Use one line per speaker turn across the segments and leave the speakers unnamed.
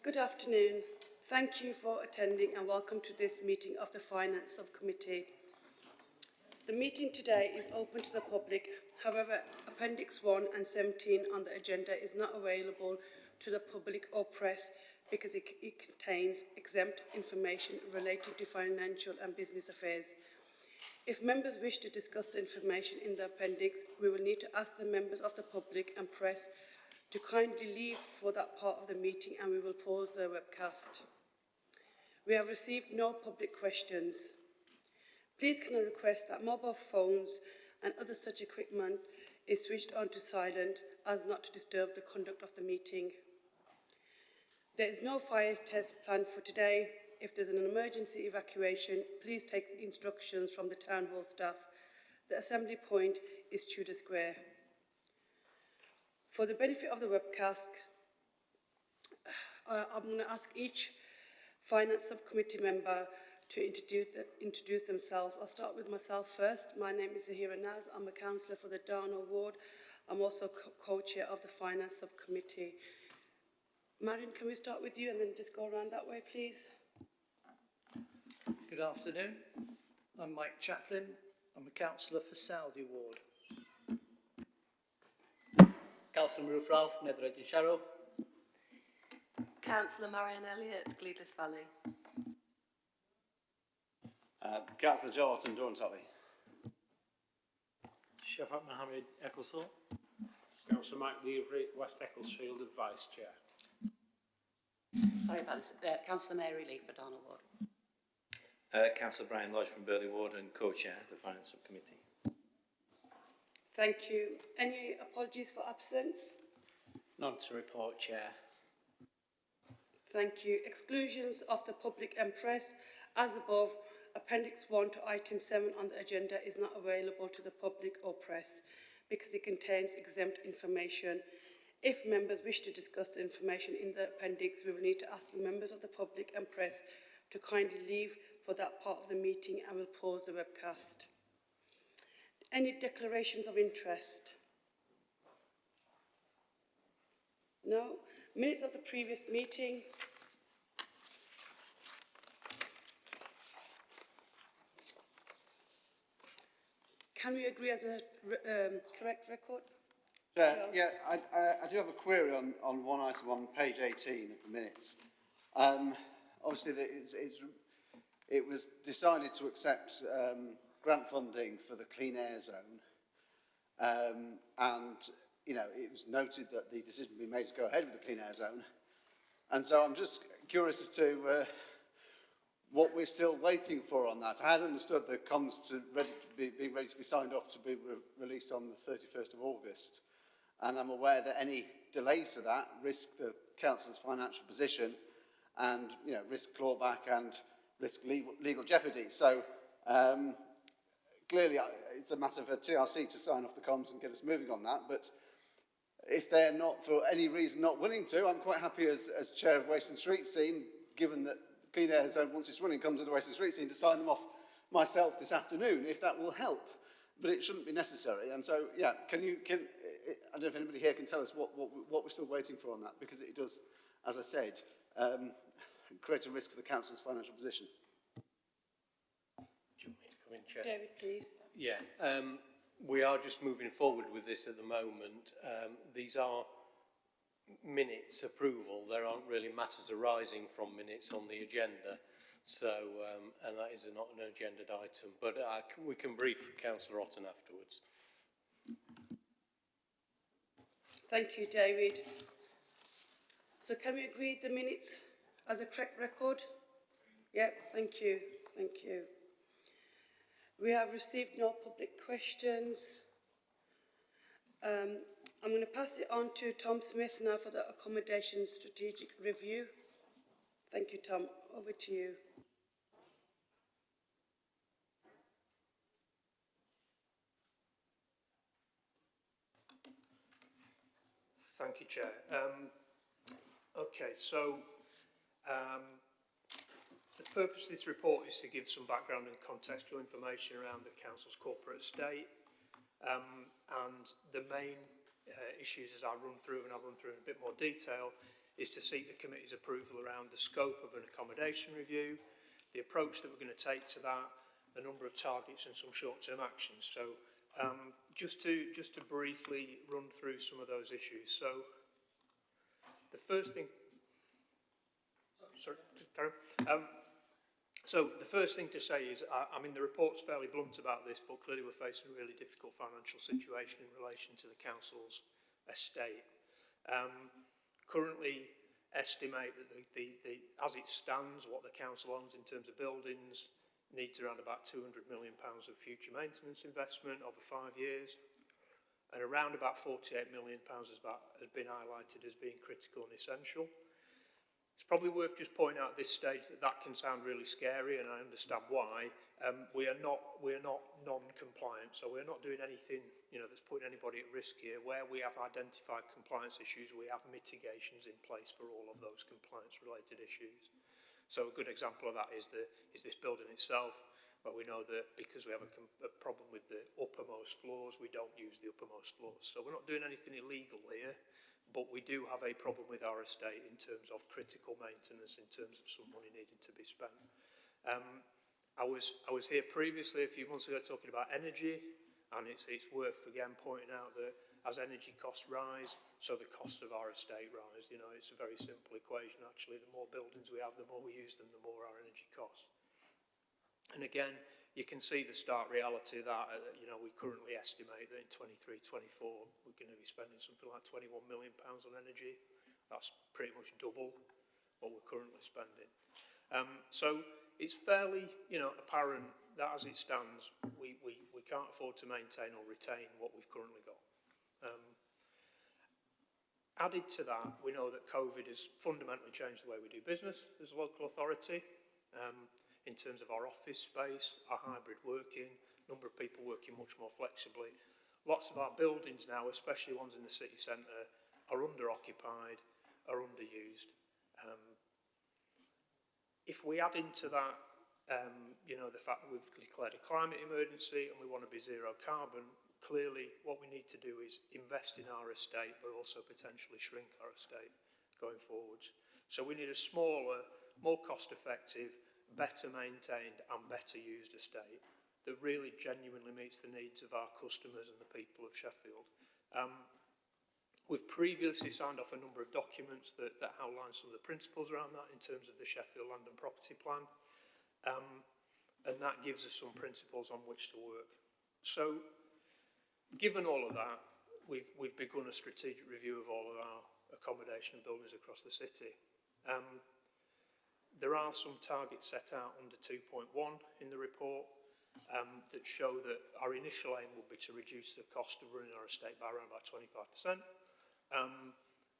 Good afternoon. Thank you for attending and welcome to this meeting of the Finance Subcommittee. The meeting today is open to the public. However, Appendix 1 and 17 on the agenda is not available to the public or press because it contains exempt information relating to financial and business affairs. If members wish to discuss the information in the appendix, we will need to ask the members of the public and press to kindly leave for that part of the meeting, and we will pause the webcast. We have received no public questions. Please can I request that mobile phones and other such equipment is switched on to silent as not to disturb the conduct of the meeting. There is no fire test planned for today. If there's an emergency evacuation, please take instructions from the Town Hall staff. The assembly point is Tudor Square. For the benefit of the webcast, I'm going to ask each Finance Subcommittee member to introduce themselves. I'll start with myself first. My name is Zahira Naz. I'm a councillor for the Darnall Ward. I'm also co-chair of the Finance Subcommittee. Marion, can we start with you and then just go around that way, please?
Good afternoon. I'm Mike Chaplin. I'm a councillor for Southey Ward.
Councillor Maruf Ralph, Netherhead and Sharrow.
Councillor Marianne Elliott, Gleadless Valley.
Councillor Joe Orton, Dorntolley.
Shafat Mohammed, Ecclesall.
Councillor Mike Leavery, West Ecclesfield, and Vice Chair.
Sorry about this. Councillor Mary Lee for Darnall Ward.
Councillor Brian Lodge from Burley Ward and co-chair of the Finance Subcommittee.
Thank you. Any apologies for absence?
None to report, Chair.
Thank you. Exclusions of the public and press. As above, Appendix 1 to Item 7 on the agenda is not available to the public or press because it contains exempt information. If members wish to discuss the information in the appendix, we will need to ask the members of the public and press to kindly leave for that part of the meeting, and we'll pause the webcast. Any declarations of interest? No? Minutes of the previous meeting. Can we agree as a correct record?
Yeah, I do have a query on one item on page 18 of the minutes. Obviously, it was decided to accept grant funding for the clean air zone, and it was noted that the decision had been made to go ahead with the clean air zone, and so I'm just curious as to what we're still waiting for on that. I had understood the comms being ready to be signed off to be released on the 31st of August, and I'm aware that any delays to that risk the council's financial position and risk clawback and risk legal jeopardy. So clearly it's a matter for TRC to sign off the comms and get us moving on that, but if they're not, for any reason, not willing to, I'm quite happy as chair of Waste and Street Scene, given that the Clean Air Zone, once it's running, comes to the Waste and Street Scene, to sign them off myself this afternoon, if that will help. But it shouldn't be necessary. And so, yeah, I don't know if anybody here can tell us what we're still waiting for on that, because it does, as I said, create a risk for the council's financial position.
Do you want me to come in, Chair?
David, please.
Yeah, we are just moving forward with this at the moment. These are minutes approval. There aren't really matters arising from minutes on the agenda. So, and that is not an agenda item, but we can brief Councillor Otten afterwards.
Thank you, David. So can we agree the minutes as a correct record? Yeah, thank you. Thank you. We have received no public questions. I'm going to pass it on to Tom Smith now for the Accommodation Strategic Review. Thank you, Tom. Over to you.
Thank you, Chair. Okay, so the purpose of this report is to give some background and contextual information around the Council's corporate estate, and the main issues, as I run through, and I'll run through in a bit more detail, is to seek the committee's approval around the scope of an accommodation review, the approach that we're going to take to that, a number of targets and some short-term actions. So just to briefly run through some of those issues. So the first thing, so the first thing to say is, I mean, the report's fairly blunt about this, but clearly we're facing a really difficult financial situation in relation to the council's estate. Currently estimate that as it stands, what the council owns in terms of buildings needs around about £200 million of future maintenance investment over 5 years, and around about £48 million has been highlighted as being critical and essential. It's probably worth just pointing out at this stage that can sound really scary, and I understand why. We are not non-compliant, so we're not doing anything that's putting anybody at risk here. Where we have identified compliance issues, we have mitigations in place for all of those compliance-related issues. So a good example of that is this building itself, where we know that because we have a problem with the uppermost floors, we don't use the uppermost floors. So we're not doing anything illegal here, but we do have a problem with our estate in terms of critical maintenance, in terms of some money needed to be spent. I was here previously a few months ago talking about energy, and it's worth again pointing out that as energy costs rise, so the costs of our estate rise. It's a very simple equation actually. The more buildings we have, the more we use them, the more our energy costs. And again, you can see the stark reality of that. We currently estimate that in 23-24 we're going to be spending something like £21 million on energy. That's pretty much double what we're currently spending. So it's fairly apparent that as it stands, we can't afford to maintain or retain what we've currently got. Added to that, we know that COVID has fundamentally changed the way we do business as a local authority. In terms of our office space, our hybrid working, number of people working much more flexibly. Lots of our buildings now, especially ones in the city centre, are under-occupied, are underused. If we add into that, the fact that we've declared a climate emergency and we want to be zero carbon, clearly what we need to do is invest in our estate, but also potentially shrink our estate going forwards. So we need a smaller, more cost-effective, better maintained and better used estate that really genuinely meets the needs of our customers and the people of Sheffield. We've previously signed off a number of documents that outline some of the principles around that in terms of the Sheffield Land and Property Plan, and that gives us some principles on which to work. So given all of that, we've begun a strategic review of all of our accommodation and buildings across the city. There are some targets set out under 2.1 in the report that show that our initial aim will be to reduce the cost of running our estate by around about 25%.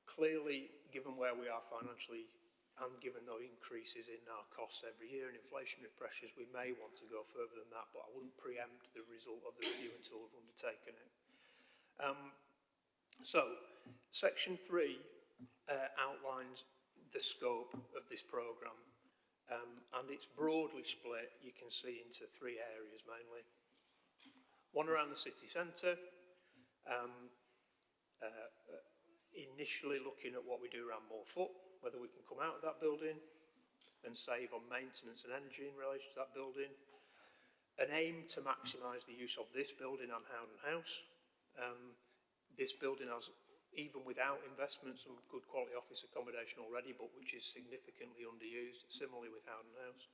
Clearly, given where we are financially and given those increases in our costs every year and inflationary pressures, we may want to go further than that, but I wouldn't preempt the result of the review until we've undertaken it. So, Section 3 outlines the scope of this programme. And it's broadly split, you can see, into 3 areas mainly. One around the city centre, initially looking at what we do around Moorfoot, whether we can come out of that building and save on maintenance and energy in relation to that building. An aim to maximise the use of this building and Howden House. This building has, even without investment, some good quality office accommodation already, but which is significantly underused, similarly with Howden House.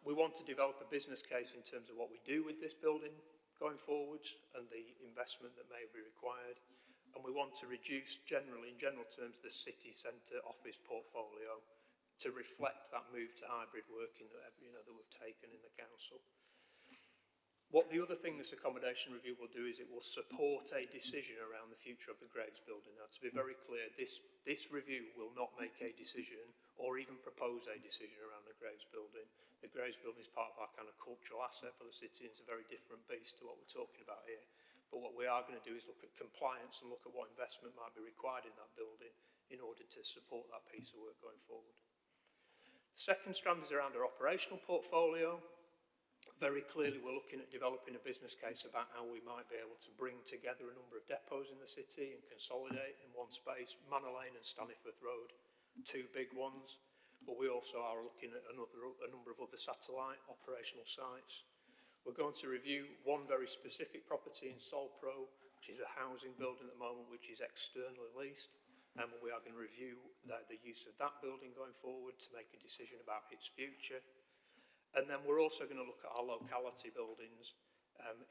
We want to develop a business case in terms of what we do with this building going forwards and the investment that may be required. And we want to reduce in general terms, the city centre office portfolio to reflect that move to hybrid working that we've taken in the council. What the other thing this accommodation review will do is it will support a decision around the future of the Graves building. Now, to be very clear, this review will not make a decision or even propose a decision around the Graves building. The Graves building is part of our kind of cultural asset for the city, and it's a very different beast to what we're talking about here. But what we are going to do is look at compliance and look at what investment might be required in that building in order to support that piece of work going forward. The second strand is around our operational portfolio. Very clearly, we're looking at developing a business case about how we might be able to bring together a number of depots in the city and consolidate in one space. Manor Lane and Staniforth Road, two big ones, but we also are looking at a number of other satellite operational sites. We're going to review one very specific property in Solpro, which is a housing building at the moment, which is externally leased. And we are going to review the use of that building going forward to make a decision about its future. And then we're also going to look at our locality buildings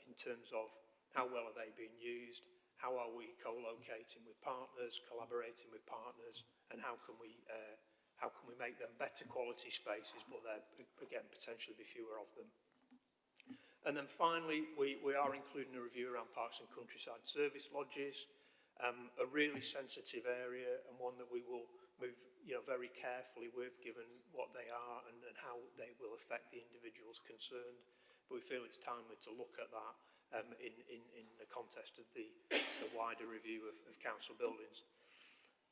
in terms of how well are they being used, how are we co-locating with partners, collaborating with partners, and how can we make them better quality spaces, but there, again, potentially be fewer of them. And then finally, we are including a review around parks and countryside service lodges, a really sensitive area and one that we will move very carefully with, given what they are and how they will affect the individuals concerned. But we feel it's timely to look at that in the context of the wider review of council buildings.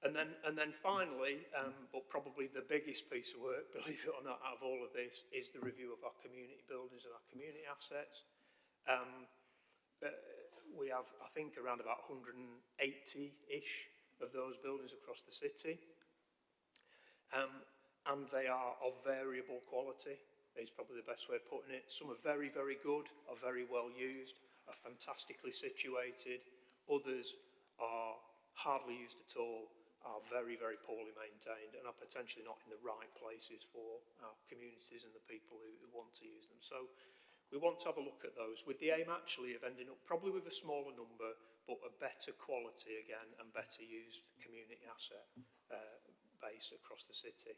And then finally, but probably the biggest piece of work, believe it or not, out of all of this, is the review of our community buildings and our community assets. We have, I think, around about 180-ish of those buildings across the city. And they are of variable quality, is probably the best way of putting it. Some are very, very good, are very well used, are fantastically situated. Others are hardly used at all, are very, very poorly maintained, and are potentially not in the right places for our communities and the people who want to use them. So we want to have a look at those with the aim actually of ending up probably with a smaller number, but a better quality again and better used community asset base across the city.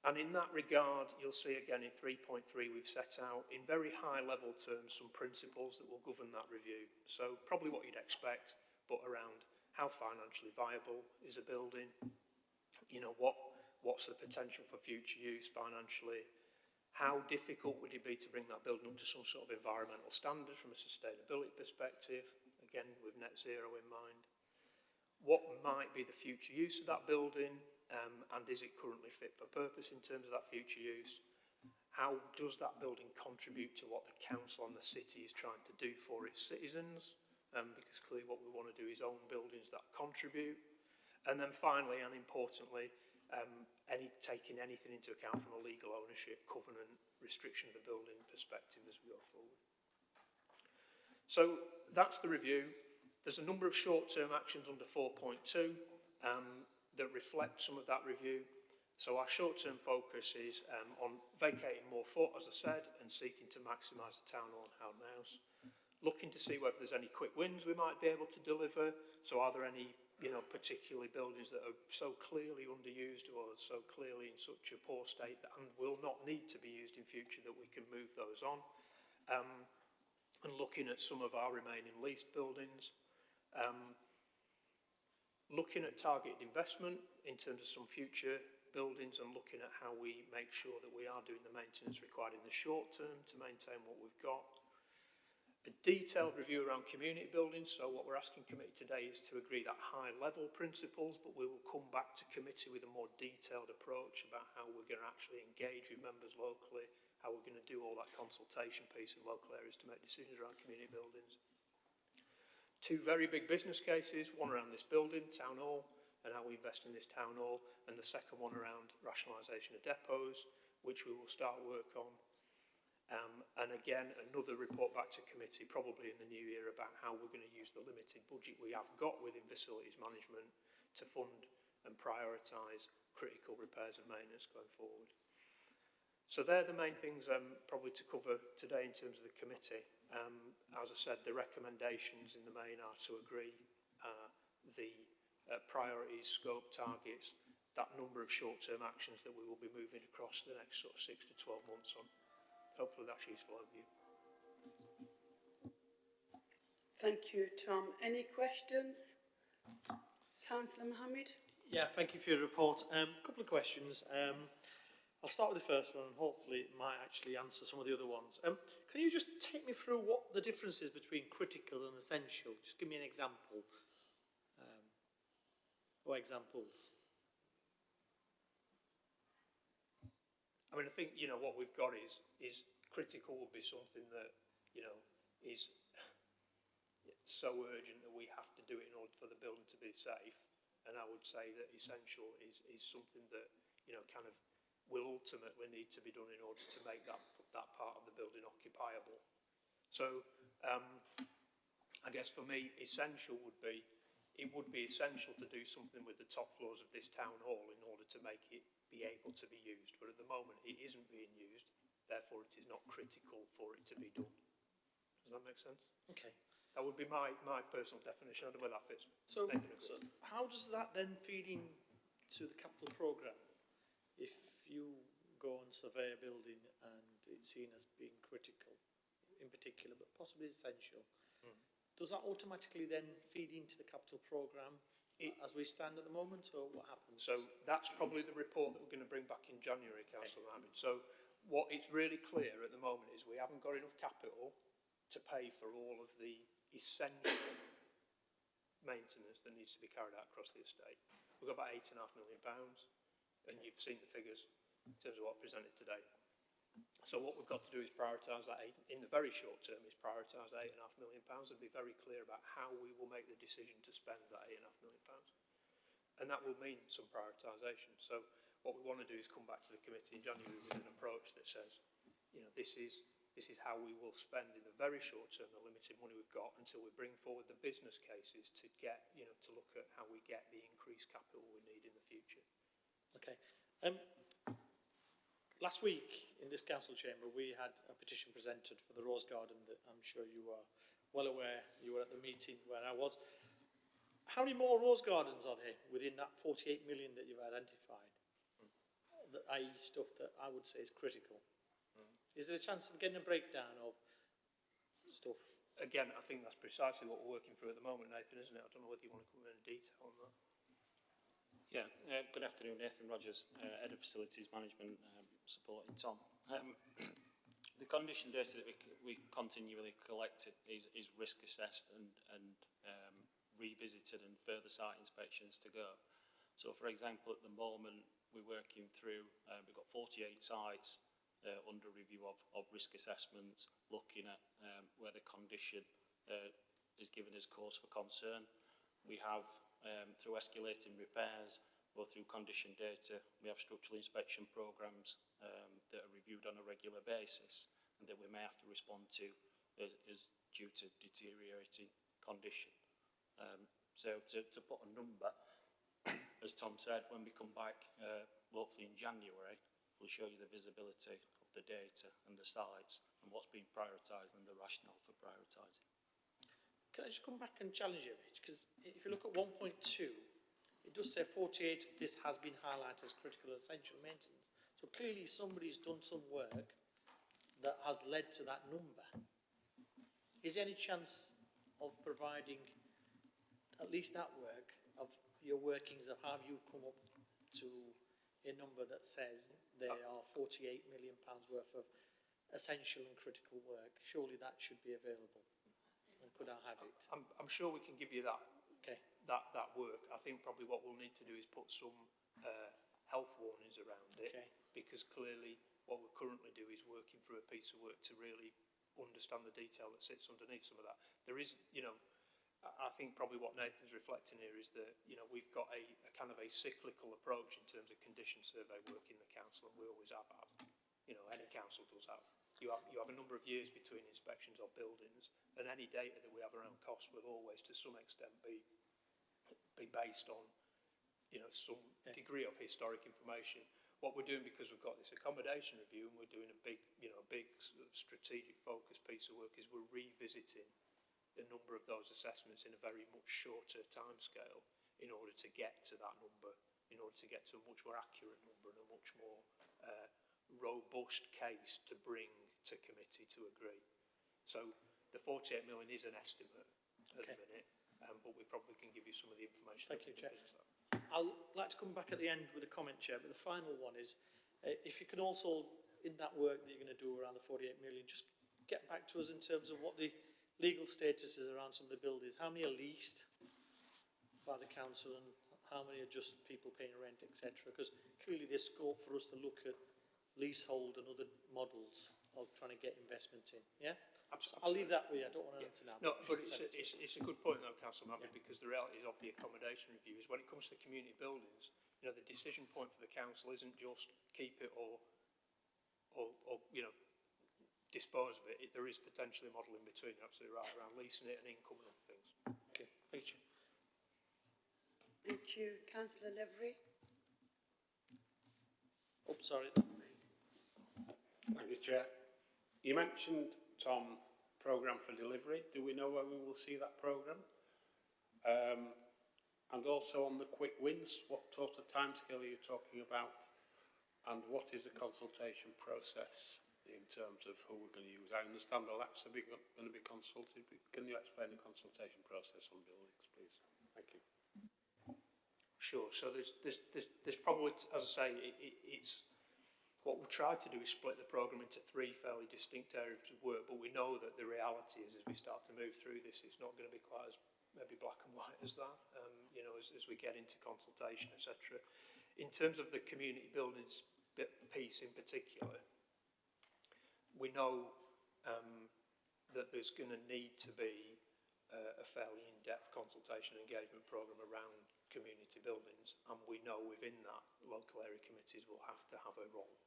And in that regard, you'll see again in 3.3 we've set out in very high level terms some principles that will govern that review. So probably what you'd expect, but around how financially viable is a building, what's the potential for future use financially, how difficult would it be to bring that building up to some sort of environmental standard from a sustainability perspective, again with net zero in mind. What might be the future use of that building, and is it currently fit for purpose in terms of that future use? How does that building contribute to what the council and the city is trying to do for its citizens? Because clearly what we want to do is own buildings that contribute. And then finally, and importantly, taking anything into account from a legal ownership, covenant, restriction of the building perspective as we go forward. So that's the review. There's a number of short-term actions under 4.2 that reflect some of that review. So our short-term focus is on vacating more foot, as I said, and seeking to maximise the town hall and Howden House. Looking to see whether there's any quick wins we might be able to deliver. So are there any, particularly buildings that are so clearly underused or so clearly in such a poor state that and will not need to be used in future that we can move those on? And looking at some of our remaining leased buildings. Looking at targeted investment in terms of some future buildings and looking at how we make sure that we are doing the maintenance required in the short term to maintain what we've got. A detailed review around community buildings. So what we're asking committee today is to agree that high level principles, but we will come back to committee with a more detailed approach about how we're going to actually engage with members locally, how we're going to do all that consultation piece in local areas to make decisions around community buildings. Two very big business cases, one around this building, Town Hall, and how we invest in this Town Hall, and the second one around rationalisation of depots, which we will start work on. And again, another report back to committee, probably in the new year, about how we're going to use the limited budget we have got within facilities management to fund and prioritise critical repairs and maintenance going forward. So they're the main things probably to cover today in terms of the committee. As I said, the recommendations in the main are to agree the priorities, scope, targets, that number of short-term actions that we will be moving across the next sort of 6 to 12 months on. Hopefully that's useful overview.
Thank you, Tom. Any questions? Councillor Mohammed?
Yeah, thank you for your report. A couple of questions. I'll start with the first one and hopefully it might actually answer some of the other ones. Can you just take me through what the difference is between critical and essential? Just give me an example. Or examples.
I mean, I think, what we've got is critical would be something that, you know, is so urgent that we have to do it in order for the building to be safe. And I would say that essential is something that, you know, kind of will ultimately need to be done in order to make that part of the building occupiable. So I guess for me, essential would be, it would be essential to do something with the top floors of this town hall in order to make it be able to be used. But at the moment, it isn't being used, therefore it is not critical for it to be done. Does that make sense?
Okay.
That would be my personal definition. I don't know where that fits.
So,
Nathan agrees.
so how does that then feed into the capital programme? If you go and survey a building and it's seen as being critical, in particular, but possibly essential, does that automatically then feed into the capital programme as we stand at the moment, or what happens?
So that's probably the report that we're going to bring back in January, Councillor Martin. So what it's really clear at the moment is we haven't got enough capital to pay for all of the essential maintenance that needs to be carried out across the estate. We've got about £8.5 million, and you've seen the figures in terms of what I presented today. So what we've got to do is prioritise that in the very short term, is prioritise £8.5 million and be very clear about how we will make the decision to spend that £8.5 million. And that will mean some prioritisation. So what we want to do is come back to the committee in January with an approach that says, you know, this is how we will spend in the very short term the limited money we've got until we bring forward the business cases to get, you know, to look at how we get the increased capital we need in the future.
Okay. Last week in this council chamber we had a petition presented for the Rose Garden that I'm sure you are well aware. You were at the meeting where I was. How many more rose gardens are there within that 48 million that you've identified? I.e. stuff that I would say is critical. Is there a chance of getting a breakdown of stuff?
Again, I think that's precisely what we're working through at the moment, Nathan, isn't it? I don't know whether you want to come in detail on that.
Yeah, good afternoon, Nathan Rogers, Head of Facilities Management, supporting Tom. The condition data that we continually collect is risk assessed and revisited, and further site inspections to go. So, for example, at the moment we're working through, we've got 48 sites under review of risk assessments, looking at where the condition is giving us cause for concern. We have, through escalating repairs or through condition data, we have structural inspection programmes that are reviewed on a regular basis and that we may have to respond to as due to deteriorating condition. So to put a number, as Tom said, when we come back, hopefully in January, we'll show you the visibility of the data and the sites and what's being prioritised and the rationale for prioritising.
Can I just come back and challenge you a bit? Because if you look at 1.2, it does say 48 of this has been highlighted as critical and essential maintenance. So clearly somebody's done some work that has led to that number. Is there any chance of providing at least that work, of your workings of how you've come up to a number that says there are £48 million worth of essential and critical work? Surely that should be available. And could I have it?
I'm sure we can give you that.
Okay.
That work. I think probably what we'll need to do is put some health warnings around it,
okay,
because clearly what we currently do is working through a piece of work to really understand the detail that sits underneath some of that. There is, you know, I think probably what Nathan's reflecting here is that, you know, we've got a kind of a cyclical approach in terms of condition survey work in the council, and we always have had. You know, any council does have. You have a number of years between inspections of buildings, and any data that we have around costs will always, to some extent, be based on, you know, some degree of historic information. What we're doing, because we've got this accommodation review and we're doing a big, you know, sort of strategic focus piece of work, is we're revisiting a number of those assessments in a very much shorter timescale in order to get to that number, in order to get to a much more accurate number and a much more robust case to bring to committee to agree. So the 48 million is an estimate at the minute, but we probably can give you some of the information.
Thank you, Chair. I'd like to come back at the end with a comment, Chair, but the final one is, if you can also, in that work that you're going to do around the 48 million, just get back to us in terms of what the legal status is around some of the buildings. How many are leased by the council and how many are just people paying rent, etc.? Because clearly there's scope for us to look at leasehold and other models of trying to get investment in. Yeah?
Absolutely.
I'll leave that with you. I don't want to answer now.
No, but
Send it to me.
it's a good point though, Councillor Mappy, because the reality of the accommodation review is when it comes to community buildings, you know, the decision point for the council isn't just keep it or you know, dispose of it. There is potentially a model in between, you're absolutely right, around leasing it and income and other things.
Okay. Thank you.
Thank you. Councillor Levery.
Oh, sorry.
Thank you, Chair. You mentioned, Tom, programme for delivery. Do we know when we will see that programme? And also on the quick wins, what sort of timescale are you talking about? And what is the consultation process in terms of who we're going to use? I understand the LACs are going to be consulted, but can you explain the consultation process on buildings, please? Thank you.
Sure. So there's probably, as I say, it's what we've tried to do is split the programme into three fairly distinct areas of work, but we know that the reality is as we start to move through this, it's not going to be quite as maybe black and white as that, you know, as we get into consultation, etc. In terms of the community buildings piece in particular, we know that there's going to need to be a fairly in-depth consultation and engagement programme around community buildings, and we know within that local area committees will have to have a role.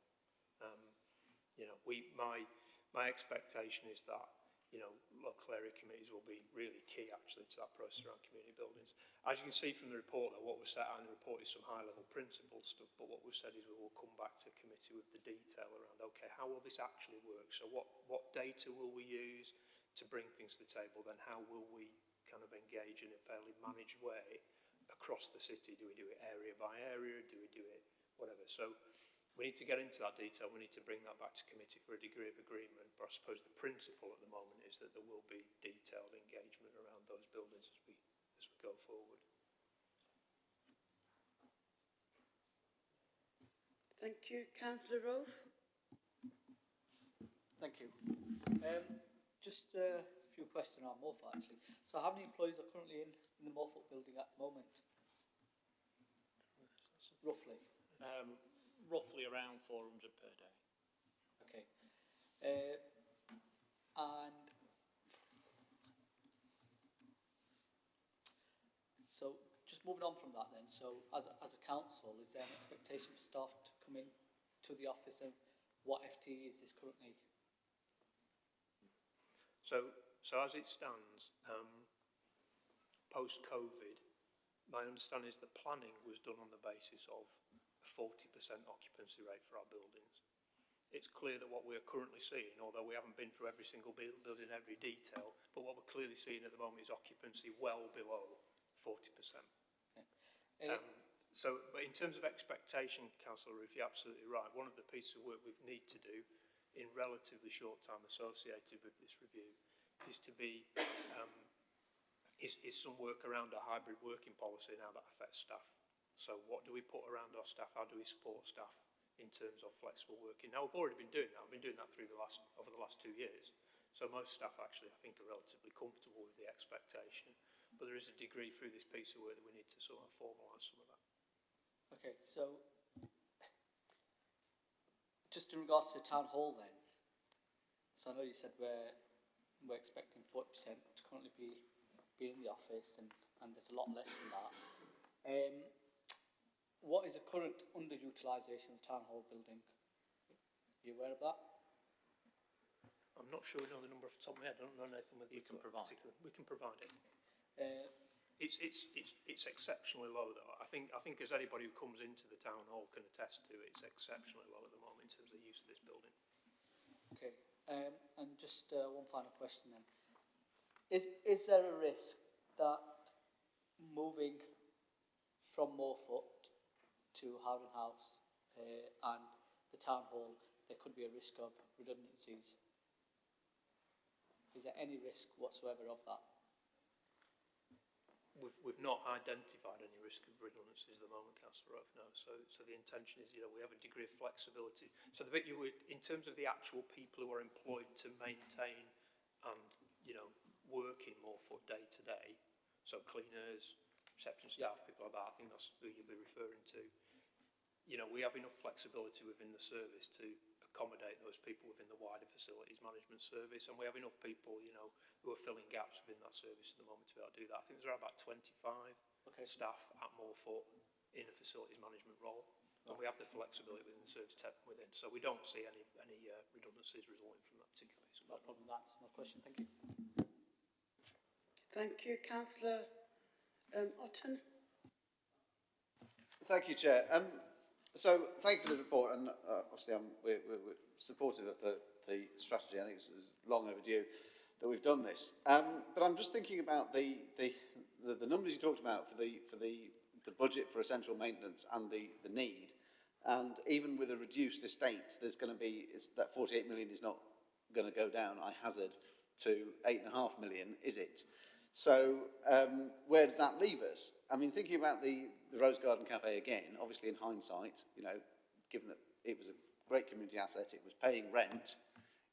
You know, my expectation is that, you know, local area committees will be really key actually to that process around community buildings. As you can see from the report, though, what was set out in the report is some high-level principle stuff, but what we've said is we will come back to committee with the detail around, okay, how will this actually work? So what data will we use to bring things to the table? Then how will we kind of engage in a fairly managed way across the city? Do we do it area by area? Do we do it whatever? So we need to get into that detail. We need to bring that back to committee for a degree of agreement. But I suppose the principle at the moment is that there will be detailed engagement around those buildings as we go forward.
Thank you. Councillor Rove.
Thank you. Just a few questions on Morphet actually. So how many employees are currently in the Morphet building at the moment? Roughly.
Roughly around 400 per day.
Okay. And so just moving on from that then, so as a council, is there an expectation for staff to come in to the office, and what FTE is this currently?
So as it stands, post-COVID, my understanding is that planning was done on the basis of a 40% occupancy rate for our buildings. It's clear that what we're currently seeing, although we haven't been through every single building, every detail, but what we're clearly seeing at the moment is occupancy well below 40%.
Okay.
But in terms of expectation, Councillor Roof, you're absolutely right. One of the pieces of work we need to do in relatively short time associated with this review is to be is some work around a hybrid working policy and how that affects staff. So what do we put around our staff? How do we support staff in terms of flexible working? Now, we've already been doing that. We've been doing that over the last 2 years. So most staff actually, I think, are relatively comfortable with the expectation. But there is a degree through this piece of work that we need to sort of formalise some of that.
Okay, so just in regards to town hall then, so I know you said we're expecting 40% to currently be in the office, and there's a lot less than that. What is the current underutilisation of the town hall building? Are you aware of that?
I'm not sure we know the number off the top of my head. I don't know, Nathan, whether you can provide it. We can provide it. It's exceptionally low, though. I think as anybody who comes into the town hall can attest to, it's exceptionally low at the moment in terms of the use of this building.
Okay, and just one final question then. Is there a risk that moving from Morphet to Howden House and the town hall, there could be a risk of redundancies? Is there any risk whatsoever of that?
We've not identified any risk of redundancies at the moment, Councillor Rowe, no. So the intention is, we have a degree of flexibility. So the bit in terms of the actual people who are employed to maintain and, work in Morphet day to day, so cleaners, reception staff, people like that, I think that's who you'll be referring to. We have enough flexibility within the service to accommodate those people within the wider facilities management service, and we have enough people, you know, who are filling gaps within that service at the moment to be able to do that. I think there's around about 25 staff at Moorfoot in a facilities management role, and we have the flexibility within the service tech within, so we don't see any redundancies resulting from that particular reason.
No problem, that's my question, thank you.
Thank you. Councillor Otten.
Thank you, Chair. So thank you for the report, and obviously we're supportive of the strategy. I think it's long overdue that we've done this. But I'm just thinking about the numbers you talked about for the budget for essential maintenance and the need. And even with a reduced estate, there's going to be that 48 million is not going to go down, I hazard, to 8.5 million, is it? So where does that leave us? I mean, thinking about the Rose Garden Cafe again, obviously in hindsight, you know, given that it was a great community asset, it was paying rent,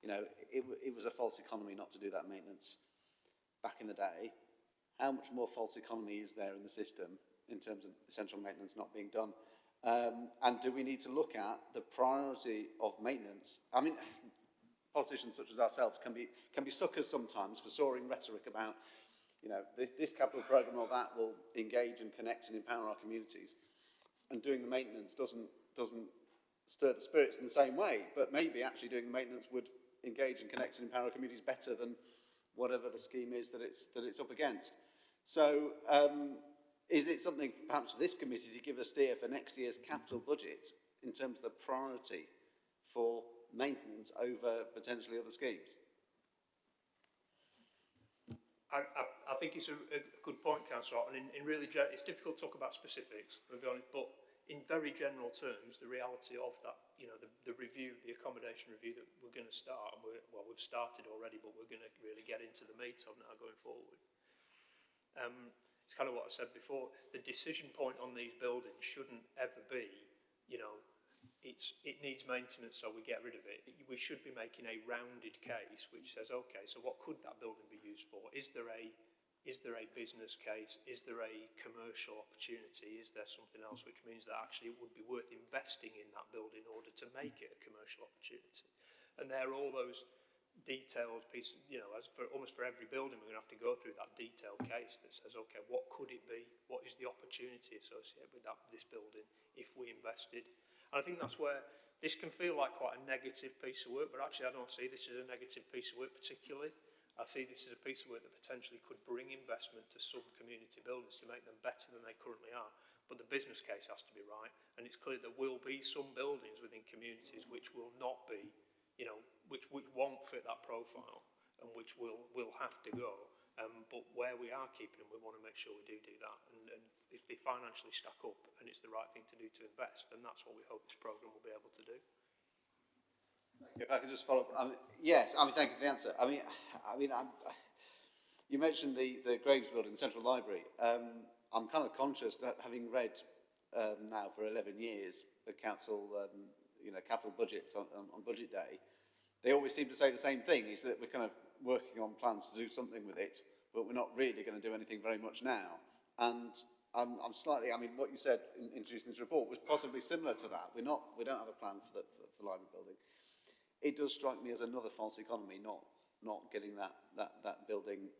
you know, it was a false economy not to do that maintenance back in the day. How much more false economy is there in the system in terms of essential maintenance not being done? And do we need to look at the priority of maintenance? I mean, politicians such as ourselves can be suckers sometimes for soaring rhetoric about, you know, this capital programme or that will engage and connect and empower our communities. And doing the maintenance doesn't stir the spirits in the same way, but maybe actually doing the maintenance would engage and connect and empower our communities better than whatever the scheme is that it's up against. So is it something perhaps for this committee to give a steer for next year's capital budget in terms of the priority for maintenance over potentially other schemes?
I think it's a good point, Councillor, and in really, it's difficult to talk about specifics, to be honest, but in very general terms, the reality of that, you know, the review, the accommodation review that we're going to start, and we've started already, but we're going to really get into the meat of now going forward. It's kind of what I said before, the decision point on these buildings shouldn't ever be, you know, it needs maintenance, so we get rid of it. We should be making a rounded case which says, okay, so what could that building be used for? Is there a business case? Is there a commercial opportunity? Is there something else which means that actually it would be worth investing in that building in order to make it a commercial opportunity? And there are all those detailed pieces, you know, almost for every building, we're going to have to go through that detailed case that says, okay, what could it be? What is the opportunity associated with this building if we invested? And I think that's where this can feel like quite a negative piece of work, but actually I don't see this as a negative piece of work particularly. I see this as a piece of work that potentially could bring investment to some community buildings to make them better than they currently are. But the business case has to be right, and it's clear there will be some buildings within communities which will not be, you know, which won't fit that profile and which will have to go. But where we are keeping them, we want to make sure we do that. And if they financially stack up and it's the right thing to do to invest, then that's what we hope this programme will be able to do.
If I could just follow up, yes, thank you for the answer. You mentioned the Graves building, the Central Library. I'm kind of conscious that having read now for 11 years the council, capital budgets on budget day, they always seem to say the same thing, is that we're kind of working on plans to do something with it, but we're not really going to do anything very much now. And I'm slightly, what you said in introducing this report was possibly similar to that. We don't have a plan for the library building. It does strike me as another false economy, not getting that building,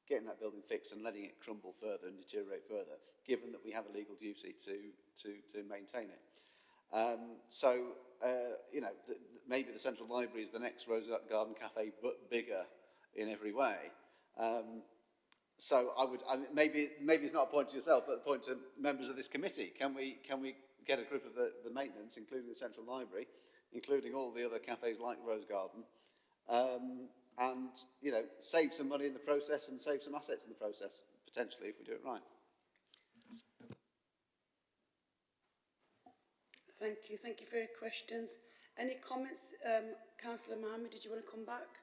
getting that building fixed and letting it crumble further and deteriorate further, given that we have a legal duty to maintain it. Maybe the Central Library is the next Rose Garden Cafe, but bigger in every way. Maybe it's not a point to yourself, but a point to members of this committee. Can we get a grip of the maintenance, including the Central Library, including all the other cafes like Rose Garden, and save some money in the process and save some assets in the process, potentially, if we do it right.
Thank you for your questions. Any comments? Councillor Mohammed, did you want to come back?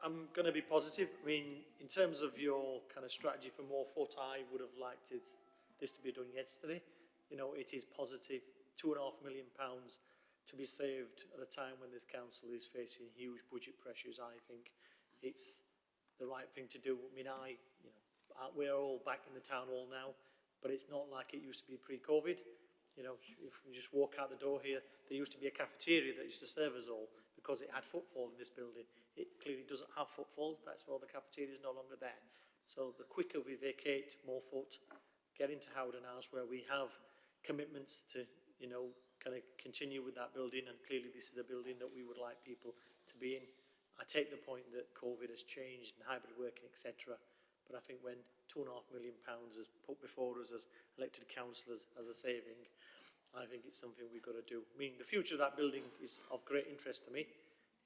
I'm going to be positive. In terms of your kind of strategy for Moorfoot, I would have liked this to be done yesterday. It is positive, £2.5 million to be saved at a time when this council is facing huge budget pressures. I think it's the right thing to do. We're all back in the town hall now, but it's not like it used to be pre-COVID. You know, if we just walk out the door here, there used to be a cafeteria that used to serve us all because it had footfall in this building. It clearly doesn't have footfall, that's why the cafeteria is no longer there. So the quicker we vacate Moorfoot, get into Howden House where we have commitments to, you know, kind of continue with that building, and clearly this is a building that we would like people to be in. I take the point that COVID has changed and hybrid working, etc. But I think when £2.5 million is put before us as elected councillors as a saving, I think it's something we've got to do. I mean, the future of that building is of great interest to me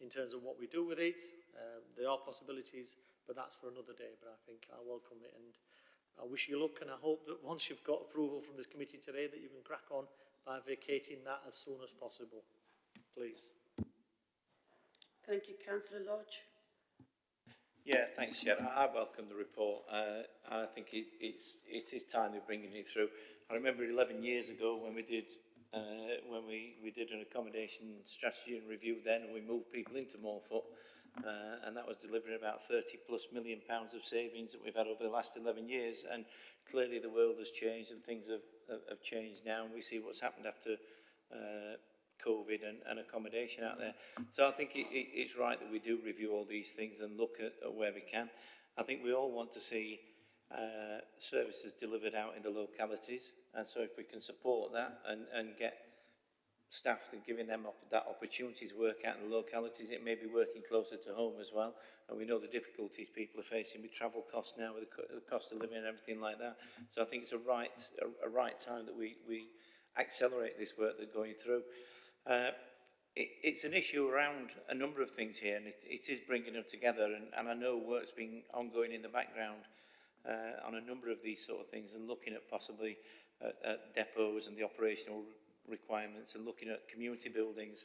in terms of what we do with it. There are possibilities, but that's for another day. But I think I welcome it, and I wish you luck, and I hope that once you've got approval from this committee today that you can crack on by vacating that as soon as possible. Please.
Thank you, Councillor Lodge.
Yeah, thanks, Chair. I welcome the report. And I think it is timely bringing it through. I remember 11 years ago when we did an accommodation strategy and review then, and we moved people into Moorfoot, and that was delivering about £30+ million of savings that we've had over the last 11 years. And clearly the world has changed and things have changed now, and we see what's happened after COVID and accommodation out there. So I think it's right that we do review all these things and look at where we can. I think we all want to see services delivered out in the localities, and so if we can support that and get staff and giving them that opportunity to work out in the localities, it may be working closer to home as well. And we know the difficulties people are facing with travel costs now, with the cost of living and everything like that. So I think it's a right time that we accelerate this work that's going through. It's an issue around a number of things here, and it is bringing them together, and I know work's been ongoing in the background on a number of these sort of things, and looking at possibly at depots and the operational requirements, and looking at community buildings.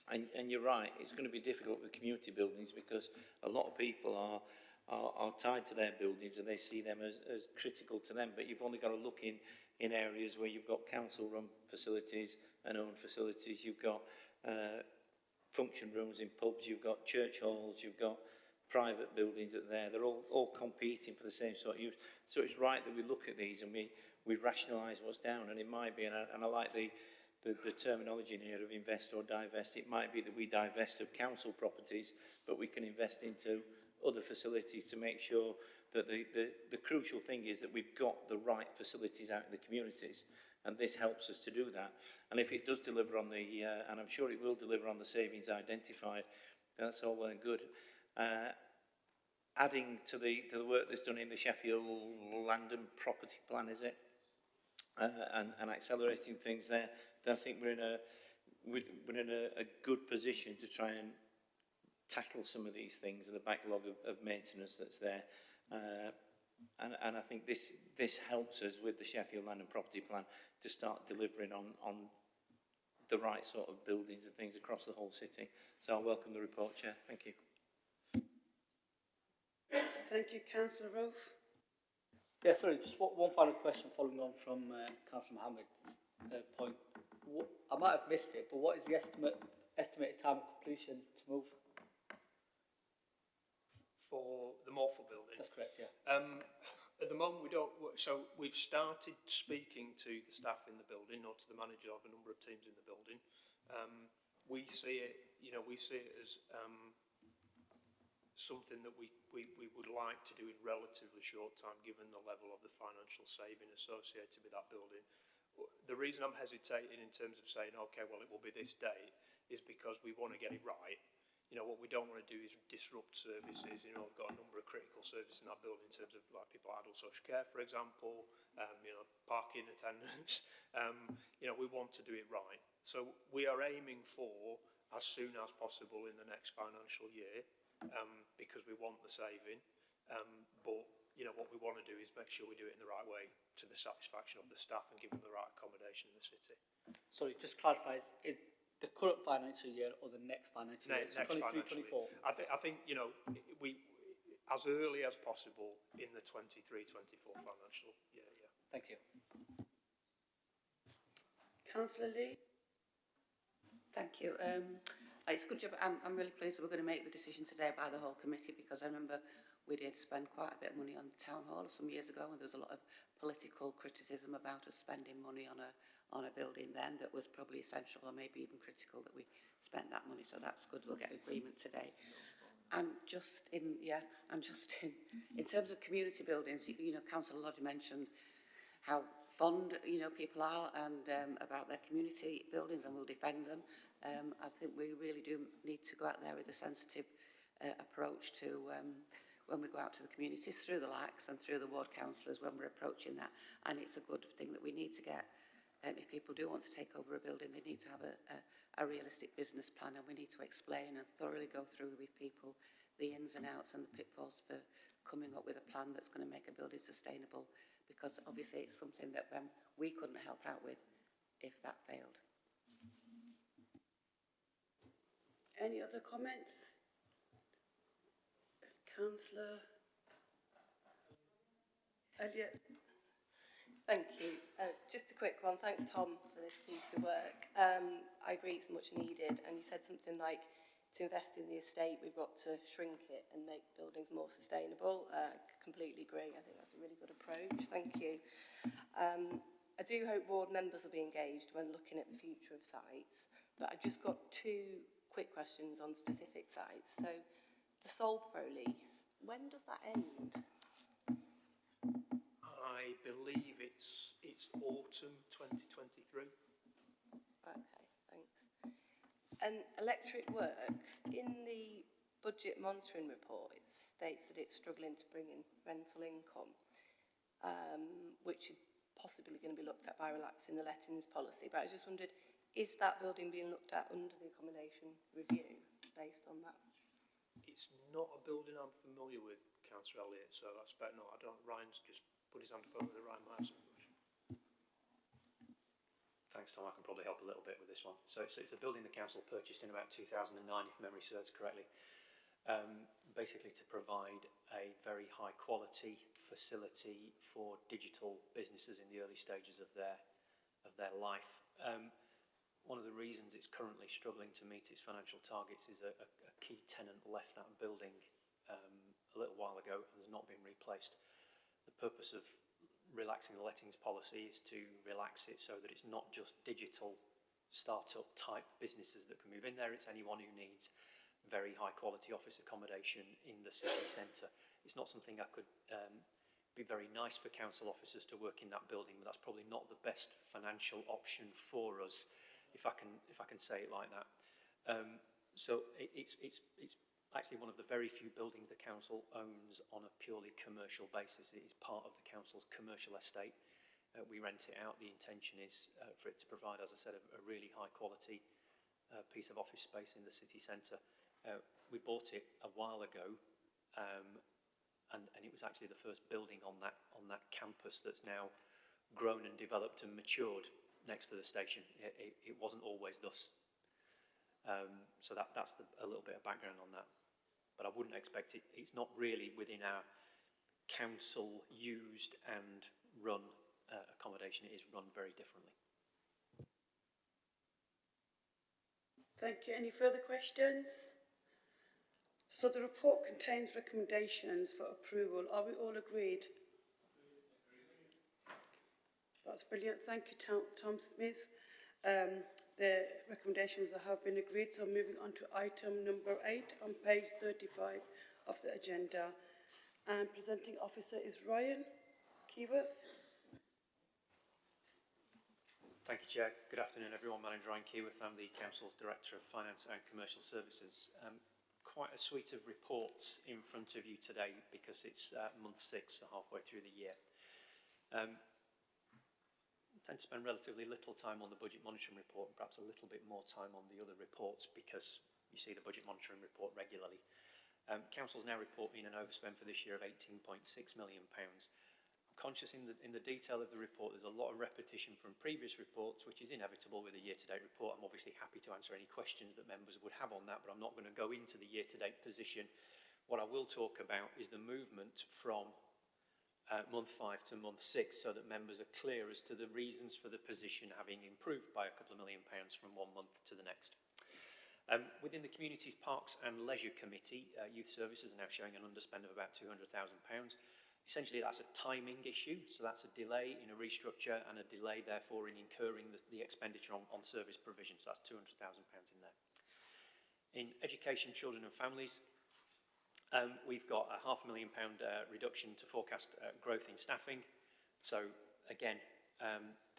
And you're right, it's going to be difficult with community buildings because a lot of people are tied to their buildings and they see them as critical to them, but you've only got to look in areas where you've got council-run facilities and owned facilities, you've got function rooms in pubs, you've got church halls, you've got private buildings that they're all competing for the same sort of use. So it's right that we look at these and we rationalise what's down, and it might be, and I like the terminology in here of invest or divest. It might be that we divest of council properties, but we can invest into other facilities to make sure that the crucial thing is that we've got the right facilities out in the communities, and this helps us to do that. And if it does deliver on the, and I'm sure it will deliver on the savings identified, that's all well and good. Adding to the work that's done in the Sheffield land and property plan, is it? And accelerating things there, then I think we're in a good position to try and tackle some of these things and the backlog of maintenance that's there. And I think this helps us with the Sheffield land and property plan to start delivering on the right sort of buildings and things across the whole city. So I welcome the report, Chair. Thank you.
Thank you, Councillor Rolfe.
Yeah, sorry, just one final question following on from Councillor Mohammed's point. I might have missed it, but what is the estimated time of completion to move?
For the Moorfoot building?
That's correct, yeah.
At the moment, we don't. So we've started speaking to the staff in the building, or to the manager of a number of teams in the building. We see it, we see it as something that we would like to do in relatively short time, given the level of the financial saving associated with that building. The reason I'm hesitating in terms of saying, okay, well, it will be this date, is because we want to get it right. What we don't want to do is disrupt services. We've got a number of critical services in that building in terms of like people adult social care, for example, parking attendants. We want to do it right. So we are aiming for as soon as possible in the next financial year, because we want the saving. But what we want to do is make sure we do it in the right way to the satisfaction of the staff and give them the right accommodation in the city.
Sorry, just clarify, is the current financial year or the next financial year?
Next financial year. I think we as early as possible in the 23-24 financial year. Yeah.
Thank you.
Councillor Lee.
Thank you. It's a good job. I'm really pleased that we're going to make the decision today by the whole committee, because I remember we did spend quite a bit of money on the town hall some years ago, and there was a lot of political criticism about us spending money on on a building then that was probably essential or maybe even critical that we spent that money. So that's good. We'll get agreement today. And in terms of community buildings, you know, Councillor Lodge mentioned how fond, you know, people are and about their community buildings, and will defend them. I think we really do need to go out there with a sensitive approach to when we go out to the communities through the LACs and through the ward councillors when we're approaching that. And it's a good thing that we need to get. If people do want to take over a building, they need to have a realistic business plan, and we need to explain and thoroughly go through with people the ins and outs and the pitfalls for coming up with a plan that's going to make a building sustainable, because obviously it's something that we couldn't help out with if that failed.
Any other comments? Councillor Elliott.
Thank you. Just a quick one. Thanks, Tom, for this piece of work. I agree it's much needed, and you said something like, to invest in the estate, we've got to shrink it and make buildings more sustainable. Completely agree. I think that's a really good approach. Thank you. I do hope ward members will be engaged when looking at the future of sites, but I just got two quick questions on specific sites. So the Solpro lease, when does that end?
I believe it's autumn 2023.
Okay, thanks. And Electric Works, in the budget monitoring report, it states that it's struggling to bring in rental income, which is possibly going to be looked at by relaxing the lettings policy. But I just wondered, is that building being looked at under the accommodation review based on that?
It's not a building I'm familiar with, Councillor Elliott, so that's better not. I don't. Ryan's just put his hand up over the Ryan might have some information.
Thanks, Tom. I can probably help a little bit with this one. So it's a building the council purchased in about 2009, if memory serves correctly, basically to provide a very high quality facility for digital businesses in the early stages of their life. One of the reasons it's currently struggling to meet its financial targets is a key tenant left that building a little while ago and has not been replaced. The purpose of relaxing the lettings policy is to relax it so that it's not just digital startup type businesses that can move in there, it's anyone who needs very high quality office accommodation in the city centre. It's not something that could be very nice for council officers to work in that building, but that's probably not the best financial option for us, if I can say it like that. So it's actually one of the very few buildings the council owns on a purely commercial basis. It is part of the council's commercial estate. We rent it out. The intention is for it to provide, as I said, a really high quality piece of office space in the city centre. We bought it a while ago, and it was actually the first building on that campus that's now grown and developed and matured next to the station. It wasn't always thus. So that's a little bit of background on that. But I wouldn't expect it. It's not really within our council used and run accommodation. It is run very differently.
Thank you. Any further questions? So the report contains recommendations for approval. Are we all agreed? That's brilliant. Thank you, Tom Smith. The recommendations have been agreed. So moving on to item number 8 on page 35 of the agenda. And presenting officer is Ryan Keyworth.
Thank you, Chair. Good afternoon, everyone. My name is Ryan Keyworth. I'm the Council's Director of Finance and Commercial Services. Quite a suite of reports in front of you today because it's month 6, so halfway through the year. I tend to spend relatively little time on the budget monitoring report and perhaps a little bit more time on the other reports because you see the budget monitoring report regularly. Council's now reporting an overspend for this year of £18.6 million. I'm conscious in the detail of the report there's a lot of repetition from previous reports, which is inevitable with a year-to-date report. I'm obviously happy to answer any questions that members would have on that, but I'm not going to go into the year-to-date position. What I will talk about is the movement from month 5 to month 6, so that members are clear as to the reasons for the position having improved by a couple of £1 million from one month to the next. Within the Communities, Parks and Leisure Committee, Youth Services are now showing an underspend of about £200,000. Essentially, that's a timing issue, so that's a delay in a restructure and a delay, therefore, in incurring the expenditure on service provision. So that's £200,000 in there. In education, children and families, we've got a £500,000 reduction to forecast growth in staffing. So again,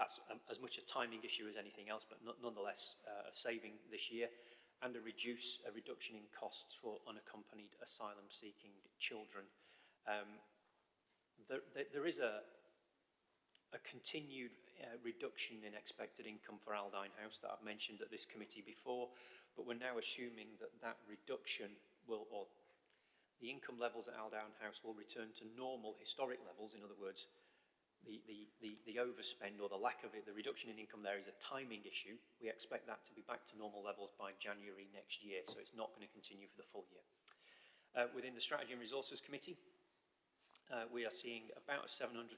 that's as much a timing issue as anything else, but nonetheless a saving this year, and a reduction in costs for unaccompanied asylum-seeking children. There is a continued reduction in expected income for Aldine House that I've mentioned at this committee before, but we're now assuming that that reduction will, or the income levels at Aldine House will return to normal historic levels. In other words, the overspend or the lack of it, the reduction in income there is a timing issue. We expect that to be back to normal levels by January next year, so it's not going to continue for the full year. Within the Strategy and Resources Committee, we are seeing about a £730,000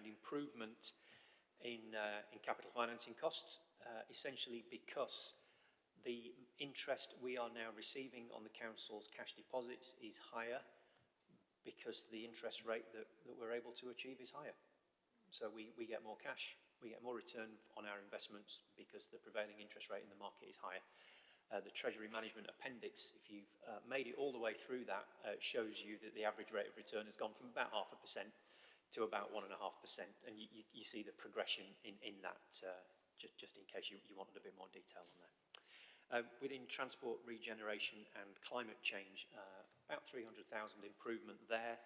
improvement in capital financing costs, essentially because the interest we are now receiving on the council's cash deposits is higher, because the interest rate that we're able to achieve is higher. So we get more cash, we get more return on our investments because the prevailing interest rate in the market is higher. The Treasury Management Appendix, if you've made it all the way through that, shows you that the average rate of return has gone from about 0.5% to about 1.5%, and you see the progression in that, just in case you wanted a bit more detail on that. Within transport, regeneration and climate change, about 300,000 improvement there.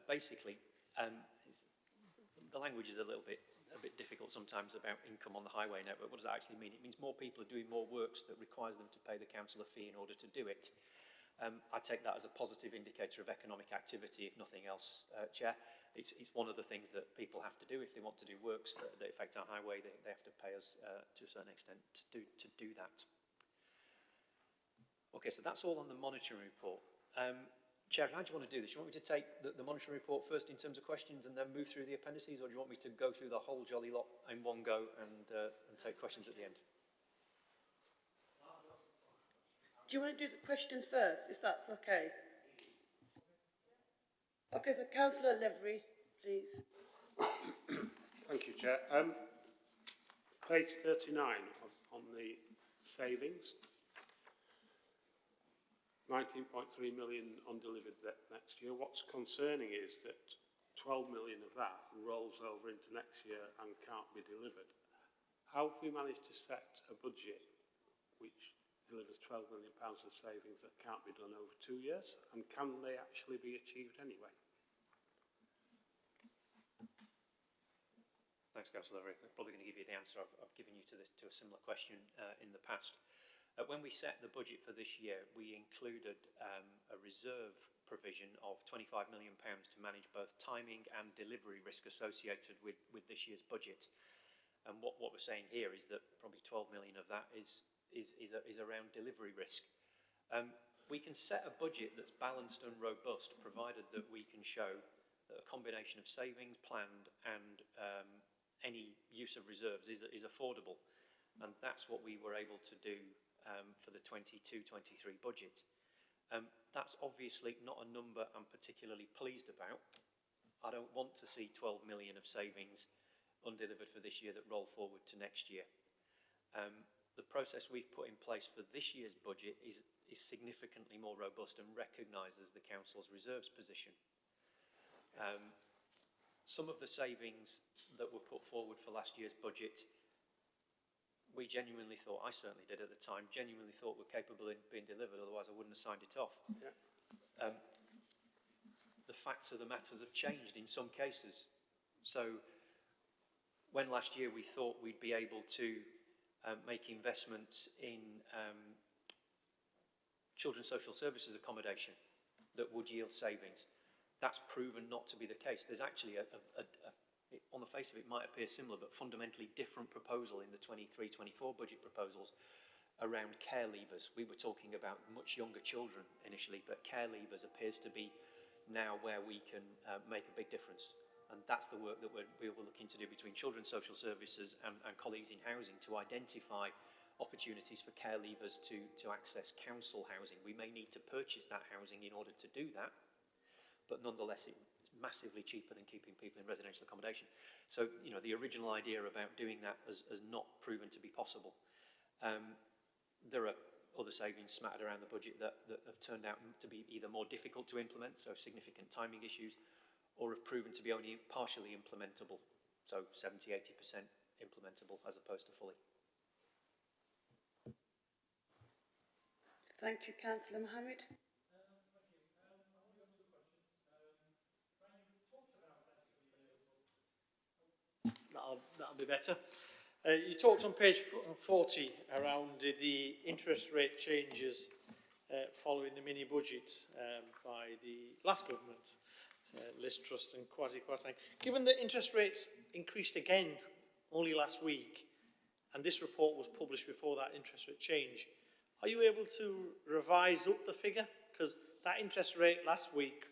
Basically, the language is a bit difficult sometimes about income on the highway network. What does that actually mean? It means more people are doing more works that requires them to pay the council a fee in order to do it. I take that as a positive indicator of economic activity, if nothing else, Chair. It's one of the things that people have to do if they want to do works that affect our highway. They have to pay us to a certain extent to do that. Okay, so that's all on the monitoring report. Chair, how do you want to do this? Do you want me to take the monitoring report first in terms of questions and then move through the appendices, or do you want me to go through the whole jolly lot in one go and take questions at the end?
Do you want to do the questions first, if that's okay? Okay, so Councillor Levery, please.
Thank you, Chair. Page 39 on the savings. 19.3 million undelivered next year. What's concerning is that 12 million of that rolls over into next year and can't be delivered. How have we managed to set a budget which delivers £12 million of savings that can't be done over 2 years? And can they actually be achieved anyway?
Thanks, Councillor. I'm probably going to give you the answer I've given you to a similar question in the past. When we set the budget for this year, we included a reserve provision of £25 million to manage both timing and delivery risk associated with this year's budget. And what we're saying here is that probably 12 million of that is around delivery risk. We can set a budget that's balanced and robust, provided that we can show that a combination of savings planned and any use of reserves is affordable. And that's what we were able to do for the 22-23 budget. That's obviously not a number I'm particularly pleased about. I don't want to see 12 million of savings undelivered for this year that roll forward to next year. The process we've put in place for this year's budget is significantly more robust and recognises the council's reserves position. Some of the savings that were put forward for last year's budget, we genuinely thought, I certainly did at the time, genuinely thought were capable of being delivered, otherwise I wouldn't have signed it off. Yeah. The facts of the matters have changed in some cases. So when last year we thought we'd be able to make investments in children's social services accommodation that would yield savings, that's proven not to be the case. There's actually on the face of it might appear similar, but fundamentally different proposal in the 23-24 budget proposals around care leavers. We were talking about much younger children initially, but care leavers appears to be now where we can make a big difference. And that's the work that we were looking to do between children's social services and colleagues in housing to identify opportunities for care leavers to access council housing. We may need to purchase that housing in order to do that, but nonetheless it's massively cheaper than keeping people in residential accommodation. So, you know, the original idea about doing that has not proven to be possible. There are other savings smattered around the budget that have turned out to be either more difficult to implement, so significant timing issues, or have proven to be only partially implementable, so 70–80% implementable as opposed to fully.
Thank you, Councillor Mohammed.
That'll be better. You talked on page 40 around the interest rate changes following the mini budget by the last government, Liz Truss and Kwasi Kwarteng. Given that interest rates increased again only last week, and this report was published before that interest rate change, are you able to revise up the figure? Because that interest rate last week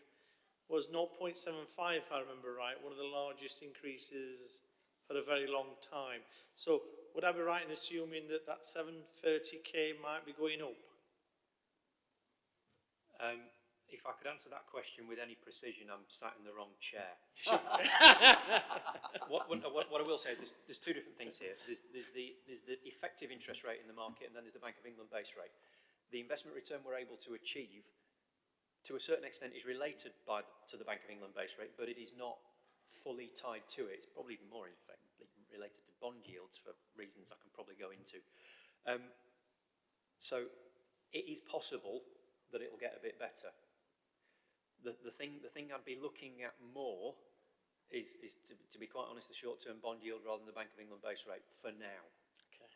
was 0.75, if I remember right, one of the largest increases for a very long time. So would I be right in assuming that that 730k might be going up?
If I could answer that question with any precision, I'm sat in the wrong chair. what I will say is there's two different things here. There's the effective interest rate in the market, and then there's the Bank of England base rate. The investment return we're able to achieve, to a certain extent, is related to the Bank of England base rate, but it is not fully tied to it. It's probably even more related to bond yields for reasons I can probably go into. So it is possible that it'll get a bit better. The thing I'd be looking at more is to be quite honest, the short-term bond yield rather than the Bank of England base rate for now.
Okay.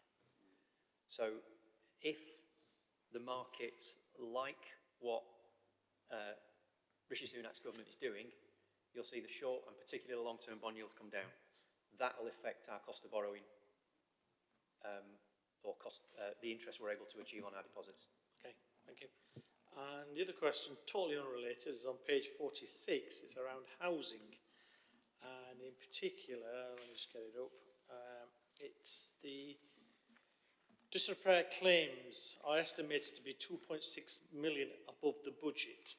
So if the markets like what Rishi Sunak's government is doing, you'll see the short and particularly the long-term bond yields come down. That'll affect our cost of borrowing or the interest we're able to achieve on our deposits.
Okay, thank you. And the other question, totally unrelated, is on page 46. It's around housing. And in particular, let me just get it up. It's the disrepair claims are estimated to be 2.6 million above the budget.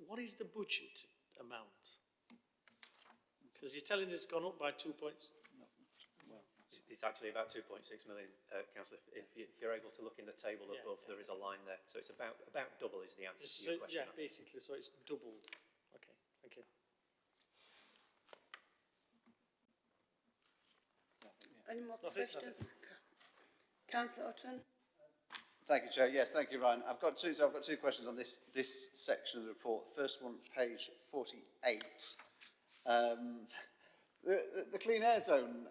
What is the budget amount? Because you're telling us it's gone up by 2 points.
It's actually about 2.6 million, Councillor. If you're able to look in the table above, there is a line there. So it's about double is the answer to your question.
Yeah, basically, so it's doubled. Okay, thank you.
Any more questions? Councillor Otton.
Thank you, Chair. Yes, thank you, Ryan. I've got two questions on this section of the report. First one, page 48. The clean air zone,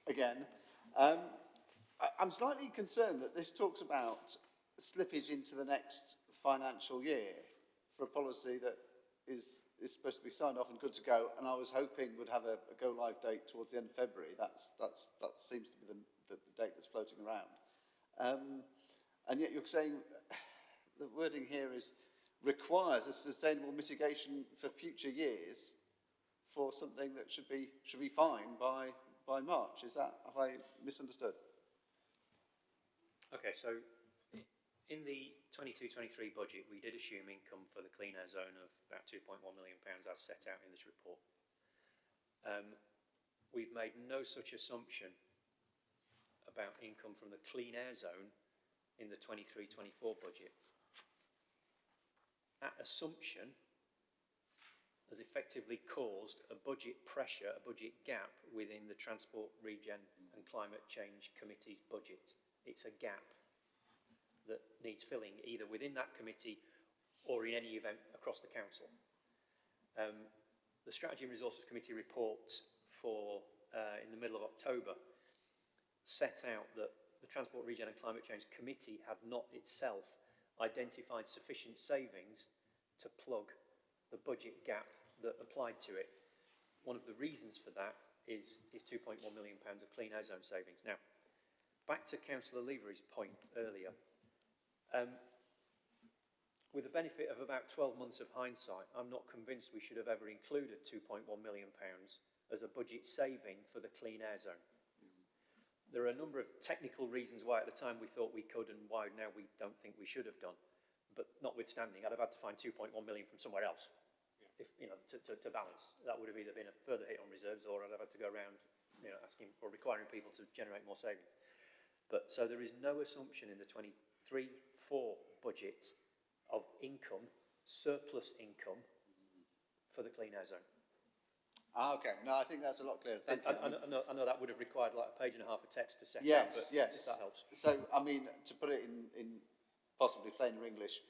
again. I'm slightly concerned that this talks about slippage into the next financial year for a policy that is supposed to be signed off and good to go, and I was hoping would have a go-live date towards the end of February. That seems to be the date that's floating around. And yet you're saying the wording here is requires a sustainable mitigation for future years for something that should be fine by March. Have I misunderstood?
Okay, so in the 22-23 budget, we did assume income for the clean air zone of about £2.1 million as set out in this report. We've made no such assumption about income from the clean air zone in the 23-24 budget. That assumption has effectively caused a budget pressure, a budget gap within the Transport, Regen and Climate Change Committee's budget. It's a gap that needs filling either within that committee or in any event across the council. The Strategy and Resources Committee report for in the middle of October set out that the Transport, Regen and Climate Change Committee had not itself identified sufficient savings to plug the budget gap that applied to it. One of the reasons for that is £2.1 million of clean air zone savings. Now, back to Councillor Levery's point earlier. With the benefit of about 12 months of hindsight, I'm not convinced we should have ever included £2.1 million as a budget saving for the clean air zone. There are a number of technical reasons why at the time we thought we could and why now we don't think we should have done. but notwithstanding, I'd have had to find 2.1 million from somewhere else, if you know, to balance. That would have either been a further hit on reserves, or I'd have had to go around, you know, asking or requiring people to generate more savings. But so there is no assumption in the 23-4 budget of income, surplus income, for the clean air zone.
Okay. No, I think that's a lot clearer. Thank you.
I know that would have required like a page and a half of text to set
Yes,
out, but
yes.
if that helps.
So, I mean, to put it in possibly plainer English,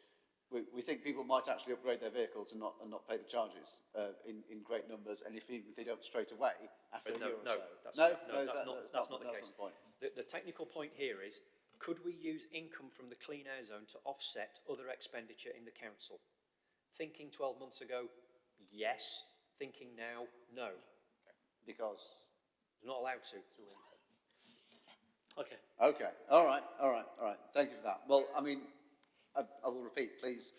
we think people might actually upgrade their vehicles and not pay the charges in great numbers, and even if they don't straight away, after a year or so.
That's not the case.
The point.
The technical point here is, could we use income from the clean air zone to offset other expenditure in the council? Thinking 12 months ago, yes. Thinking now, no.
Because?
We're not allowed to. Okay.
Okay. All right. Thank you for that. Well, I mean, I will repeat, please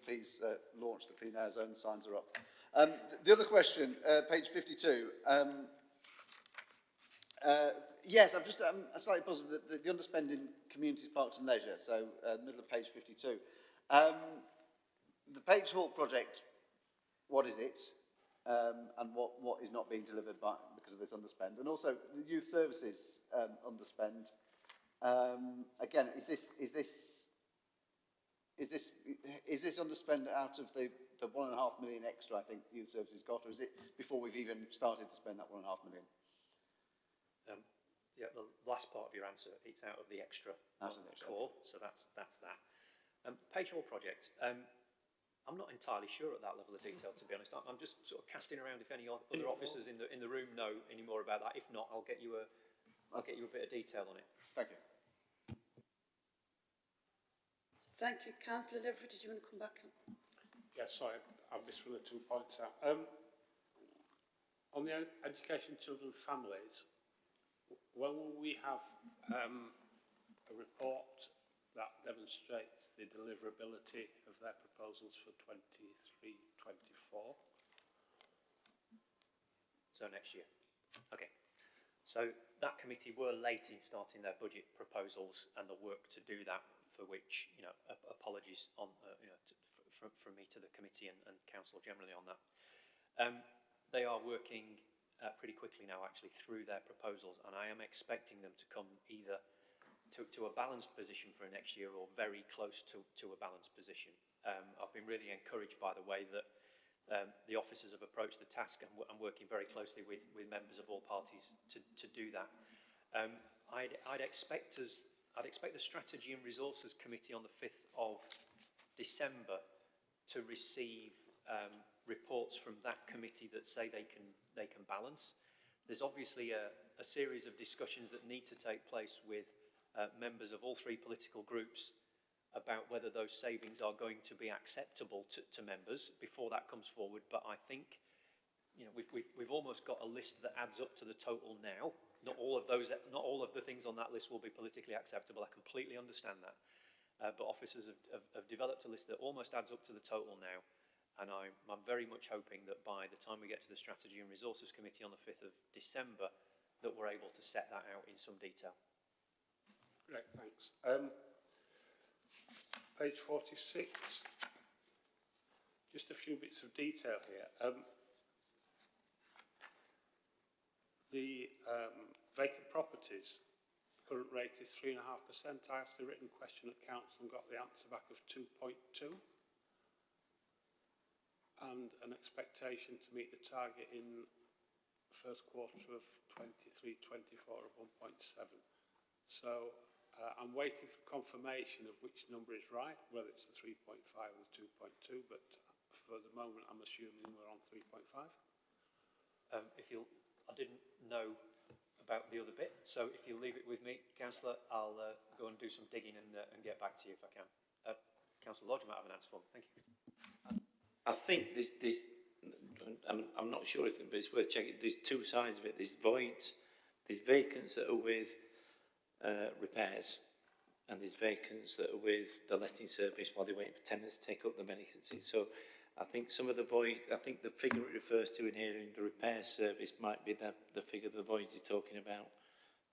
launch the clean air zone, the signs are up. The other question, page 52. Yes, I'm slightly puzzled with the underspend in communities, parks and leisure, so middle of page 52. The Page Hall project, what is it? And what is not being delivered because of this underspend? And also the youth services underspend. Again, is this underspend out of the 1.5 million extra I think youth services got, or is it before we've even started to spend that 1.5 million?
Yeah, the last part of your answer, it's out of the extra core, so that's that. Page Hall project. I'm not entirely sure at that level of detail, to be honest. I'm just sort of casting around if any other officers in the room know any more about that. If not, I'll get you a bit of detail on it.
Thank you.
Thank you. Councillor Liverford, did you want to come back?
Yeah, sorry, I missed one or 2 points out. On the education, children and families, when will we have a report that demonstrates the deliverability of their proposals for 23-24?
So next year. Okay. So that committee were late in starting their budget proposals and the work to do that, for which, you know, apologies on, you know, from me to the committee and council generally on that. They are working pretty quickly now, actually, through their proposals, and I am expecting them to come either to a balanced position for next year or very close to a balanced position. I've been really encouraged by the way that the officers have approached the task, and I'm working very closely with members of all parties to do that. I'd expect the Strategy and Resources Committee on the 5th of December to receive reports from that committee that say they can balance. There's obviously a series of discussions that need to take place with members of all 3 political groups about whether those savings are going to be acceptable to members before that comes forward. But I think, you know, we've almost got a list that adds up to the total now. Not all of the things on that list will be politically acceptable. I completely understand that. But officers have developed a list that almost adds up to the total now. And I'm very much hoping that by the time we get to the Strategy and Resources Committee on the 5th of December, that we're able to set that out in some detail.
Great, thanks. Page 46. Just a few bits of detail here. The vacant properties, current rate is 3.5%. I asked a written question at council and got the answer back of 2.2. And an expectation to meet the target in the first quarter of 23-24 of 1.7. So I'm waiting for confirmation of which number is right, whether it's the 3.5 or the 2.2, but for the moment I'm assuming we're on 3.5.
I didn't know about the other bit, so if you'll leave it with me, Councillor, I'll go and do some digging and get back to you if I can. Councillor Lodge might have an answer for me. Thank you.
I think I'm not sure if it's worth checking. There's 2 sides of it. There's voids, there's vacants that are with repairs, and there's vacants that are with the letting service while they're waiting for tenants to take up the vacancies. So I think some of the void, I think the figure it refers to in here in the repair service might be the figure the voids you're talking about.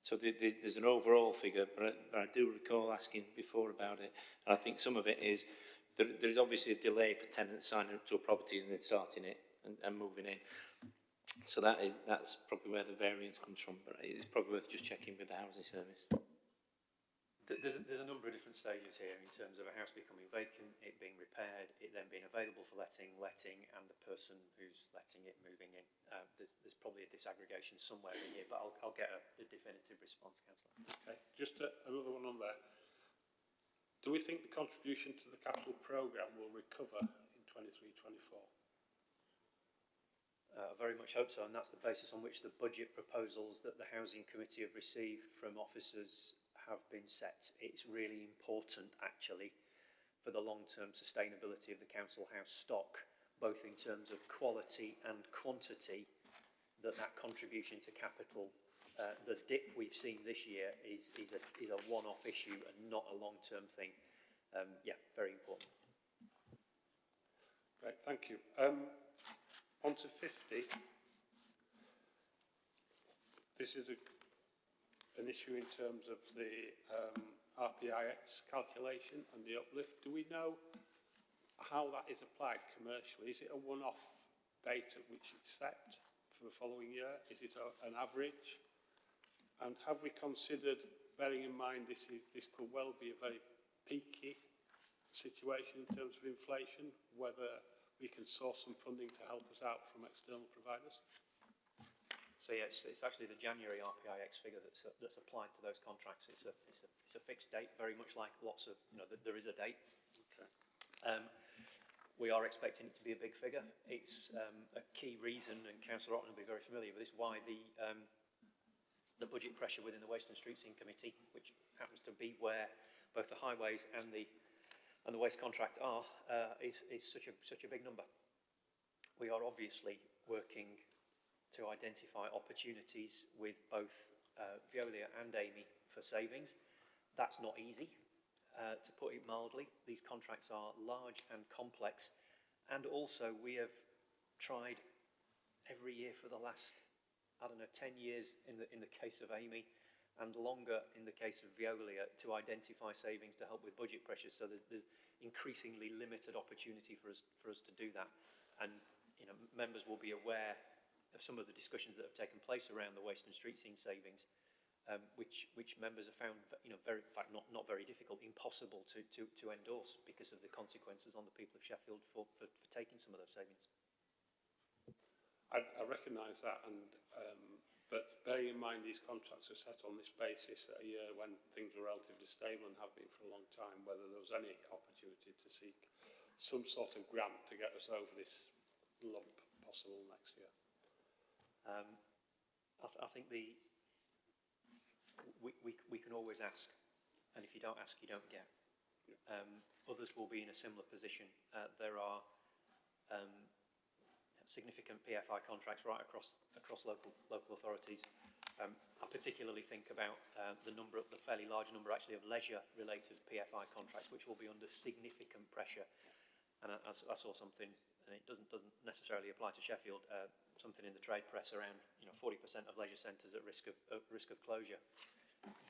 So there's an overall figure, but I do recall asking before about it. And I think some of it is there is obviously a delay for tenants signing up to a property and then starting it and moving in. So that's probably where the variance comes from, but it's probably worth just checking with the housing service.
There's a number of different stages here in terms of a house becoming vacant, it being repaired, it then being available for letting, and the person who's letting it moving in. There's probably a disaggregation somewhere in here, but I'll get a definitive response, Councillor.
Okay, just another one on there. Do we think the contribution to the capital programme will recover in 23-24?
I very much hope so, and that's the basis on which the budget proposals that the Housing Committee have received from officers have been set. It's really important, actually, for the long-term sustainability of the council house stock, both in terms of quality and quantity, that contribution to capital, the dip we've seen this year is a one-off issue and not a long-term thing. Yeah, very important.
Great, thank you. On to 50. This is an issue in terms of the RPIX calculation and the uplift. Do we know how that is applied commercially? Is it a one-off date at which it's set for the following year? Is it an average? And have we considered, bearing in mind this could well be a very peaky situation in terms of inflation, whether we can source some funding to help us out from external providers?
So yeah, it's actually the January RPIX figure that's applied to those contracts. It's a fixed date, very much like lots of, there is a date.
Okay.
We are expecting it to be a big figure. It's a key reason, and Councillor Otten will be very familiar with this, why the budget pressure within the Waste and Street Scene Committee, which happens to be where both the highways and the waste contract are, is such a big number. We are obviously working to identify opportunities with both Veolia and Amy for savings. That's not easy, to put it mildly. These contracts are large and complex, and also we have tried every year for the last, 10 years in the case of Amy, and longer in the case of Veolia, to identify savings to help with budget pressures. So there's increasingly limited opportunity for us to do that, and members will be aware of some of the discussions that have taken place around the waste and street scene savings, which members have found, very, in fact, not very difficult, impossible to endorse because of the consequences on the people of Sheffield for taking some of those savings.
I recognise that, but bearing in mind these contracts are set on this basis at a year when things are relatively stable and have been for a long time, whether there was any opportunity to seek some sort of grant to get us over this lump possible next year.
I think we can always ask, and if you don't ask, you don't get. Others will be in a similar position. There are significant PFI contracts right across local authorities. I particularly think about the fairly large number actually of leisure-related PFI contracts, which will be under significant pressure. And I saw something, and it doesn't necessarily apply to Sheffield. Something in the trade press around 40% of leisure centres at risk of closure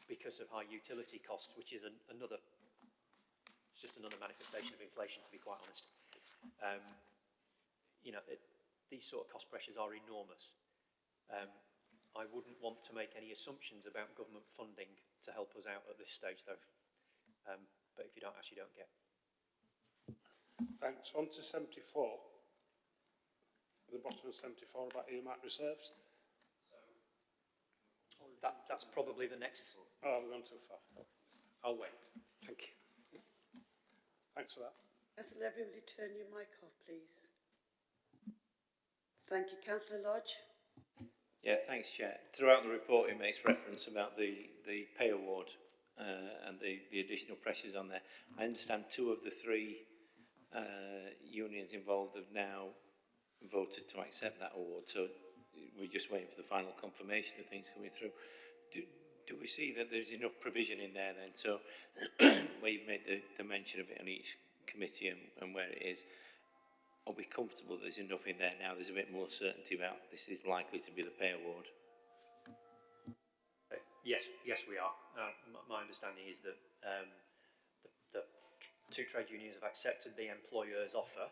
because of high utility costs, which is it's just another manifestation of inflation, to be quite honest. These sort of cost pressures are enormous. I wouldn't want to make any assumptions about government funding to help us out at this stage, though. But if you don't ask, you don't get.
Thanks. On to 74. The bottom of 74 about earmarked reserves.
That's probably the next.
Oh, I've gone too far. I'll wait. Thank you. Thanks for that.
Councillor, everybody turn your mic off, please. Thank you. Councillor Lodge.
Yeah, thanks, Chair. Throughout the report, it makes reference about the pay award and the additional pressures on there. I understand 2 of the 3 unions involved have now voted to accept that award, so we're just waiting for the final confirmation of things coming through. Do we see that there's enough provision in there then? So where you've made the mention of it on each committee and where it is, are we comfortable there's enough in there now? There's a bit more certainty about this is likely to be the pay award.
Yes, we are. My understanding is that the two trade unions have accepted the employer's offer,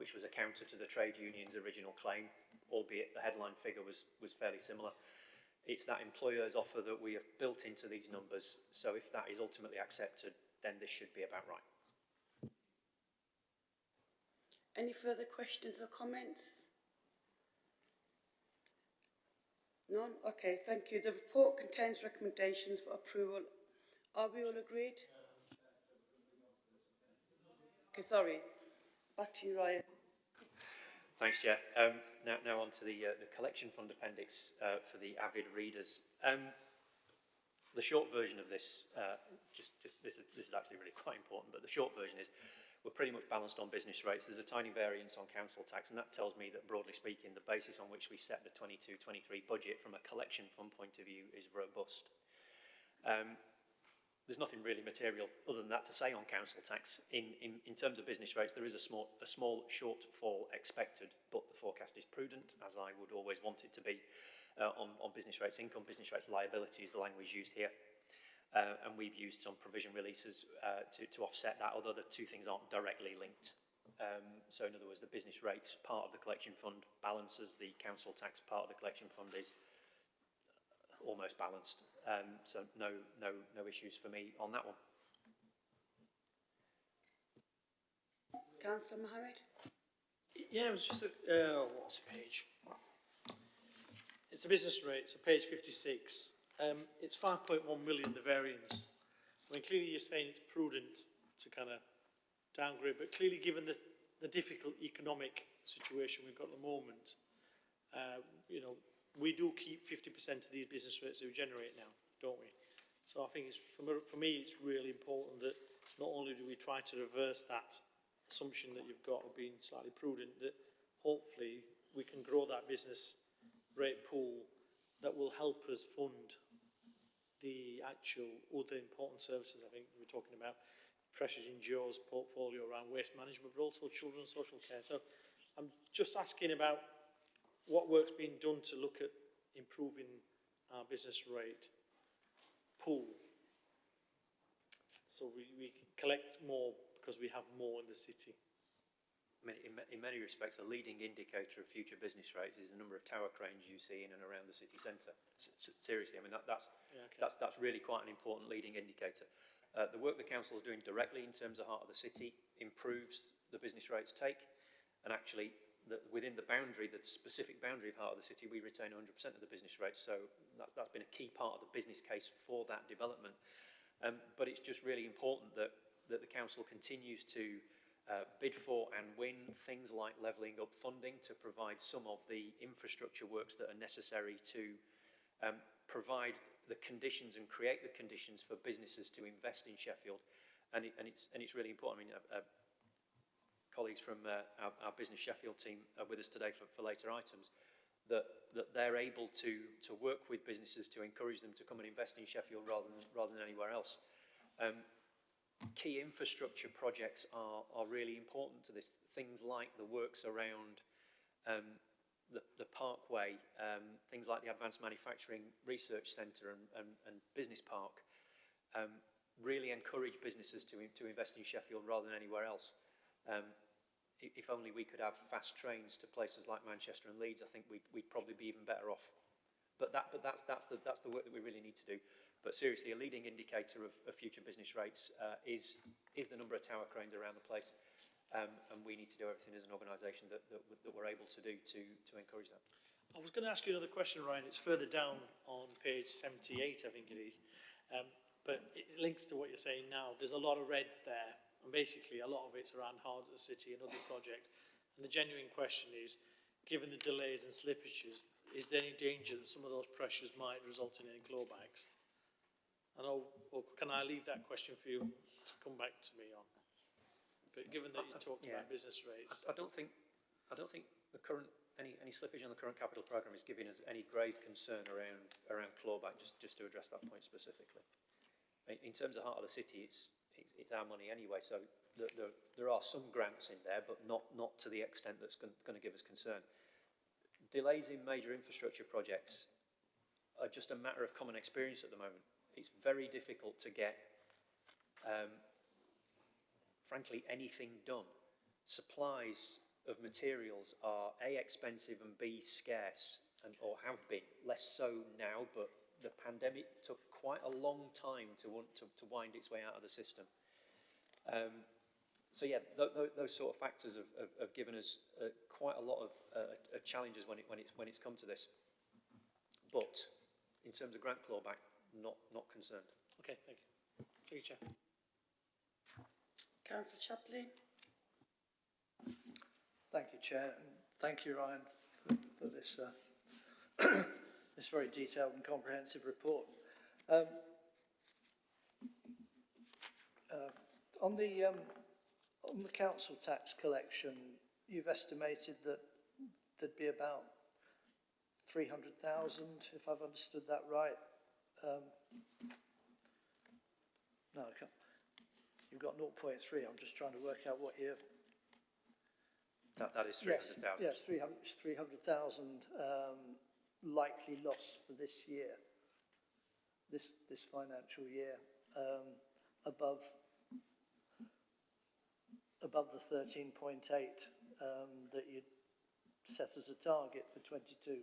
which was a counter to the trade union's original claim, albeit the headline figure was fairly similar. It's that employer's offer that we have built into these numbers, so if that is ultimately accepted, then this should be about right.
Any further questions or comments? None? Okay, thank you. The report contains recommendations for approval. Are we all agreed? Okay, sorry. Back to you, Ryan.
Thanks, Chair. Now on to the collection fund appendix for the avid readers. The short version of this, this is actually really quite important, but the short version is we're pretty much balanced on business rates. There's a tiny variance on council tax, and that tells me that, broadly speaking, the basis on which we set the 22-23 budget from a collection fund point of view is robust. There's nothing really material other than that to say on council tax. In terms of business rates, there is a small shortfall expected, but the forecast is prudent, as I would always want it to be, on business rates income. Business rates liability is the language used here. And we've used some provision releases to offset that, although the two things aren't directly linked. So in other words, the business rates part of the collection fund balances, the council tax part of the collection fund is almost balanced. So no issues for me on that one.
Councillor Mohammed?
Yeah, it was just what's the page? It's the business rate, so page 56. It's 5.1 million, the variance. I mean, clearly you're saying it's prudent to kind of downgrade, but clearly given the difficult economic situation we've got at the moment, you know, we do keep 50% of these business rates that we generate now, don't we? So I think it's, for me, it's really important that not only do we try to reverse that assumption that you've got of being slightly prudent, that hopefully we can grow that business rate pool that will help us fund the actual other important services. I think we're talking about pressures in Joe's portfolio around waste management, but also children's social care. So I'm just asking about what work's being done to look at improving our business rate pool. So we collect more because we have more in the city.
I mean, in many respects, a leading indicator of future business rates is the number of tower cranes you see in and around the city centre. Seriously, I mean, that's really quite an important leading indicator. The work the council is doing directly in terms of heart of the city improves the business rates take, and actually, within the boundary, the specific boundary of heart of the city, we retain 100% of the business rates. So that's been a key part of the business case for that development. But it's just really important that the council continues to bid for and win things like levelling up funding to provide some of the infrastructure works that are necessary to provide the conditions and create the conditions for businesses to invest in Sheffield. And it's really important. I mean, colleagues from our Business Sheffield team are with us today for later items, that they're able to work with businesses to encourage them to come and invest in Sheffield rather than anywhere else. Key infrastructure projects are really important to this. Things like the works around the Parkway, things like the Advanced Manufacturing Research Centre and Business Park, really encourage businesses to invest in Sheffield rather than anywhere else. If only we could have fast trains to places like Manchester and Leeds, I think we'd probably be even better off. But that's the work that we really need to do. But seriously, a leading indicator of future business rates is the number of tower cranes around the place, and we need to do everything as an organisation that we're able to do to encourage that.
I was going to ask you another question, Ryan. It's further down on page 78, I think it is, but it links to what you're saying now. There's a lot of reds there, and basically a lot of it's around Heart of the City and other projects. And the genuine question is, given the delays and slippages, is there any danger that some of those pressures might result in any clawbacks? Or can I leave that question for you to come back to me on? But given that you talked about business rates,
I don't think the current any slippage on the current capital programme is giving us any grave concern around clawback. Just to address that point specifically. In terms of Heart of the City, it's our money anyway. So there are some grants in there, but not to the extent that's going to give us concern. Delays in major infrastructure projects are just a matter of common experience at the moment. It's very difficult to get, frankly, anything done. Supplies of materials are A, expensive, and B, scarce, and or have been. Less so now, but the pandemic took quite a long time to wind its way out of the system. So yeah, those sort of factors have given us quite a lot of challenges when it's come to this. But in terms of grant clawback, not concerned.
Okay, thank you. Through you, Chair.
Councillor Chaplin.
Thank you, Chair, and thank you, Ryan, for this this very detailed and comprehensive report. On the council tax collection, you've estimated that there'd be about 300,000, if I've understood that right. No, I can't. You've got 0.3. I'm just trying to work out what year.
That is 300,000.
Yes, 300,000 likely loss for this year, this financial year, above the 13.8 that you'd set as a target for 22-23.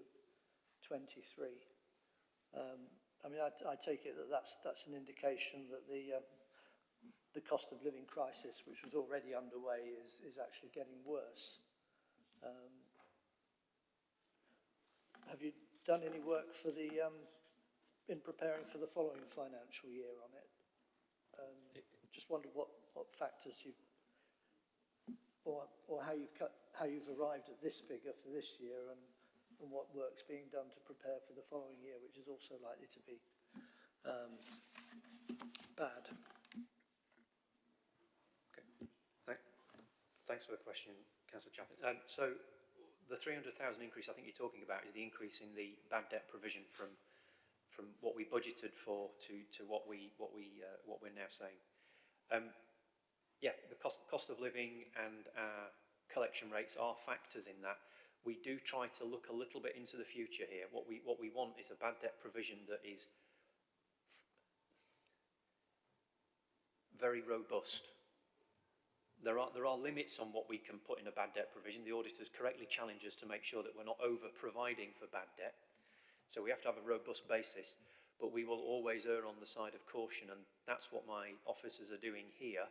I mean, I take it that that's an indication that the cost of living crisis, which was already underway, is actually getting worse. Have you done any work for in preparing for the following financial year on it? Just wondered what factors you've, or how you've arrived at this figure for this year, and what work's being done to prepare for the following year, which is also likely to be bad.
Thanks for the question, Councillor Chaplin. So the 300,000 increase I think you're talking about is the increase in the bad debt provision from what we budgeted for to what we're now saying. Yeah, the cost of living and our collection rates are factors in that. We do try to look a little bit into the future here. What we want is a bad debt provision that is very robust. There are limits on what we can put in a bad debt provision. The auditors correctly challenge us to make sure that we're not over-providing for bad debt. So we have to have a robust basis, but we will always err on the side of caution, and that's what my officers are doing here,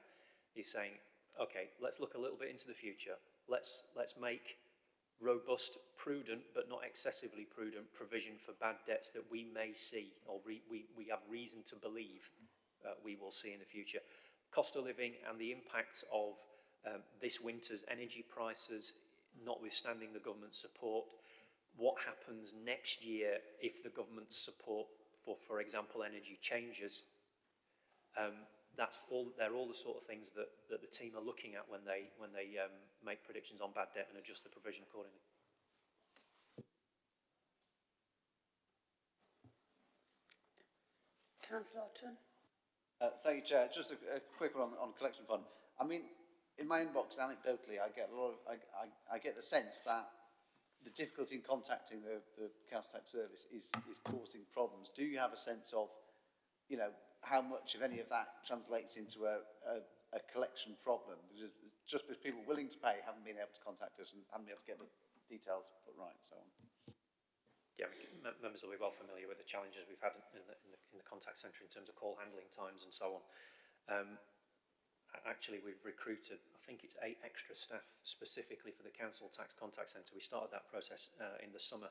is saying, okay, let's look a little bit into the future. Let's make robust, prudent, but not excessively prudent provision for bad debts that we may see, or we have reason to believe we will see in the future. Cost of living and the impacts of this winter's energy prices, notwithstanding the government support. What happens next year if the government support for example, energy changes? They're all the sort of things that the team are looking at when they make predictions on bad debt and adjust the provision accordingly.
Councillor Orton.
Thank you, Chair. Just a quick one on collection fund. I mean, in my inbox, anecdotally, I get I get the sense that the difficulty in contacting the council tax service is causing problems. Do you have a sense of, you know, how much of any of that translates into a collection problem? Because just because people willing to pay haven't been able to contact us and haven't been able to get the details put right and so on.
Yeah, members will be well familiar with the challenges we've had in the contact centre in terms of call handling times and so on. Actually, we've recruited, I think it's 8 extra staff specifically for the council tax contact centre. We started that process in the summer,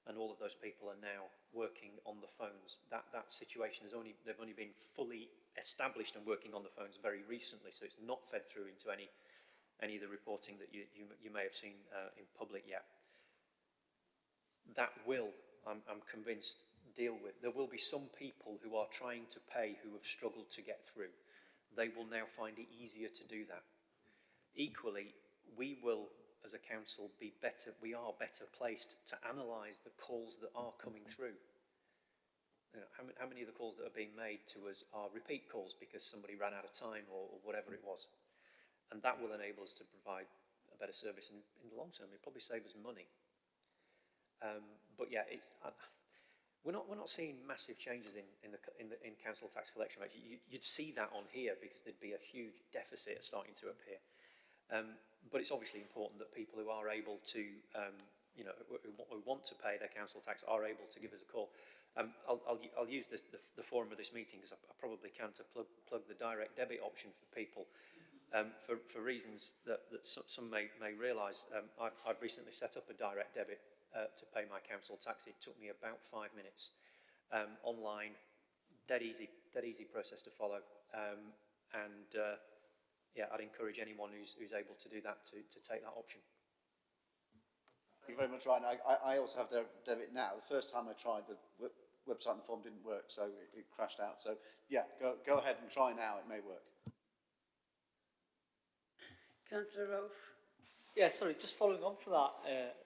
and all of those people are now working on the phones. That situation they've only been fully established and working on the phones very recently, so it's not fed through into any of the reporting that you may have seen in public yet. That will, I'm convinced, deal with. There will be some people who are trying to pay who have struggled to get through. They will now find it easier to do that. Equally, we will, as a council, we are better placed to analyse the calls that are coming through. You know, how many of the calls that are being made to us are repeat calls because somebody ran out of time or whatever it was. And that will enable us to provide a better service in the long term. It'll probably save us money. But yeah, We're not seeing massive changes in council tax collection rates. You'd see that on here because there'd be a huge deficit starting to appear. But it's obviously important that people who are able to, who want to pay their council tax are able to give us a call. I'll use the forum of this meeting because I probably can to plug the direct debit option for people. For reasons that some may realise, I've recently set up a direct debit to pay my council tax. It took me about 5 minutes. Online, dead easy process to follow. Yeah, I'd encourage anyone who's able to do that to take that option.
Thank you very much, Ryan. I also have debit now. The first time I tried, the website and the form didn't work, so it crashed out. So yeah, go ahead and try now. It may work.
Councillor Rolfe.
Yeah, sorry, just following on from that,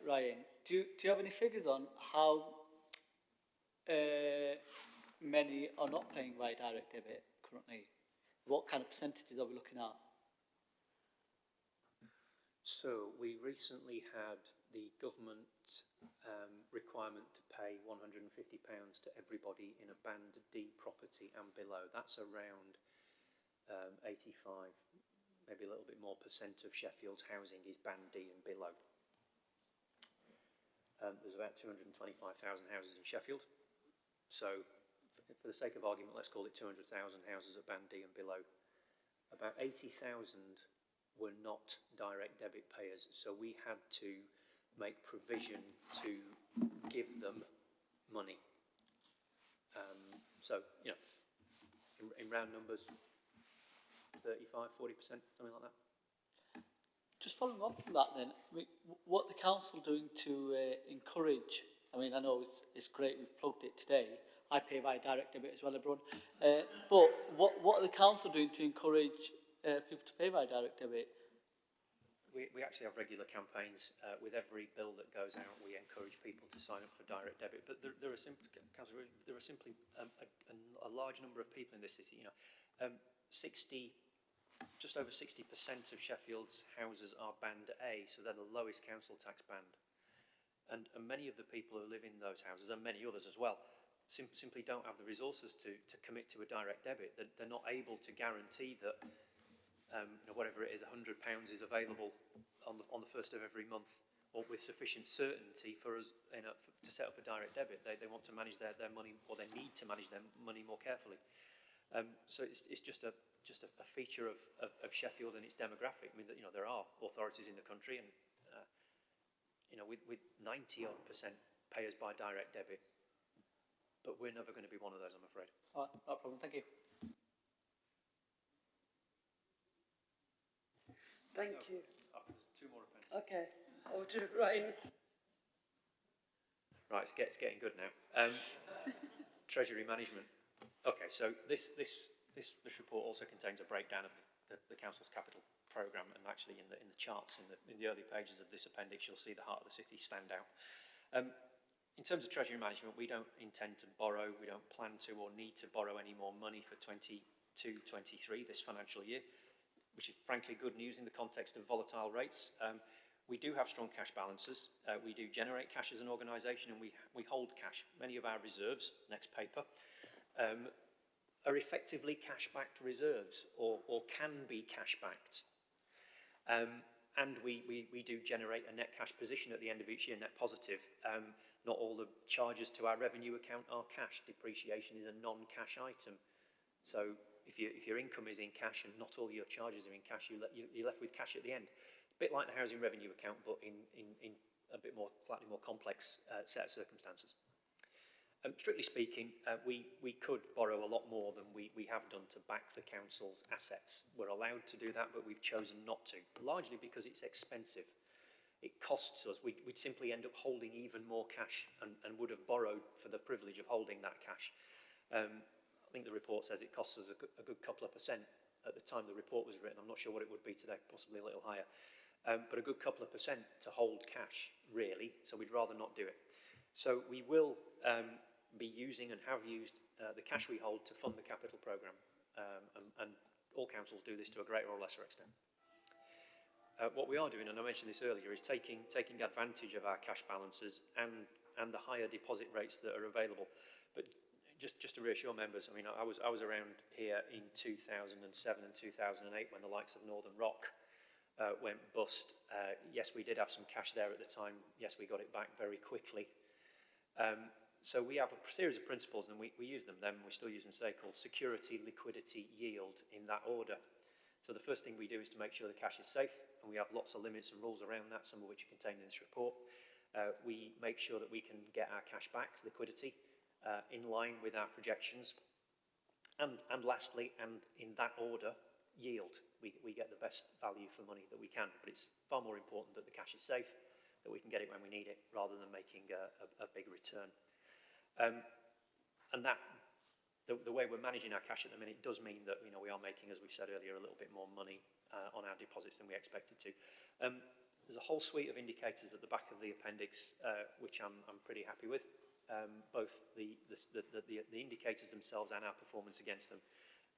Ryan, do you have any figures on how many are not paying by direct debit currently? What kind of percentages are we looking at?
So we recently had the government requirement to pay £150 to everybody in a Band D property and below. That's around 85, maybe a little bit more percent of Sheffield's housing is Band D and below. There's about 225,000 houses in Sheffield. So for the sake of argument, let's call it 200,000 houses at Band D and below. About 80,000 were not direct debit payers, so we had to make provision to give them money. So, in round numbers, 35, 40%, something like that.
Just following on from that then, what the council doing to encourage, I mean, I know it's great we've plugged it today, I pay by direct debit as well, everyone, but what are the council doing to encourage people to pay by direct debit?
We actually have regular campaigns. With every bill that goes out, we encourage people to sign up for direct debit. But there are simply a large number of people in this city. Just over 60% of Sheffield's houses are Band A, so they're the lowest council tax band. And many of the people who live in those houses, and many others as well, simply don't have the resources to commit to a direct debit. They're not able to guarantee that whatever it is, £100 is available on the first of every month, or with sufficient certainty for us to set up a direct debit. They want to manage their money, or they need to manage their money more carefully. So it's just a feature of Sheffield and its demographic. I mean, there are authorities in the country, and with 90-odd% payers by direct debit, but we're never going to be one of those, I'm afraid.
All right, no problem. Thank you.
Thank you.
There's two more appendices.
Okay, over to Ryan.
Right, it's getting good now. Treasury management. Okay, so this report also contains a breakdown of the council's capital programme, and actually in the charts in the early pages of this appendix, you'll see the heart of the city stand out. In terms of treasury management, we don't intend to borrow, we don't plan to or need to borrow any more money for 22-23 this financial year, which is frankly good news in the context of volatile rates. We do have strong cash balances. We do generate cash as an organisation, and we hold cash. Many of our reserves, next paper, are effectively cash-backed reserves, or can be cash-backed. And we do generate a net cash position at the end of each year, net positive. Not all the charges to our revenue account are cash. Depreciation is a non-cash item. So if your income is in cash and not all your charges are in cash, you're left with cash at the end. A bit like the housing revenue account, but in a bit more, slightly more complex set of circumstances. Strictly speaking, we could borrow a lot more than we have done to back the council's assets. We're allowed to do that, but we've chosen not to, largely because it's expensive. It costs us. We'd simply end up holding even more cash and would have borrowed for the privilege of holding that cash. I think the report says it costs us a good couple of percent at the time the report was written. I'm not sure what it would be today, possibly a little higher. But a good couple of percent to hold cash, really, so we'd rather not do it. So we will be using and have used the cash we hold to fund the capital programme, and all councils do this to a greater or lesser extent. What we are doing, and I mentioned this earlier, is taking advantage of our cash balances and and the higher deposit rates that are available. But just to reassure members, I mean, I was around here in 2007 and 2008 when the likes of Northern Rock went bust. Yes, we did have some cash there at the time. Yes, we got it back very quickly. So we have a series of principles, and we use them then, we still use them today, called security, liquidity, yield, in that order. So the first thing we do is to make sure the cash is safe, and we have lots of limits and rules around that, some of which are contained in this report. We make sure that we can get our cash back, liquidity, in line with our projections. And lastly, and in that order, yield. We get the best value for money that we can, but it's far more important that the cash is safe, that we can get it when we need it, rather than making a big return. And that, the way we're managing our cash at the minute does mean that, you know, we are making, as we said earlier, a little bit more money on our deposits than we expected to. There's a whole suite of indicators at the back of the appendix, which I'm pretty happy with, both the indicators themselves and our performance against them.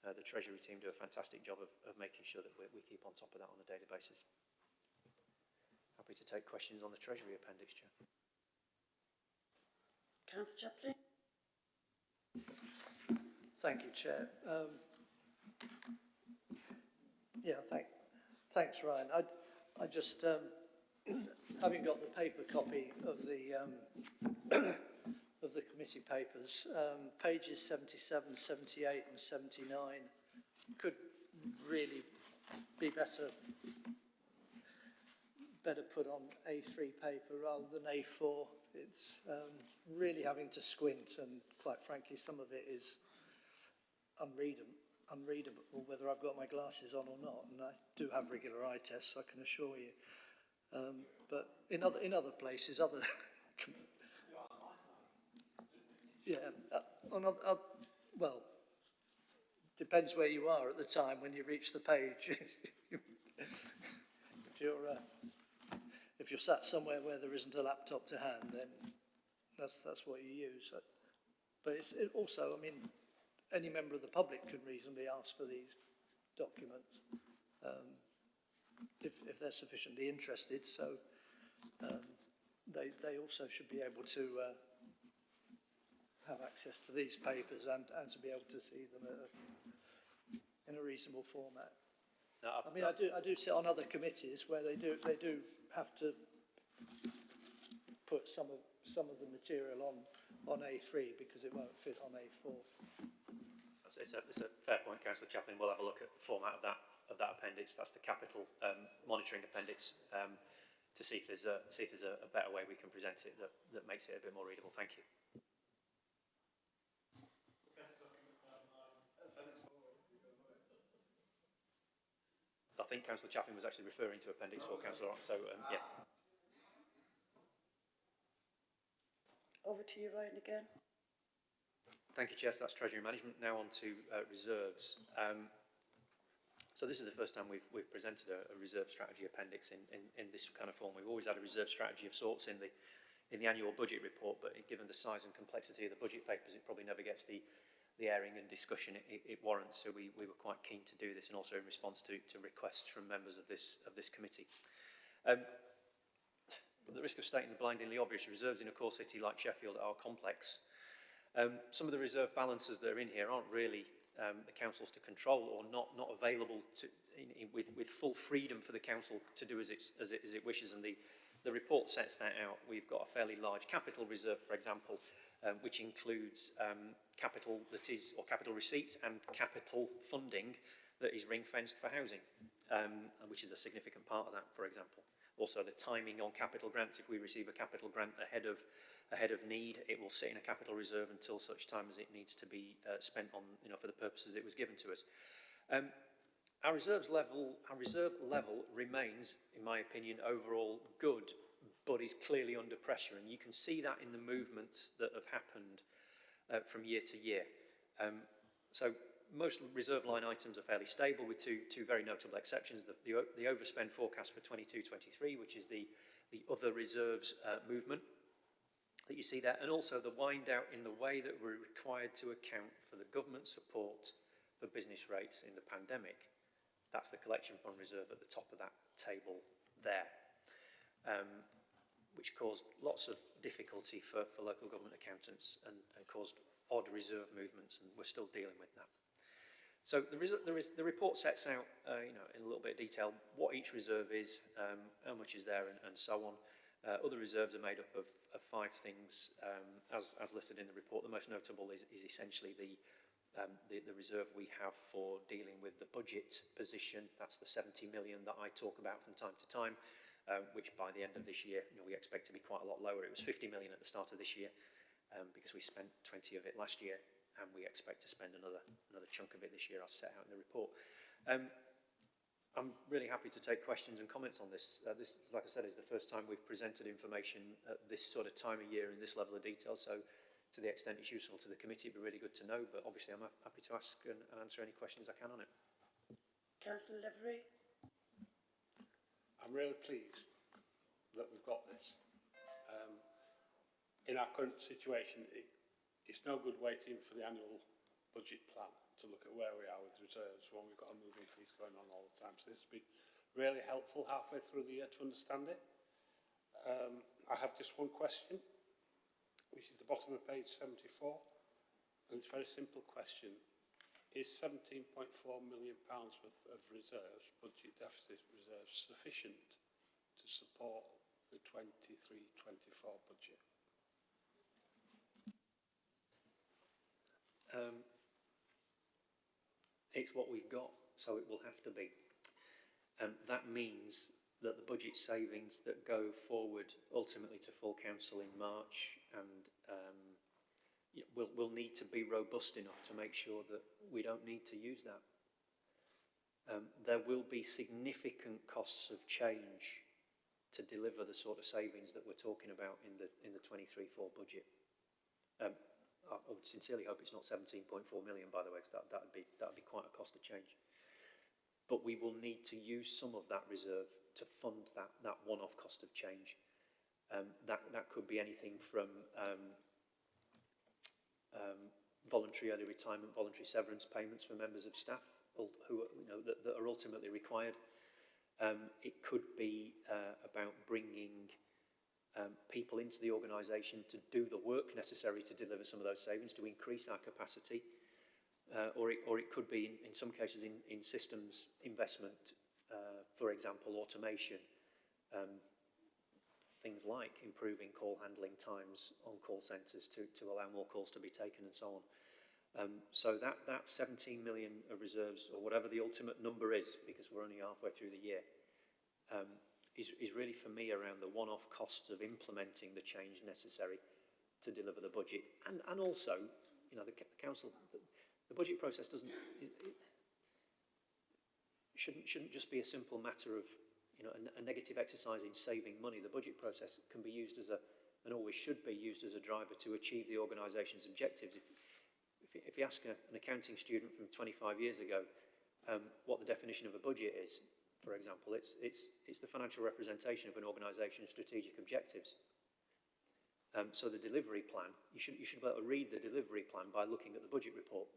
The Treasury team do a fantastic job of making sure that we keep on top of that on a daily basis. Happy to take questions on the Treasury appendix, Chair.
Councillor Chaplin.
Thank you, Chair. Thanks, Ryan. I just, having got the paper copy of the committee papers, pages 77, 78 and 79 could really be better put on A3 paper rather than A4. It's really having to squint, and quite frankly, some of it is unreadable, whether I've got my glasses on or not. And I do have regular eye tests, I can assure you. But in other places, well, depends where you are at the time when you reach the page. If you're sat somewhere where there isn't a laptop to hand, then that's what you use. But it's also, I mean, any member of the public can reasonably ask for these documents if they're sufficiently interested. So they also should be able to have access to these papers and to be able to see them in a reasonable format.
No,
I mean, I do sit on other committees where they do have to put some of the material on A3 because it won't fit on A4.
It's a fair point, Councillor Chaplin. We'll have a look at the format of that appendix. That's the capital monitoring appendix, to see if there's a better way we can present it that makes it a bit more readable. Thank you. I think Councillor Chaplin was actually referring to Appendix 4, Councillor Rock, so yeah.
Over to you, Ryan, again.
Thank you, Chair. So that's Treasury Management. Now on to reserves. So this is the first time we've presented a reserve strategy appendix in this kind of form. We've always had a reserve strategy of sorts in the annual budget report, but given the size and complexity of the budget papers, it probably never gets the airing and discussion it warrants. So we were quite keen to do this, and also in response to requests from members of this committee. But at the risk of stating the blindingly obvious, reserves in a core city like Sheffield are complex. Some of the reserve balances that are in here aren't really the council's to control, or not available with full freedom for the council to do as it wishes, and the report sets that out. We've got a fairly large capital reserve, for example, which includes capital receipts and capital funding that is ring-fenced for housing, which is a significant part of that, for example. Also, the timing on capital grants. If we receive a capital grant ahead of need, it will sit in a capital reserve until such time as it needs to be spent on, for the purposes it was given to us. Our reserve level remains, in my opinion, overall good, but is clearly under pressure, and you can see that in the movements that have happened from year to year. So most reserve line items are fairly stable, with two very notable exceptions: the overspend forecast for 22-23, which is the other reserves movement that you see there, and also the wind out in the way that we're required to account for the government support for business rates in the pandemic. That's the collection fund reserve at the top of that table there. which caused lots of difficulty for local government accountants and caused odd reserve movements, and we're still dealing with that. So the report sets out, in a little bit of detail, what each reserve is, how much is there, and so on. Other reserves are made up of 5 things, as listed in the report. The most notable is essentially the reserve we have for dealing with the budget position. That's the 70 million that I talk about from time to time, which by the end of this year, we expect to be quite a lot lower. It was 50 million at the start of this year, because we spent 20 of it last year, and we expect to spend another chunk of it this year, as set out in the report. I'm really happy to take questions and comments on this. This, like I said, is the first time we've presented information at this sort of time of year in this level of detail, so to the extent it's useful to the committee, it'd be really good to know, but obviously I'm happy to ask and answer any questions I can on it.
Councillor Levery?
I'm really pleased that we've got this. In our current situation, it's no good waiting for the annual budget plan to look at where we are with reserves when we've got a moving fees going on all the time. So this has been really helpful halfway through the year to understand it. I have just one question, which is the bottom of page 74, and it's a very simple question. Is £17.4 million worth of reserves, budget deficit reserves, sufficient to support the 23-24 budget?
It's what we've got, so it will have to be. That means that the budget savings that go forward ultimately to full council in March and will need to be robust enough to make sure that we don't need to use that. There will be significant costs of change to deliver the sort of savings that we're talking about in the 23-4 budget. I would sincerely hope it's not 17.4 million, by the way, because that would be quite a cost of change. But we will need to use some of that reserve to fund that one-off cost of change. That could be anything from voluntary early retirement, voluntary severance payments for members of staff who that are ultimately required. It could be about bringing people into the organisation to do the work necessary to deliver some of those savings, to increase our capacity, or it could be, in some cases, in systems investment, for example, automation, things like improving call handling times on call centres to allow more calls to be taken and so on. So that 17 million of reserves, or whatever the ultimate number is, because we're only halfway through the year, is really for me around the one-off costs of implementing the change necessary to deliver the budget, and also, the council, the budget process shouldn't just be a simple matter of a negative exercise in saving money. The budget process can be used as and always should be used as a driver to achieve the organisation's objectives. If you ask an accounting student from 25 years ago what the definition of a budget is, for example, it's the financial representation of an organisation's strategic objectives. So the delivery plan, you should be able to read the delivery plan by looking at the budget report.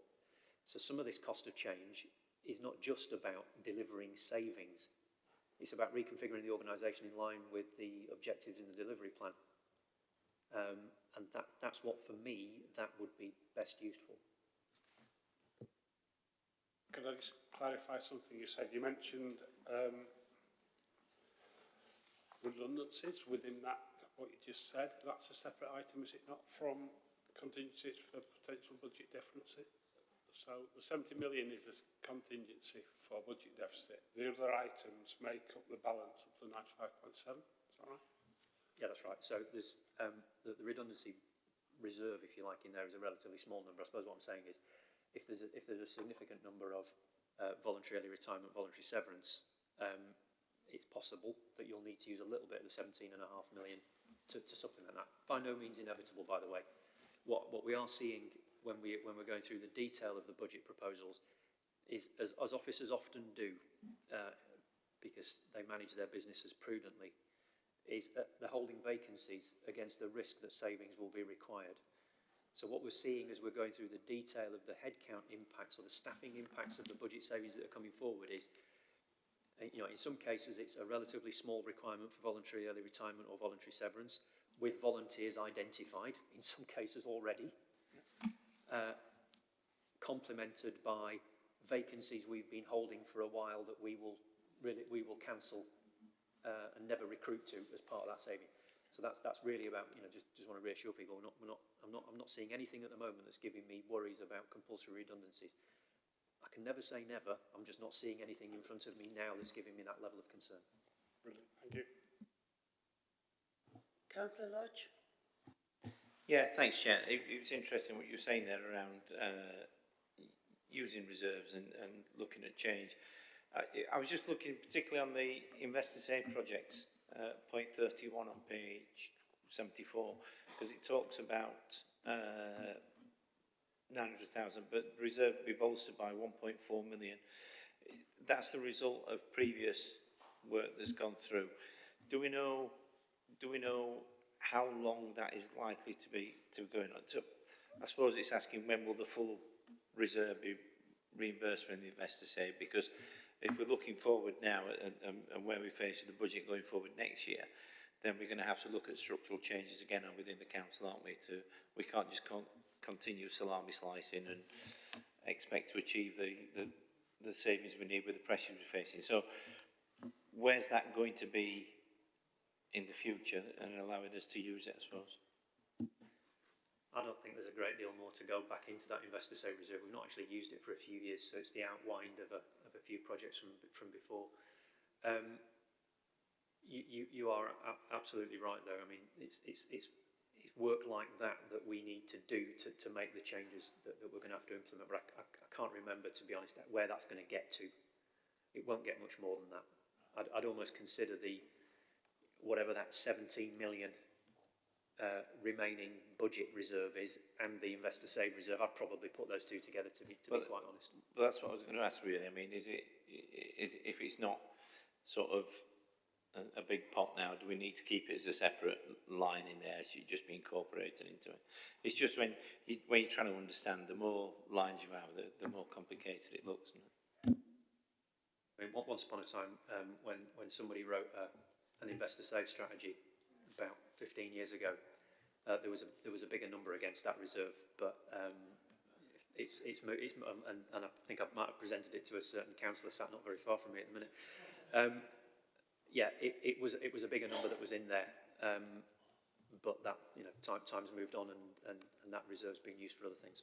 So some of this cost of change is not just about delivering savings. It's about reconfiguring the organisation in line with the objectives in the delivery plan. And that's what, for me, that would be best used for.
Could I just clarify something you said? You mentioned redundancies within that, what you just said. That's a separate item, is it not, from contingencies for potential budget deficit? So the 70 million is a contingency for budget deficit. The other items make up the balance of the 95.7, is that right?
Yeah, that's right. So there's the redundancy reserve, if you like, in there is a relatively small number. I suppose what I'm saying is if there's a significant number of voluntary early retirement, voluntary severance, it's possible that you'll need to use a little bit of the 17.5 million to supplement that. By no means inevitable, by the way. What we are seeing when we're going through the detail of the budget proposals is, as officers often do, because they manage their businesses prudently, is that they're holding vacancies against the risk that savings will be required. So what we're seeing as we're going through the detail of the headcount impacts or the staffing impacts of the budget savings that are coming forward is You know, in some cases, it's a relatively small requirement for voluntary early retirement or voluntary severance, with volunteers identified, in some cases already, complemented by vacancies we've been holding for a while that we will cancel and never recruit to as part of that saving. So that's really about, you know, just want to reassure people, I'm not seeing anything at the moment that's giving me worries about compulsory redundancies. I can never say never. I'm just not seeing anything in front of me now that's giving me that level of concern.
Brilliant, thank you.
Councillor Lodge?
Yeah, thanks, Chair. It was interesting what you were saying there around using reserves and looking at change. I was just looking particularly on the investor save projects, point 31 on page 74, because it talks about 900,000, but reserve be bolstered by 1.4 million. That's the result of previous work that's gone through. Do we know how long that is likely to be going on? So I suppose it's asking when will the full reserve be reimbursed from the investor save, because if we're looking forward now and where we face the budget going forward next year, then we're going to have to look at structural changes again within the council, aren't we? We can't just continue salami slicing and expect to achieve the savings we need with the pressures we're facing. So where's that going to be in the future and allowing us to use it, I suppose?
I don't think there's a great deal more to go back into that investor save reserve. We've not actually used it for a few years, so it's the outwind of a few projects from before. You are absolutely right there. I mean, it's work like that we need to do to make the changes that we're going to have to implement. But I can't remember, to be honest, where that's going to get to. It won't get much more than that. I'd almost consider whatever that 17 million remaining budget reserve is and the investor save reserve, I'd probably put those two together to be quite honest.
Well, that's what I was going to ask really. I mean, is if it's not sort of a big pot now, do we need to keep it as a separate line in there? Should it just be incorporated into it? It's just when you're trying to understand, the more lines you have, the more complicated it looks, isn't it?
I mean, once upon a time, when somebody wrote an investor save strategy about 15 years ago, there was a bigger number against that reserve, but it's and I think I might have presented it to a certain councillor sat not very far from me at the minute. Yeah, it was a bigger number that was in there, but that, you know, time's moved on and that reserve's being used for other things.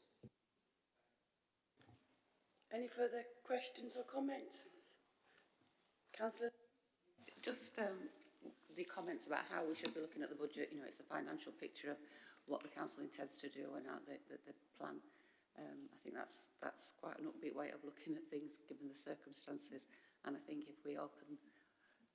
Any further questions or comments? Councillor?
Just the comments about how we should be looking at the budget. You know, it's a financial picture of what the council intends to do and the plan. I think that's quite an upbeat way of looking at things given the circumstances. And I think if we all can,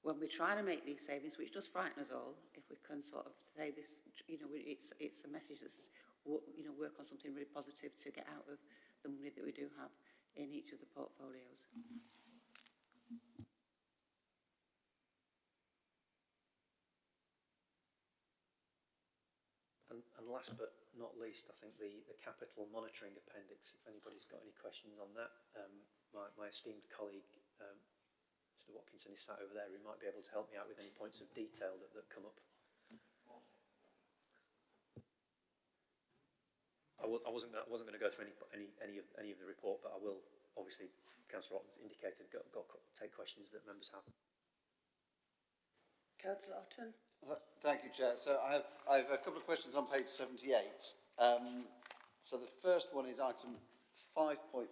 when we're trying to make these savings, which does frighten us all, if we can sort of say this, you know, it's a message that's, you know, work on something really positive to get out of the money that we do have in each of the portfolios.
And last but not least, I think the capital monitoring appendix, if anybody's got any questions on that, my esteemed colleague, Mr. Watkinson, is sat over there. He might be able to help me out with any points of detail that come up. I wasn't going to go through any of the report, but I will. Obviously, Councillor Otton's indicated take questions that members have.
Councillor Otton?
Thank you, Chair. So I have a couple of questions on page 78. So the first one is item 5.7.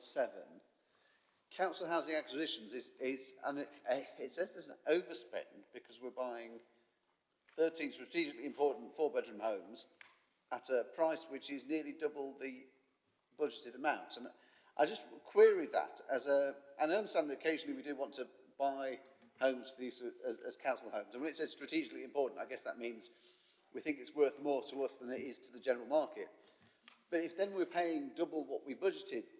Council housing acquisitions it says there's an overspend because we're buying 13 strategically important 4-bedroom homes at a price which is nearly double the budgeted amount. And I just query that and I understand that occasionally we do want to buy homes for use as council homes. And when it says strategically important, I guess that means we think it's worth more to us than it is to the general market. But if then we're paying double what we budgeted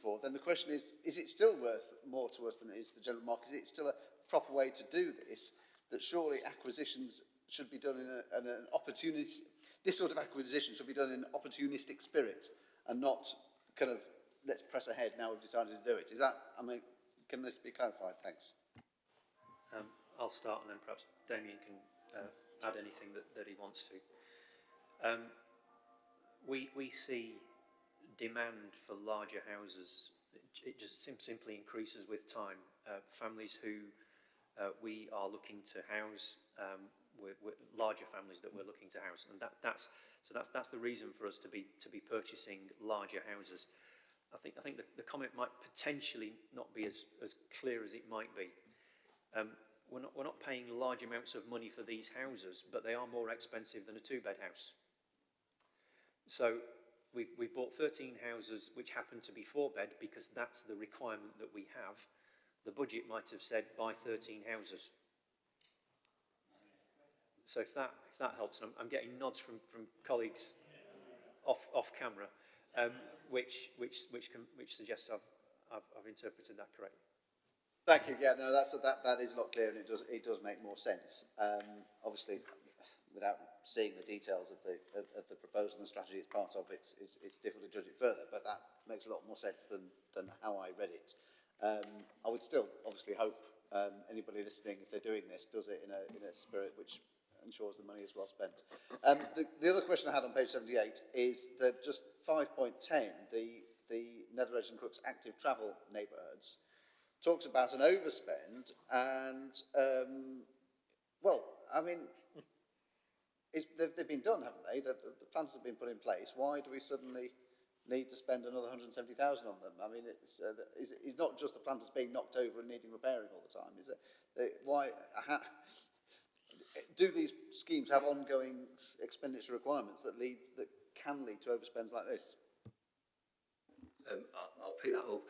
for, then the question is it still worth more to us than it is to the general market? Is it still a proper way to do this? That surely acquisitions should be done in an opportunity. This sort of acquisition should be done in an opportunistic spirit and not kind of let's press ahead now we've decided to do it. Is that, can this be clarified? Thanks.
I'll start and then perhaps Damien can add anything that he wants to. We see demand for larger houses. It just simply increases with time. Families who we are looking to house, with larger families that we're looking to house, and that's the reason for us to be purchasing larger houses. I think the comment might potentially not be as clear as it might be. We're not paying large amounts of money for these houses, but they are more expensive than a 2-bed house. So we've bought 13 houses which happen to be 4-bed because that's the requirement that we have. The budget might have said buy 13 houses. So if that helps, and I'm getting nods from colleagues off camera, which suggests I've interpreted that correctly.
Thank you. Yeah, no, that is a lot clearer, and it does make more sense. Obviously, without seeing the details of the proposal and the strategy it's part of, it's difficult to judge it further. But that makes a lot more sense than how I read it. I would still obviously hope anybody listening, if they're doing this, does it in a spirit which ensures the money is well spent. The other question I had on page 78 is that just 5.10, the Netherridge and Crooks active travel neighbourhoods, talks about an overspend, and well, I mean, they've been done, haven't they? The plans have been put in place. Why do we suddenly need to spend another 170,000 on them? I mean, it's not just the planters being knocked over and needing repairing all the time. Is it? Why? Do these schemes have ongoing expenditure requirements that can lead to overspends like this?
I'll pick that up.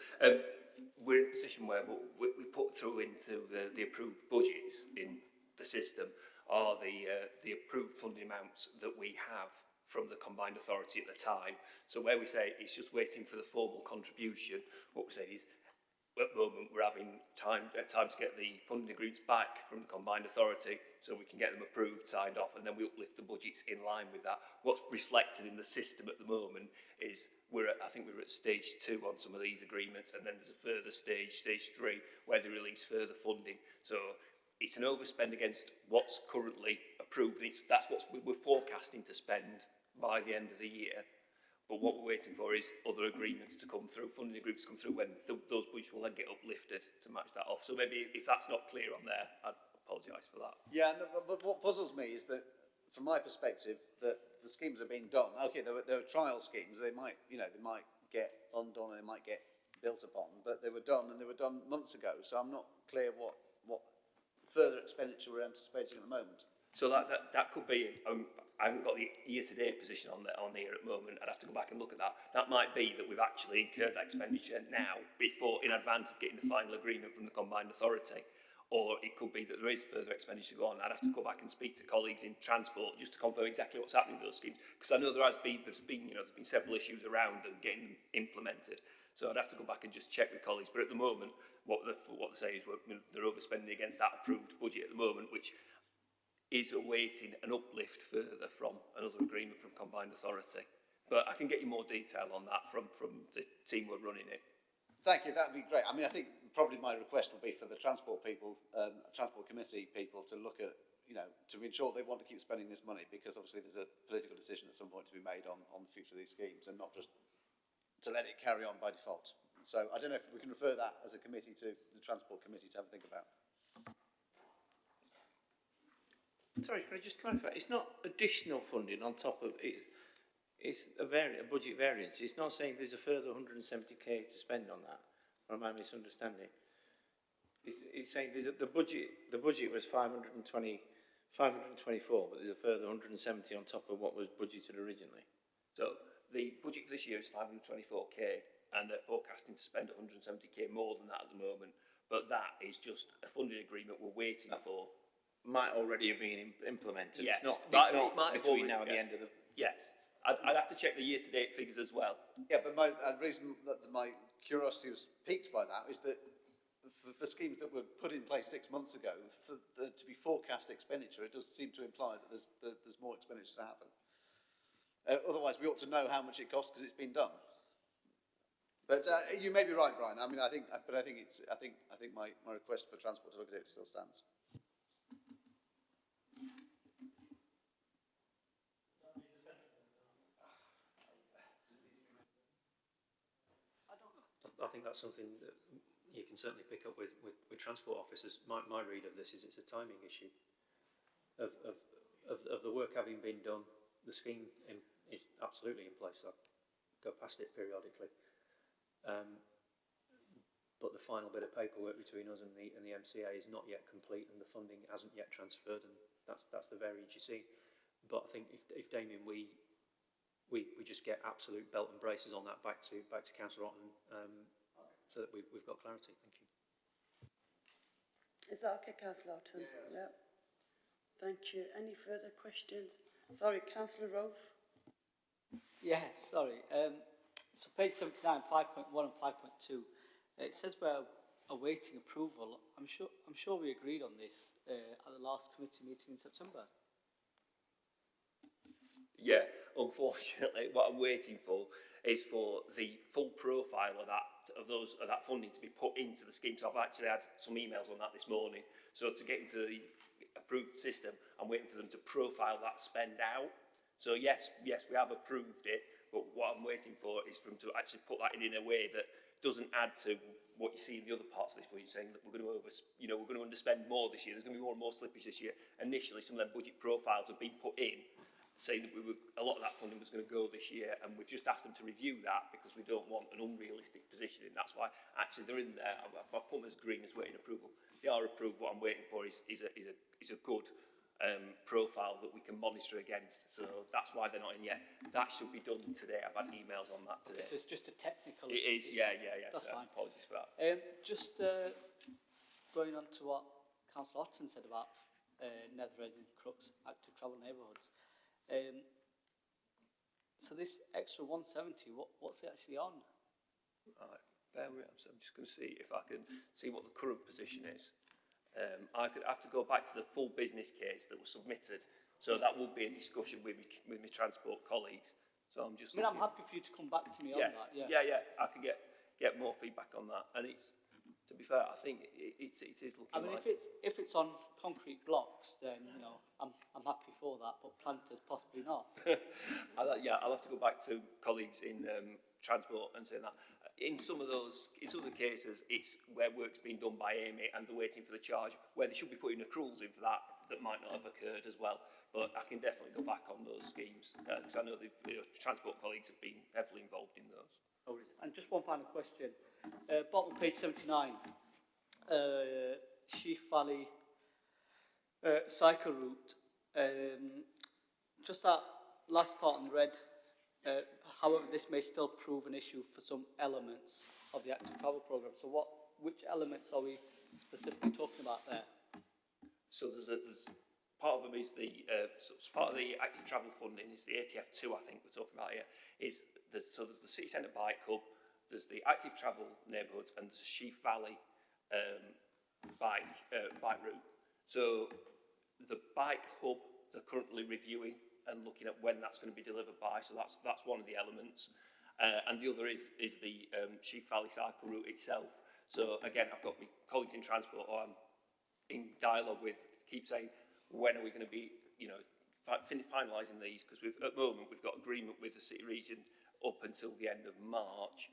We're in a position where we put through into the approved budgets in the system are the approved funding amounts that we have from the combined authority at the time. So where we say it's just waiting for the formal contribution, what we say is at the moment we're having time to get the funding agreements back from the combined authority so we can get them approved, signed off, and then we uplift the budgets in line with that. What's reflected in the system at the moment is I think we're at stage 2 on some of these agreements, and then there's a further stage 3, where they release further funding. So it's an overspend against what's currently approved. That's what we're forecasting to spend by the end of the year. But what we're waiting for is other agreements to come through, funding agreements to come through, when those budgets will then get uplifted to match that off. So maybe if that's not clear on there, I'd apologise for that.
Yeah, no, but what puzzles me is that, from my perspective, that the schemes have been done. Okay, there were trial schemes. They might get undone and they might get built upon, but they were done, and they were done months ago. So I'm not clear what further expenditure we're anticipating at the moment.
So that could be. I haven't got the year-to-date position on here at the moment. I'd have to go back and look at that. That might be that we've actually incurred that expenditure now, in advance of getting the final agreement from the combined authority. Or it could be that there is further expenditure going on. I'd have to go back and speak to colleagues in transport just to confirm exactly what's happening with those schemes, because I know there's been several issues around them getting them implemented. So I'd have to go back and just check with colleagues. But at the moment, what they say is they're overspending against that approved budget at the moment, which is awaiting an uplift further from another agreement from combined authority. But I can get you more detail on that from the team who are running it.
Thank you, that would be great. I mean, I think probably my request would be for the transport committee people to look at, to ensure they want to keep spending this money, because obviously there's a political decision at some point to be made on the future of these schemes, and not just to let it carry on by default. So I don't know if we can refer that as a committee to the transport committee to have a think about.
Sorry, can I just clarify? It's not additional funding on top of it's a budget variance. It's not saying there's a further 170k to spend on that. Or am I misunderstanding? It's saying the budget was 524, but there's a further 170 on top of what was budgeted originally.
So the budget for this year is 524k, and they're forecasting to spend 170k more than that at the moment. But that is just a funding agreement we're waiting for.
Might already have been implemented.
Yes.
It's not between now and the end of the...
Yes. I'd have to check the year-to-date figures as well.
Yeah, but the reason that my curiosity was piqued by that is that for schemes that were put in place 6 months ago, to be forecast expenditure, it does seem to imply that there's more expenditure to happen. Otherwise, we ought to know how much it costs because it's been done. But you may be right, Brian. I mean, I think my request for Transport to look at it still stands.
I think that's something that you can certainly pick up with transport officers. My read of this is it's a timing issue of the work having been done. The scheme is absolutely in place. I go past it periodically. But the final bit of paperwork between us and the MCA is not yet complete, and the funding hasn't yet transferred, and that's the variance you see. But I think if Damien, we just get absolute belt and braces on that back to Councillor Otten, so that we've got clarity. Thank you.
Is that okay, Councillor Otten? Yeah. Thank you. Any further questions? Sorry, Councillor Rove.
Yes, sorry. So page 79, 5.1 and 5.2. It says we're awaiting approval. I'm sure we agreed on this at the last committee meeting in September.
Yeah, unfortunately, what I'm waiting for is for the full profile of that funding to be put into the scheme. So I've actually had some emails on that this morning. So to get into the approved system, I'm waiting for them to profile that spend out. So yes, we have approved it, but what I'm waiting for is for them to actually put that in a way that doesn't add to what you see in the other parts of this budget, saying that we're going to underspend more this year. There's going to be more and more slippage this year. Initially, some of their budget profiles have been put in, saying that a lot of that funding was going to go this year, and we've just asked them to review that because we don't want an unrealistic positioning. That's why actually they're in there. I've put them as green as waiting approval. They are approved. What I'm waiting for is a good profile that we can monitor against. So that's why they're not in yet. That should be done today. I've had emails on that today.
So it's just a technical...
It is, yeah.
That's
so
fine.
Apologies for that.
Just going on to what Councillor Otten said about Nethered and Crooks active travel neighbourhoods. So this extra 170, what's it actually on?
Right, bear with me. I'm just going to see if I can see what the current position is. I could have to go back to the full business case that was submitted, so that will be a discussion with my transport colleagues. So I'm just.
I'm happy for you to come back to me on that.
Yeah. I can get more feedback on that, and it's. To be fair, I think it is looking.
I mean, if it's on concrete blocks, then I'm happy for that, but planters possibly not.
I'll have to go back to colleagues in transport and say that. In some of the cases, it's where work's been done by Amy and they're waiting for the charge, where they should be putting accruals in for that might not have occurred as well. But I can definitely go back on those schemes because I know the transport colleagues have been heavily involved in those.
And just one final question. Bottom of page 79, Sheaf Valley cycle route. Just that last part in red. However, this may still prove an issue for some elements of the active travel programme. So which elements are we specifically talking about there?
So there's part of them is part of the active travel funding is the ATF2, I think we're talking about here. There's the City Centre Bike Hub, there's the active travel neighbourhoods, and there's the Sheaf Valley bike route. So the bike hub, they're currently reviewing and looking at when that's going to be delivered by. So that's one of the elements. And the other is the Sheaf Valley cycle route itself. So again, I've got my colleagues in transport, or I'm in dialogue with, keep saying, when are we going to be, finalising these? Because at the moment we've got agreement with the city region up until the end of March.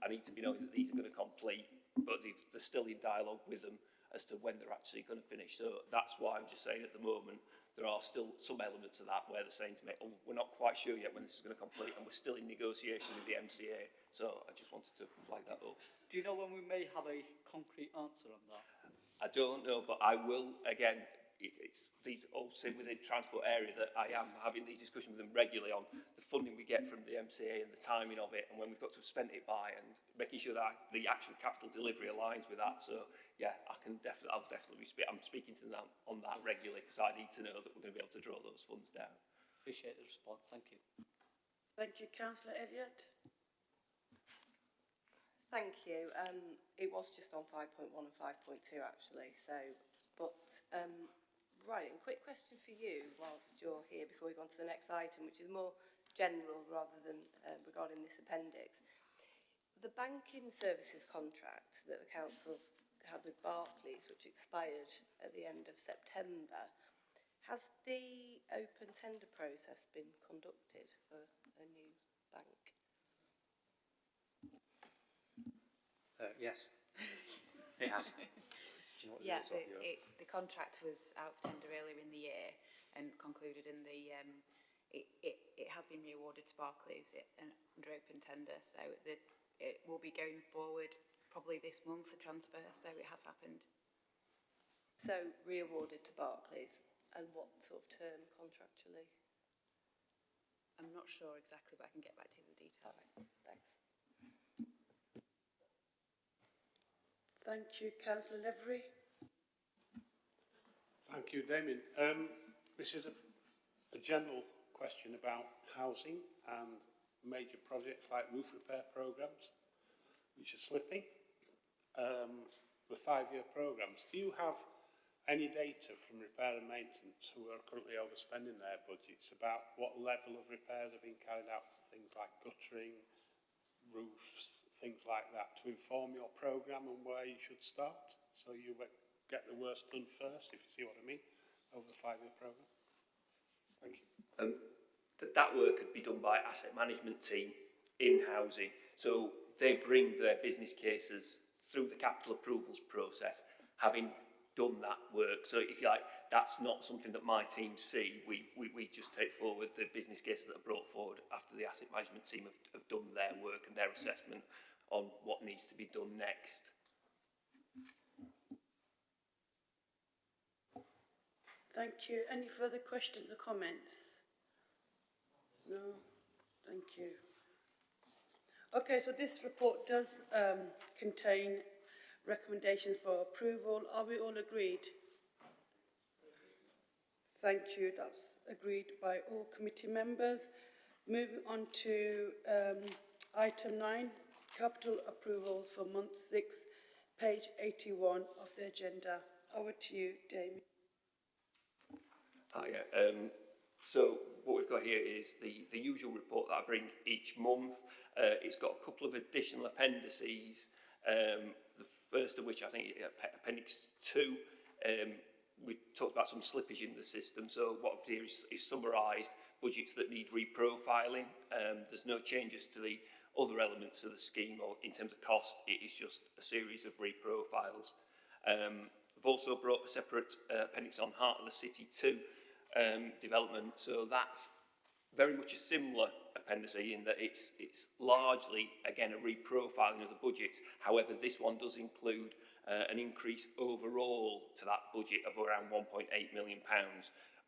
I need to be knowing that these are going to complete, but they're still in dialogue with them as to when they're actually going to finish. So that's why I'm just saying at the moment there are still some elements of that where they're saying to me, oh, we're not quite sure yet when this is going to complete, and we're still in negotiation with the MCA. So I just wanted to flag that up.
Do you know when we may have a concrete answer on that?
I don't know, but I will, again, these all sit within transport area that I am having these discussions with them regularly on the funding we get from the MCA and the timing of it and when we've got to have spent it by, and making sure that the actual capital delivery aligns with that. So yeah, I'll definitely I'm speaking to them on that regularly because I need to know that we're going to be able to draw those funds down.
Appreciate the response, thank you.
Thank you, Councillor Elliott.
Thank you. It was just on 5.1 and 5.2 actually. So, but right, and quick question for you whilst you're here before we go on to the next item, which is more general rather than regarding this appendix. The banking services contract that the council had with Barclays, which expired at the end of September, has the open tender process been conducted for a new bank?
Yes, it has. Do you know what the
Yeah,
results are?
the contract was out of tender earlier in the year and concluded in the, it has been re-awarded to Barclays under open tender, so it will be going forward probably this month for transfer, so it has happened.
So re-awarded to Barclays, and what sort of term contractually?
I'm not sure exactly, but I can get back to you with the details.
Thanks.
Thank you. Councillor Levery.
Thank you, Damien. This is a general question about housing and major projects like roof repair programmes, which are slipping. The 5-year programmes. Do you have any data from repair and maintenance who are currently overspending their budgets about what level of repairs are being carried out for things like guttering, roofs, things like that, to inform your programme and where you should start, so you get the worst done first, if you see what I mean, over the 5-year programme? Thank you.
That work could be done by asset management team in housing, so they bring their business cases through the capital approvals process, having done that work. So if you like, that's not something that my team see. We just take forward the business cases that are brought forward after the asset management team have done their work and their assessment on what needs to be done next.
Thank you. Any further questions or comments? No? Thank you. Okay, so this report does contain recommendations for approval. Are we all agreed? Thank you. That's agreed by all committee members. Moving on to item 9, capital approvals for month 6, page 81 of the agenda. Over to you, Damien.
Hiya. So what we've got here is the usual report that I bring each month. It's got a couple of additional appendices. The first of which I think Appendix 2. We talked about some slippage in the system. So what I've here is summarised budgets that need reprofiling. There's no changes to the other elements of the scheme or in terms of cost. It is just a series of reprofiles. I've also brought a separate appendix on Heart of the City 2 development. So that's very much a similar appendix in that it's largely, again, a reprofiling of the budget. However, this one does include an increase overall to that budget of around £1.8 million.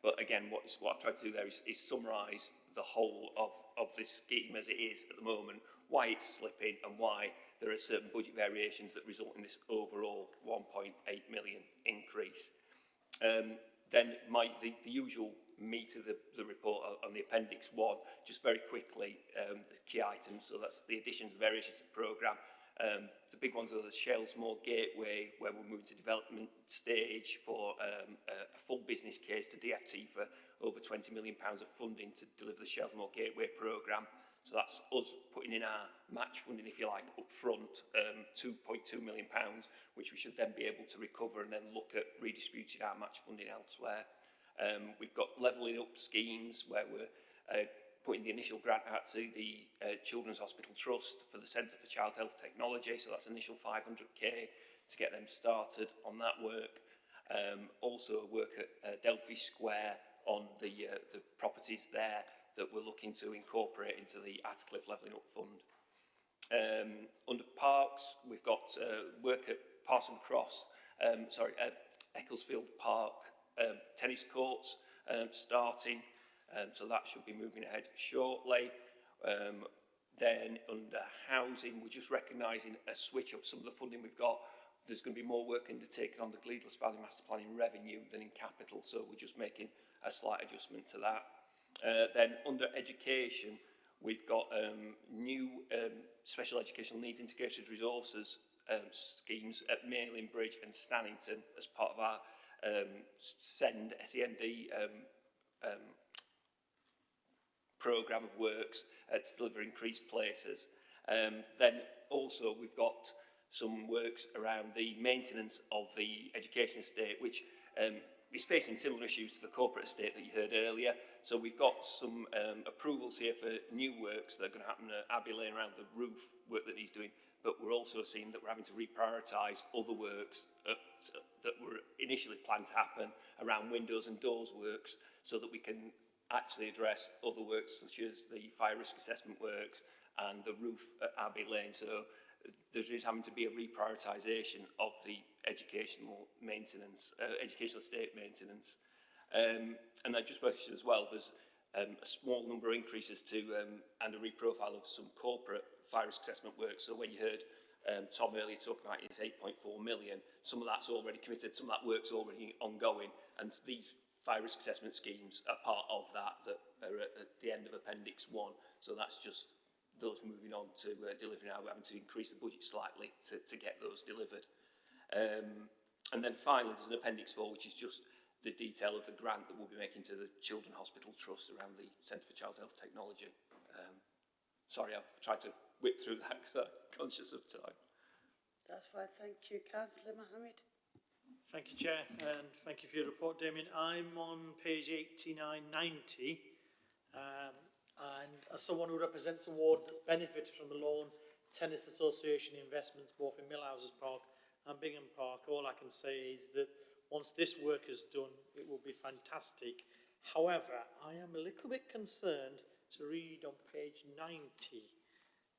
But again, what I've tried to do there is summarise the whole of this scheme as it is at the moment, why it's slipping and why there are certain budget variations that result in this overall 1.8 million increase. Then the usual meat of the report on the Appendix 1, just very quickly, the key items, so that's the additions and variations of the programme. The big ones are the Shellsmore Gateway, where we're moving to development stage for a full business case to DFT for over £20 million of funding to deliver the Shellsmore Gateway programme. So that's us putting in our match funding, if you like, up front, £2.2 million, which we should then be able to recover and then look at redistributing our match funding elsewhere. We've got levelling up schemes where we're putting the initial grant out to the Children's Hospital Trust for the Centre for Child Health Technology, so that's initial 500k to get them started on that work. Also work at Delphi Square on the properties there that we're looking to incorporate into the Atcliffe Levelling Up Fund. Under Parks, we've got work at Parson Cross, Ecclesfield Park tennis courts starting. So that should be moving ahead shortly. Then under housing, we're just recognising a switch of some of the funding we've got. There's going to be more work undertaken on the Gleadless Valley Master Planning revenue than in capital, so we're just making a slight adjustment to that. Then under education, we've got new special educational needs integrated resources schemes at Mailing Bridge and Stannington as part of our SEND programme of works to deliver increased places. Then Also, we've got some works around the maintenance of the education estate, which is facing similar issues to the corporate estate that you heard earlier. So we've got some approvals here for new works that are going to happen at Abbey Lane around the roof work that he's doing, but we're also seeing that we're having to reprioritise other works that were initially planned to happen around windows and doors works, so that we can actually address other works such as the fire risk assessment works and the roof at Abbey Lane. So there is having to be a reprioritisation of the educational maintenance, educational estate maintenance. And I just mentioned as well, there's a small number of increases to and a reprofile of some corporate fire risk assessment work. So when you heard Tom earlier talking about his 8.4 million, some of that's already committed, some of that work's already ongoing, and these fire risk assessment schemes are part of that are at the end of Appendix 1. So that's just those moving on to delivery now. We're having to increase the budget slightly to get those delivered. And then finally, there's an Appendix 4, which is just the detail of the grant that we'll be making to the Children's Hospital Trust around the Centre for Child Health Technology. Sorry, I've tried to whip through that because I'm conscious of time.
That's fine. Thank you. Councillor Mohammed.
Thank you, Chair, and thank you for your report, Damien. I'm on page 8990, and as someone who represents a ward that's benefited from the Lawn Tennis Association investments both in Millhouses Park and Bingham Park, all I can say is that once this work is done, it will be fantastic. However, I am a little bit concerned to read on page 90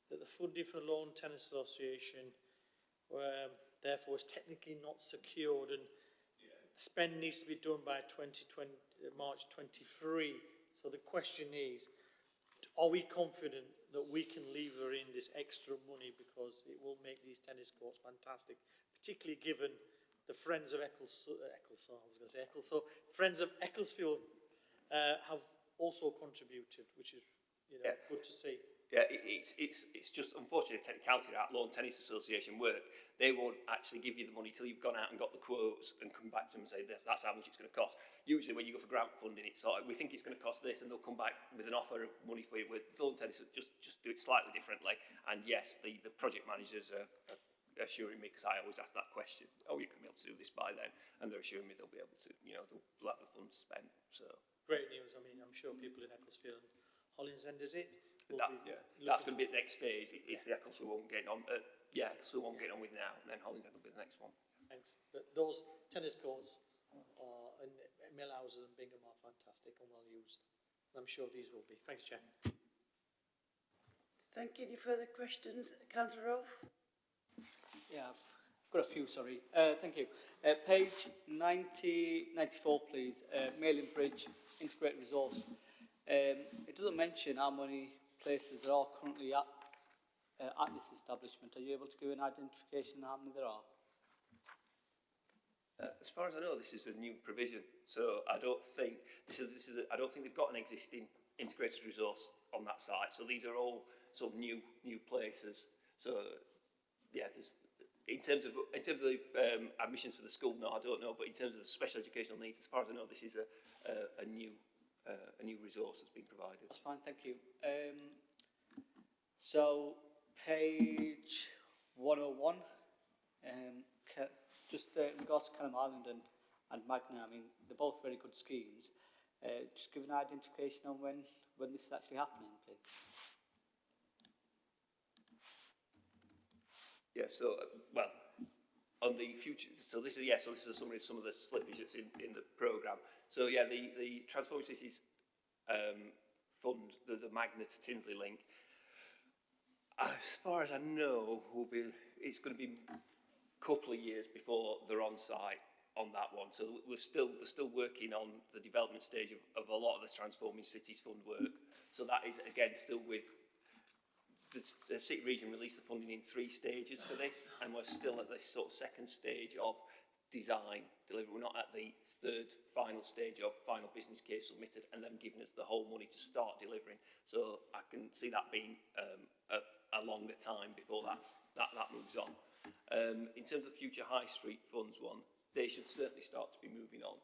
that the funding for the Lawn Tennis Association therefore is technically not secured, and spend needs to be done by March 23. So the question is, are we confident that we can lever in this extra money, because it will make these tennis courts fantastic, particularly given the Friends of Friends of Ecclesfield have also contributed, which is good to see.
Yeah, it's just unfortunately a technicality that Lawn Tennis Association work. They won't actually give you the money till you've gone out and got the quotes and come back to them and say, that's how much it's going to cost. Usually when you go for grant funding, it's sort of, we think it's going to cost this, and they'll come back with an offer of money for you. With Lawn Tennis, just do it slightly differently. And yes, the project managers are assuring me, because I always ask that question, oh, you can be able to do this by then, and they're assuring me they'll be able to, they'll have the funds spent. So
great news. I mean, I'm sure people in Ecclesfield and Hollinsend, is it?
That's going to be the next phase. It's the Ecclesfield one getting on. Ecclesfield one getting on with now, and then Hollinsend will be the next one.
Thanks. But those tennis courts in Millhouses and Bingham are fantastic and well used. I'm sure these will be. Thanks, Chair.
Thank you. Any further questions? Councillor Rolfe?
Yeah, I've got a few, sorry. Thank you. Page 94, please. Mailing Bridge, Integrated Resource. It doesn't mention how many places there are currently at this establishment. Are you able to give an identification of how many there are?
As far as I know, this is a new provision, so I don't think I don't think they've got an existing integrated resource on that site. So these are all sort of new places. So yeah, in terms of the admissions for the school, no, I don't know. But in terms of the special educational needs, as far as I know, this is a new resource that's been provided.
That's fine, thank you. So page 101, just in regards to Kelham Island and Magna, I mean, they're both very good schemes. Just give an identification on when this is actually happening, please.
Yeah, so, well, on the future, so this is a summary of some of the slippage that's in the programme. So yeah, the Transforming Cities fund, the Magna to Tinsley link, as far as I know, it's going to be a couple of years before they're on site on that one. So they're still working on the development stage of a lot of the Transforming Cities fund work. So that is again still with the City Region released the funding in 3 stages for this, and we're still at this sort of second stage of design delivery. We're not at the 3rd final stage of final business case submitted and then giving us the whole money to start delivering. So I can see that being a longer time before that moves on. In terms of the future High Street funds one, they should certainly start to be moving on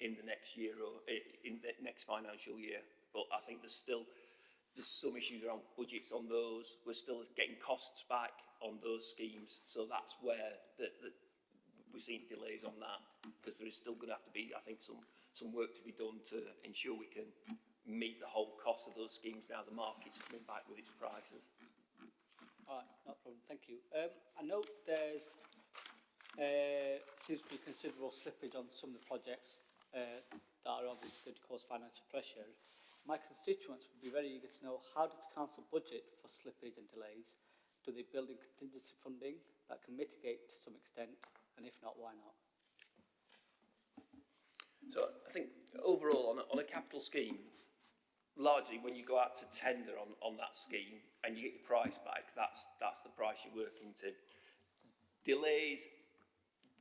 in the next year or in the next financial year. But I think there's still there's some issues around budgets on those. We're still getting costs back on those schemes, so that's where we're seeing delays on that, because there is still going to have to be, I think, some work to be done to ensure we can meet the whole cost of those schemes now the market's coming back with its prices.
All right, no problem, thank you. I note there's seems to be considerable slippage on some of the projects that are obviously going to cause financial pressure. My constituents would be very eager to know, how does council budget for slippage and delays? Do they build in contingency funding that can mitigate to some extent, and if not, why not?
So I think overall on a capital scheme, largely when you go out to tender on that scheme and you get your price back, that's the price you're working to. Delays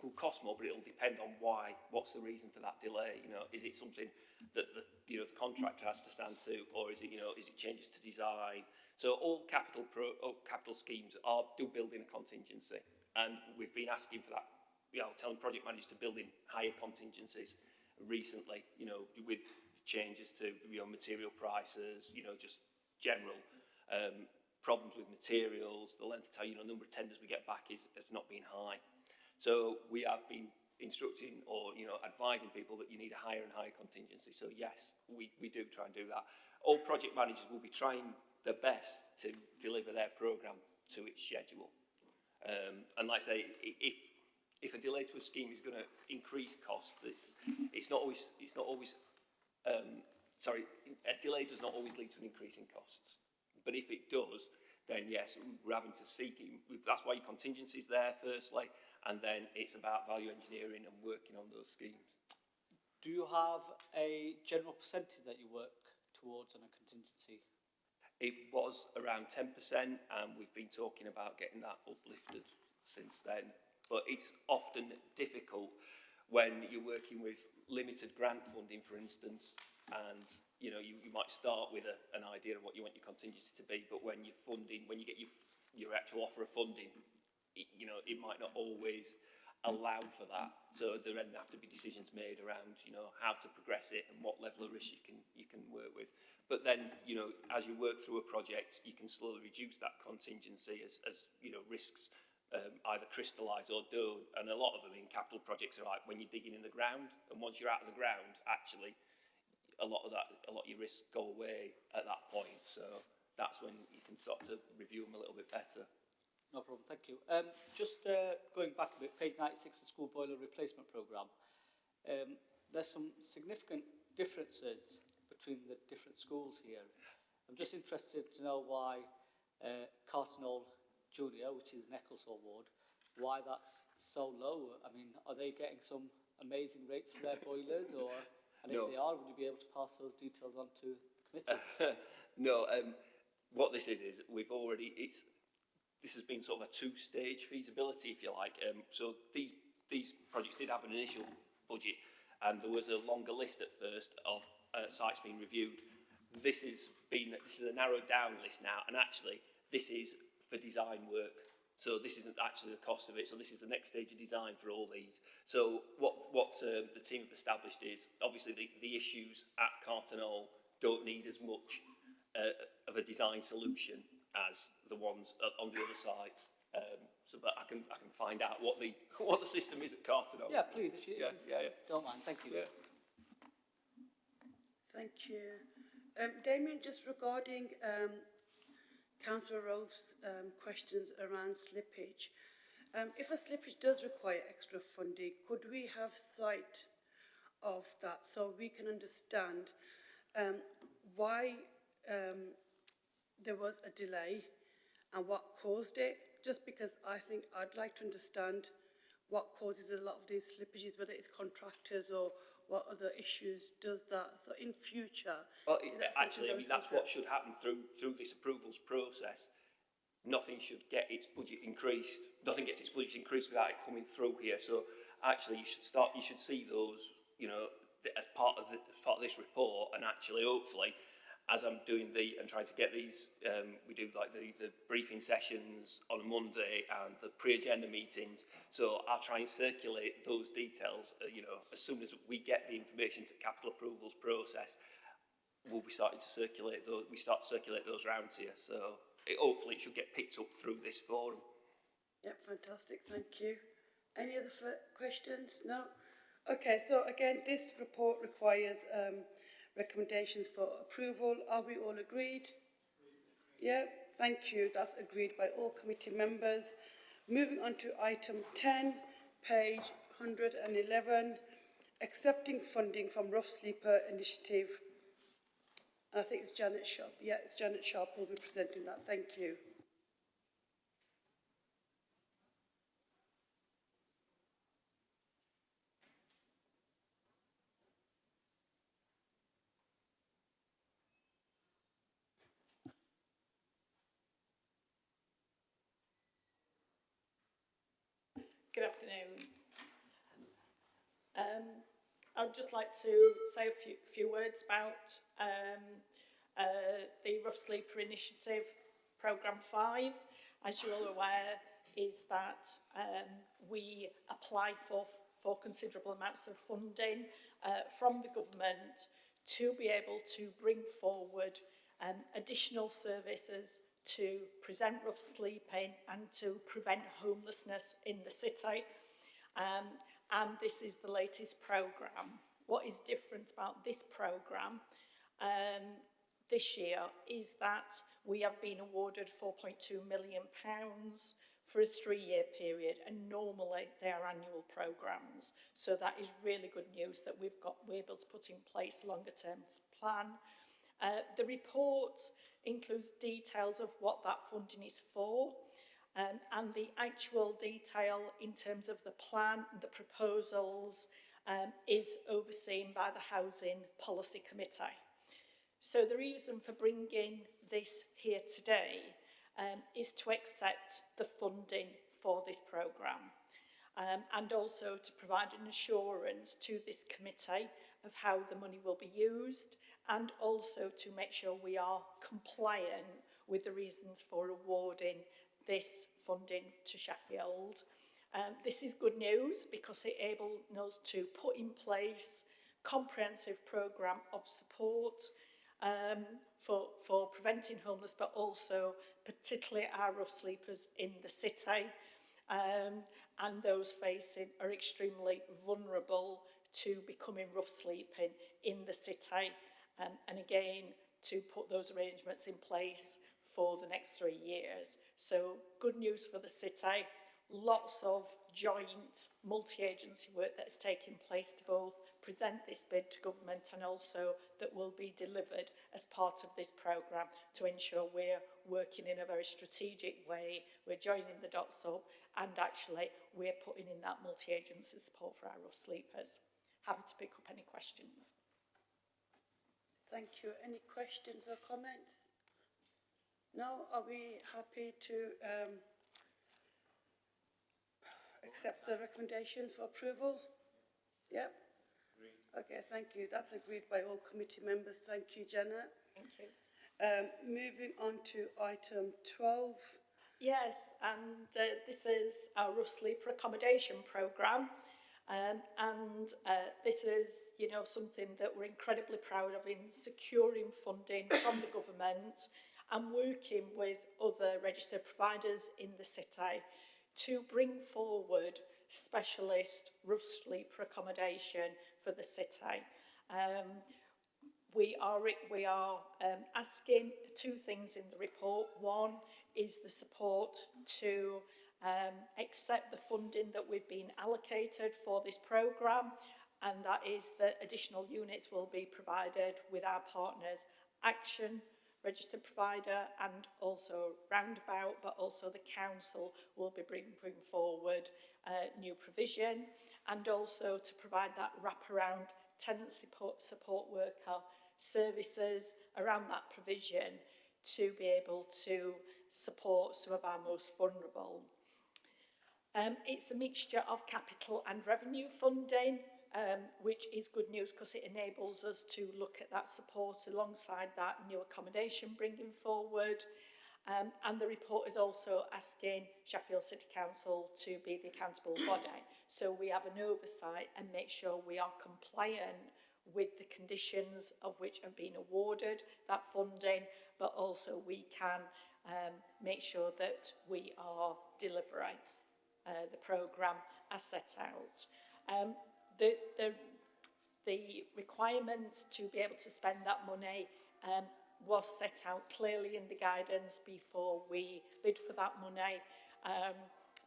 could cost more, but it'll depend on why. What's the reason for that delay? You know, is it something that the contractor has to stand to, or is it changes to design? So all capital schemes do build in a contingency, and we've been asking for that. Telling project managers to build in higher contingencies recently. With changes to material prices, just general problems with materials. The length of time, number of tenders we get back has not been high. So we have been instructing or advising people that you need a higher and higher contingency. So yes, we do try and do that. All project managers will be trying their best to deliver their programme to its schedule. And like I say, if a delay to a scheme is going to increase costs, it's not always. A delay does not always lead to an increase in costs. But if it does, then yes, we're having to seek it. That's why your contingency is there, firstly, and then it's about value engineering and working on those schemes.
Do you have a general percentage that you work towards on a contingency?
It was around 10%, and we've been talking about getting that uplifted since then. But it's often difficult when you're working with limited grant funding, for instance, and you might start with an idea of what you want your contingency to be, but when you get your actual offer of funding, it might not always allow for that. So there then have to be decisions made around how to progress it and what level of risk you can work with. But then as you work through a project, you can slowly reduce that contingency as risks either crystallise or don't. And a lot of them in capital projects are like when you're digging in the ground, and once you're out of the ground, actually a lot of your risks go away at that point. So that's when you can start to review them a little bit better.
No problem, thank you. Just going back a bit, page 96, the school boiler replacement programme. There's some significant differences between the different schools here. I'm just interested to know why Carternall Junior, which is an Ecclesall ward, why that's so low. I mean, are they getting some amazing rates for their boilers, or? And if they are, would you be able to pass those details on to the committee?
No. What this is this has been sort of a two-stage feasibility, if you like. So these projects did have an initial budget, and there was a longer list at first of sites being reviewed. This is a narrowed down list now, and actually this is for design work. So this isn't actually the cost of it. So this is the next stage of design for all these. So what the team have established is obviously the issues at Carternall don't need as much of a design solution as the ones on the other sites. But I can find out what the system is at Carternall.
Yeah, please, if you don't mind. Thank you.
Yeah.
Thank you. Damien, just regarding Councillor Rowe's questions around slippage. If a slippage does require extra funding, could we have sight of that so we can understand why there was a delay and what caused it? Just because I think I'd like to understand what causes a lot of these slippages, whether it's contractors or what other issues does that. So in future,
well, that's what should happen through this approvals process. Nothing should get its budget increased. Nothing gets its budget increased without it coming through here. So actually, you should see those, as part of this report, and actually, hopefully, as I'm doing and trying to get these, we do like the briefing sessions on a Monday and the pre-agenda meetings. So I'll try and circulate those details, as soon as we get the information to capital approvals process. will be starting to circulate those. We start to circulate those round here, so hopefully it should get picked up through this forum.
Yep, fantastic, thank you. Any other questions? No? Okay, so again, this report requires recommendations for approval. Are we all agreed? Yeah, thank you. That's agreed by all committee members. Moving on to item 10, page 111, accepting funding from Rough Sleeper Initiative. And I think it's Janet Sharp. Yeah, it's Janet Sharp who will be presenting that. Thank you.
Good afternoon. I'd just like to say a few words about the Rough Sleeper Initiative Programme 5. As you're all aware, is that we apply for considerable amounts of funding from the government to be able to bring forward additional services to prevent rough sleeping and to prevent homelessness in the city. And this is the latest programme. What is different about this programme this year is that we have been awarded £4.2 million for a 3-year period, and normally they are annual programmes. So that is really good news that we're able to put in place longer term plan. The report includes details of what that funding is for, and the actual detail in terms of the plan and the proposals is overseen by the Housing Policy Committee. So the reason for bringing this here today is to accept the funding for this programme and also to provide an assurance to this committee of how the money will be used, and also to make sure we are compliant with the reasons for awarding this funding to Sheffield. This is good news because it enables us to put in place a comprehensive programme of support for preventing homelessness, but also particularly our rough sleepers in the city, and those facing are extremely vulnerable to becoming rough sleeping in the city, and again to put those arrangements in place for the next 3 years. So good news for the city, lots of joint multi-agency work that's taking place to both present this bid to government and also that will be delivered as part of this programme to ensure we're working in a very strategic way, we're joining the dots up, and actually we're putting in that multi-agency support for our rough sleepers. Happy to pick up any questions.
Thank you. Any questions or comments? No? Are we happy to accept the recommendations for approval? Yep. Okay, thank you. That's agreed by all committee members. Thank you, Jenna.
Thank you.
Moving on to item 12.
Yes, and this is our rough sleeper accommodation programme. And this is, you know, something that we're incredibly proud of in securing funding from the government and working with other registered providers in the city to bring forward specialist rough sleeper accommodation for the city. We are asking 2 things in the report. One is the support to accept the funding that we've been allocated for this programme, and that is that additional units will be provided with our partners Action, registered provider, and also Roundabout, but also the council will be bringing forward new provision, and also to provide that wraparound tenant support worker services around that provision to be able to support some of our most vulnerable. It's a mixture of capital and revenue funding, which is good news because it enables us to look at that support alongside that new accommodation bringing forward. And the report is also asking Sheffield City Council to be the accountable body. So we have an oversight and make sure we are compliant with the conditions of which have been awarded that funding, but also we can make sure that we are delivering the programme as set out. The requirement to be able to spend that money was set out clearly in the guidance before we bid for that money.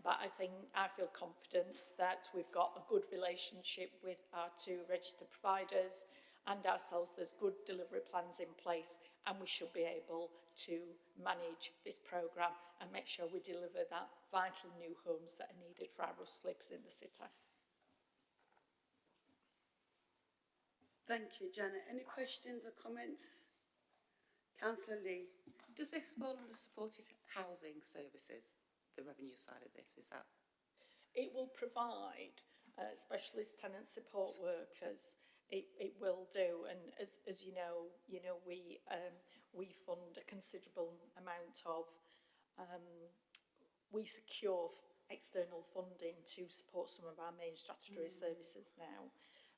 But I feel confident that we've got a good relationship with our two registered providers and ourselves. There's good delivery plans in place, and we should be able to manage this programme and make sure we deliver that vital new homes that are needed for our rough sleepers in the city.
Thank you, Janet. Any questions or comments? Councillor Lee.
Does this fall under supported housing services, the revenue side of this? Is that?
It will provide specialist tenant support workers. It will do, and as you know, we fund a considerable amount of. We secure external funding to support some of our main statutory services now.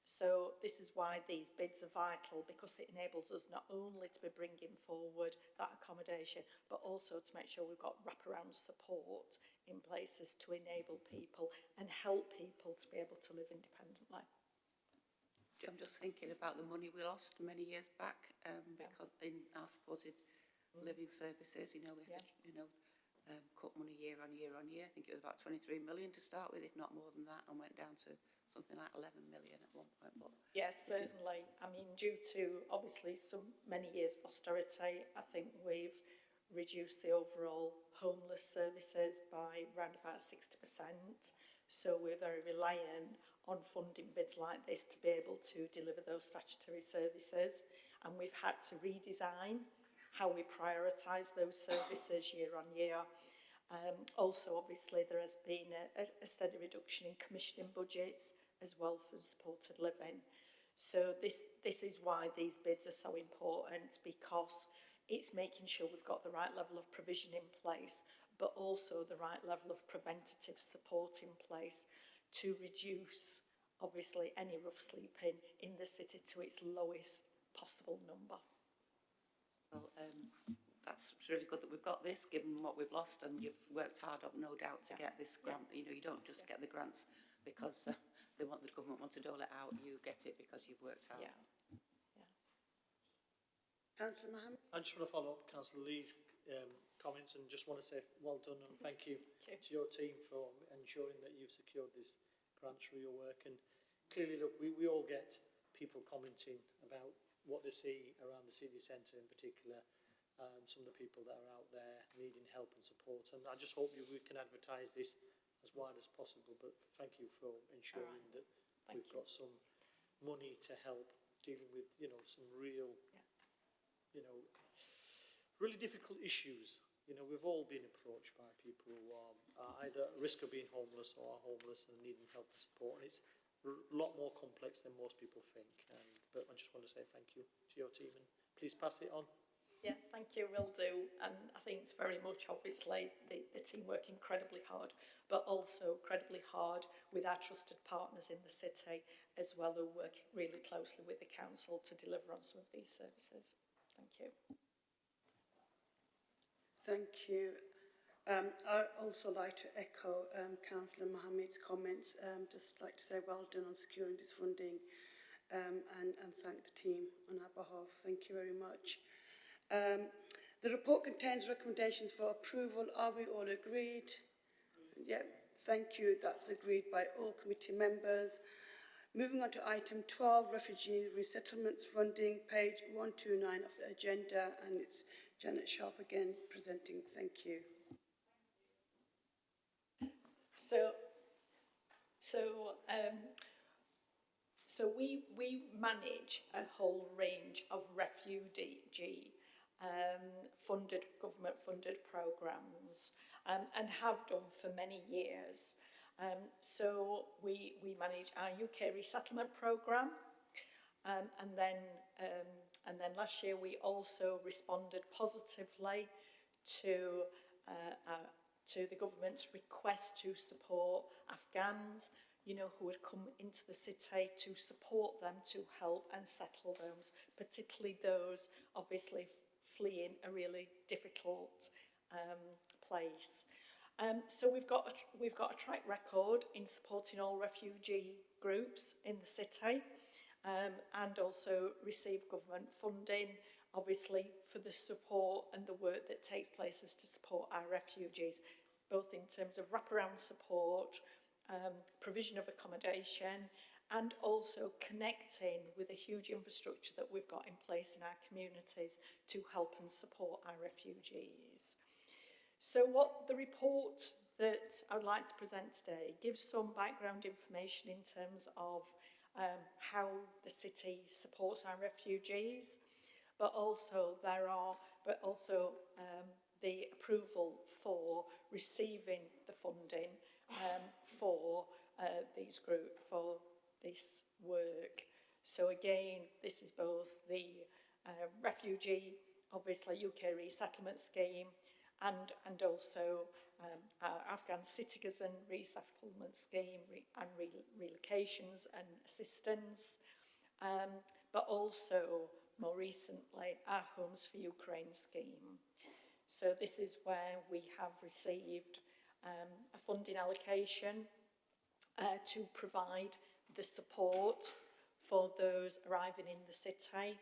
So this is why these bids are vital, because it enables us not only to be bringing forward that accommodation, but also to make sure we've got wraparound support in places to enable people and help people to be able to live independently.
I'm just thinking about the money we lost many years back because in our supported living services, we had to, cut money year on year on year. I think it was about 23 million to start with, if not more than that, and went down to something like 11 million at one point. But
yes, certainly. I mean, due to obviously many years of austerity, I think we've reduced the overall homeless services by around about 60%. So we're very reliant on funding bids like this to be able to deliver those statutory services. And we've had to redesign how we prioritise those services year on year. Also, obviously, there has been a steady reduction in commissioning budgets as well for supported living. So this is why these bids are so important, because it's making sure we've got the right level of provision in place, but also the right level of preventative support in place to reduce, obviously, any rough sleeping in the city to its lowest possible number.
Well, that's really good that we've got this, given what we've lost, and you've worked hard, I've no doubt, to get this grant. You don't just get the grants because the government wants to dole it out. You get it because you've worked hard.
Yeah.
Councillor Mohammed.
I just want to follow up Councillor Lee's comments and just want to say well done and thank you to your team for ensuring that you've secured this grant through your work. And clearly, look, we all get people commenting about what they see around the city centre in particular, and some of the people that are out there needing help and support. And I just hope we can advertise this as wide as possible. But thank you for ensuring that we've got some money to help dealing with, some real, really difficult issues. We've all been approached by people who are either at risk of being homeless or are homeless and needing help and support. And it's a lot more complex than most people think. But I just want to say thank you to your team and please pass it on.
Yeah, thank you, will do. And I think it's very much, obviously, the team work incredibly hard, but also incredibly hard with our trusted partners in the city as well, who work really closely with the council to deliver on some of these services. Thank you.
Thank you. I'd also like to echo Councillor Mohammed's comments. Just like to say well done on securing this funding and thank the team on our behalf. Thank you very much. The report contains recommendations for approval. Are we all agreed? Yeah, thank you. That's agreed by all committee members. Moving on to item 12, refugee resettlements funding, page 129 of the agenda, and it's Janet Sharp again presenting. Thank you.
So we manage a whole range of refugee government funded programmes and have done for many years. So we manage our UK resettlement programme, and then last year we also responded positively to the government's request to support Afghans you know, who had come into the city to support them to help and settle those, particularly those obviously fleeing a really difficult place. So we've got a track record in supporting all refugee groups in the city, and also receive government funding, obviously, for the support and the work that takes place as to support our refugees, both in terms of wraparound support, provision of accommodation, and also connecting with a huge infrastructure that we've got in place in our communities to help and support our refugees. So what the report that I'd like to present today gives some background information in terms of how the city supports our refugees, but also the approval for receiving the funding for this work. So again, this is both the refugee, obviously UK resettlement scheme, and also our Afghan citizen resettlement scheme and relocations and assistance, but also more recently our Homes for Ukraine scheme. So this is where we have received a funding allocation to provide the support for those arriving in the city,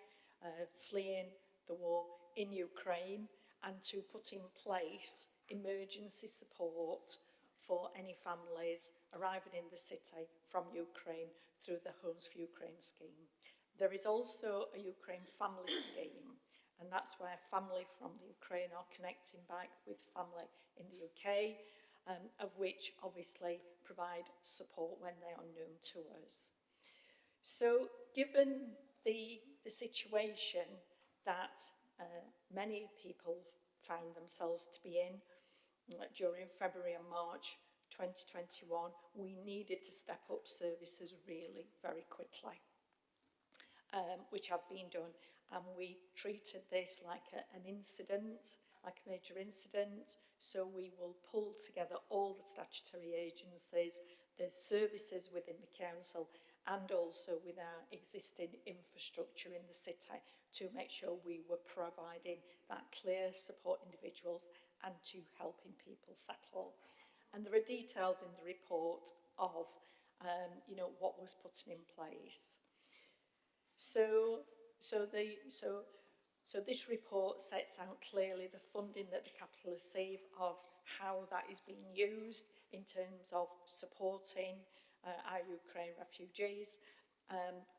fleeing the war in Ukraine, and to put in place emergency support for any families arriving in the city from Ukraine through the Homes for Ukraine scheme. There is also a Ukraine family scheme, and that's where family from the Ukraine are connecting back with family in the UK, of which obviously provide support when they are known to us. So given the situation that many people found themselves to be in during February and March 2021, we needed to step up services really very quickly, which have been done. And we treated this like an incident, like a major incident. So we will pull together all the statutory agencies, the services within the council, and also with our existing infrastructure in the city to make sure we were providing that clear support individuals and to helping people settle. And there are details in the report of, what was put in place. So this report sets out clearly the funding that the capital receive, of how that is being used in terms of supporting our Ukraine refugees,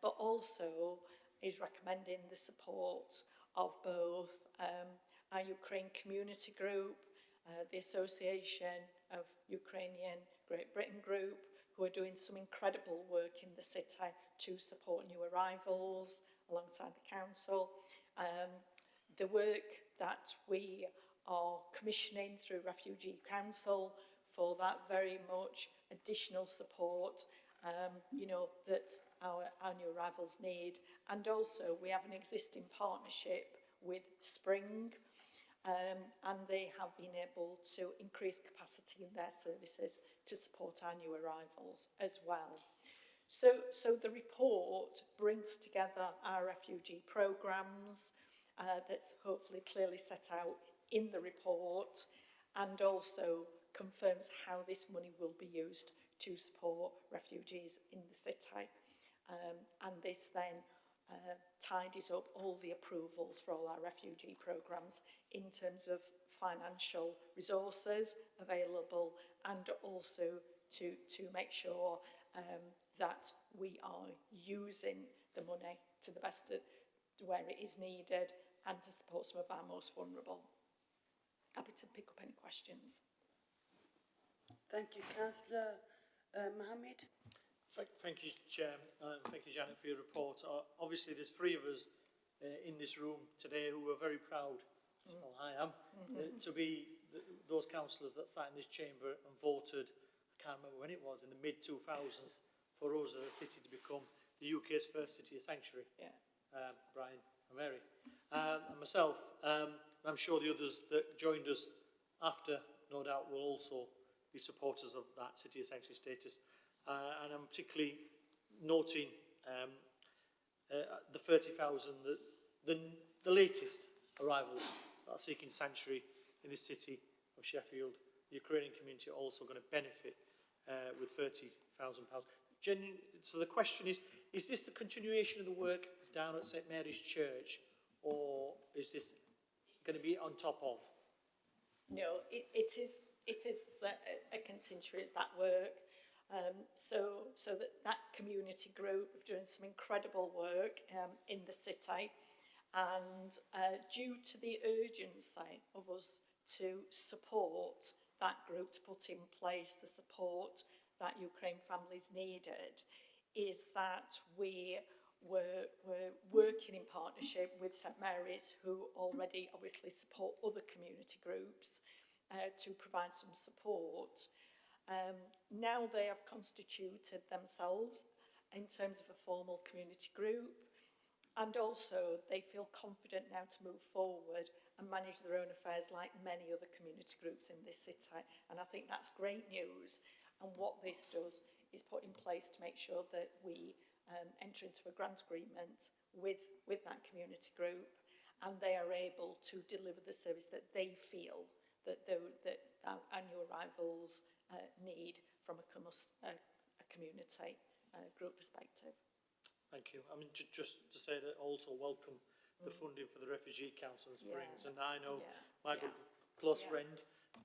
but also is recommending the support of both our Ukraine community group, the Association of Ukrainian Great Britain group, who are doing some incredible work in the city to support new arrivals alongside the council. The work that we are commissioning through Refugee Council for that very much additional support, that our new arrivals need. And also we have an existing partnership with Spring, and they have been able to increase capacity in their services to support our new arrivals as well. So the report brings together our refugee programmes, that's hopefully clearly set out in the report, and also confirms how this money will be used to support refugees in the city. And this then tidies up all the approvals for all our refugee programmes in terms of financial resources available, and also to make sure that we are using the money to the best of where it is needed, and to support some of our most vulnerable. Happy to pick up any questions.
Thank you, Councillor Mohammed.
Thank you, Chair, and thank you, Janet, for your report. Obviously, there's three of us in this room today who are very proud, well, I am, to be those councillors that sat in this chamber and voted, I can't remember when it was, in the mid-2000s, for us as a city to become the UK's first city of sanctuary.
Yeah.
Brian and Mary. And myself, I'm sure the others that joined us after, no doubt, will also be supporters of that city of sanctuary status. and I'm particularly noting the 30,000, the latest arrivals that are seeking sanctuary in the city of Sheffield. The Ukrainian community are also going to benefit with £30,000. So the question is this the continuation of the work down at St Mary's Church, or is this going to be on top of?
No, it is a continuation of that work. So that community group are doing some incredible work in the city, and due to the urgency of us to support that group, to put in place the support that Ukraine families needed, is that we were working in partnership with St Mary's, who already obviously support other community groups, to provide some support. Now they have constituted themselves in terms of a formal community group, and also they feel confident now to move forward and manage their own affairs like many other community groups in this city. And I think that's great news. And what this does is put in place to make sure that we enter into a grant agreement with that community group, and they are able to deliver the service that they feel that our new arrivals need from a community group perspective.
Thank you. I mean, just to say that also welcome the funding for the Refugee Council in Springs, and I know my good close friend,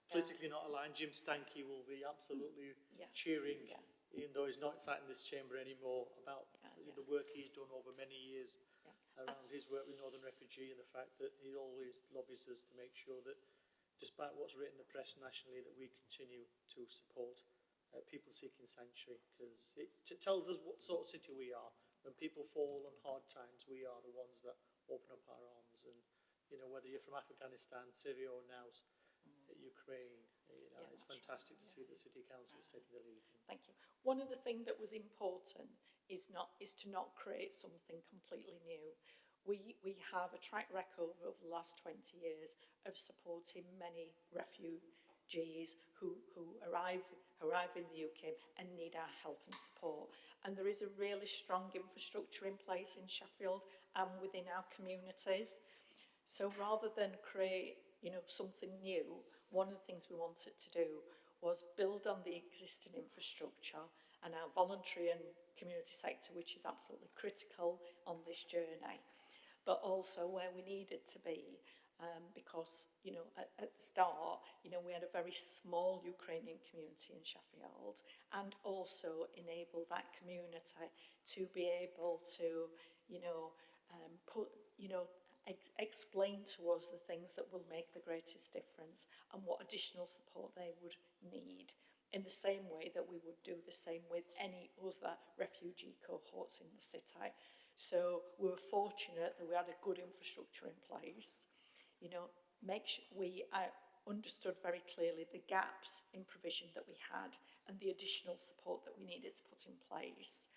politically not aligned, Jim Stanky, will be absolutely cheering, even though he's not sat in this chamber anymore, about the work he's done over many years around his work with Northern Refugee, and the fact that he always lobbies us to make sure that, despite what's written in the press nationally, that we continue to support people seeking sanctuary, because it tells us what sort of city we are. When people fall on hard times, we are the ones that open up our arms. And, you know, whether you're from Afghanistan, Syria or now Ukraine, you know, it's fantastic to see the City Council's taking the lead.
Thank you. One of the things that was important is to not create something completely new. We have a track record over the last 20 years of supporting many refugees who arrive in the UK and need our help and support. And there is a really strong infrastructure in place in Sheffield and within our communities. So rather than create, you know, something new, one of the things we wanted to do was build on the existing infrastructure and our voluntary and community sector, which is absolutely critical on this journey, but also where we needed to be. Because, you know, at the start, you know, we had a very small Ukrainian community in Sheffield, and also enable that community to be able to, you know, explain to us the things that will make the greatest difference and what additional support they would need, in the same way that we would do the same with any other refugee cohorts in the city. So we were fortunate that we had a good infrastructure in place. You know, we understood very clearly the gaps in provision that we had and the additional support that we needed to put in place.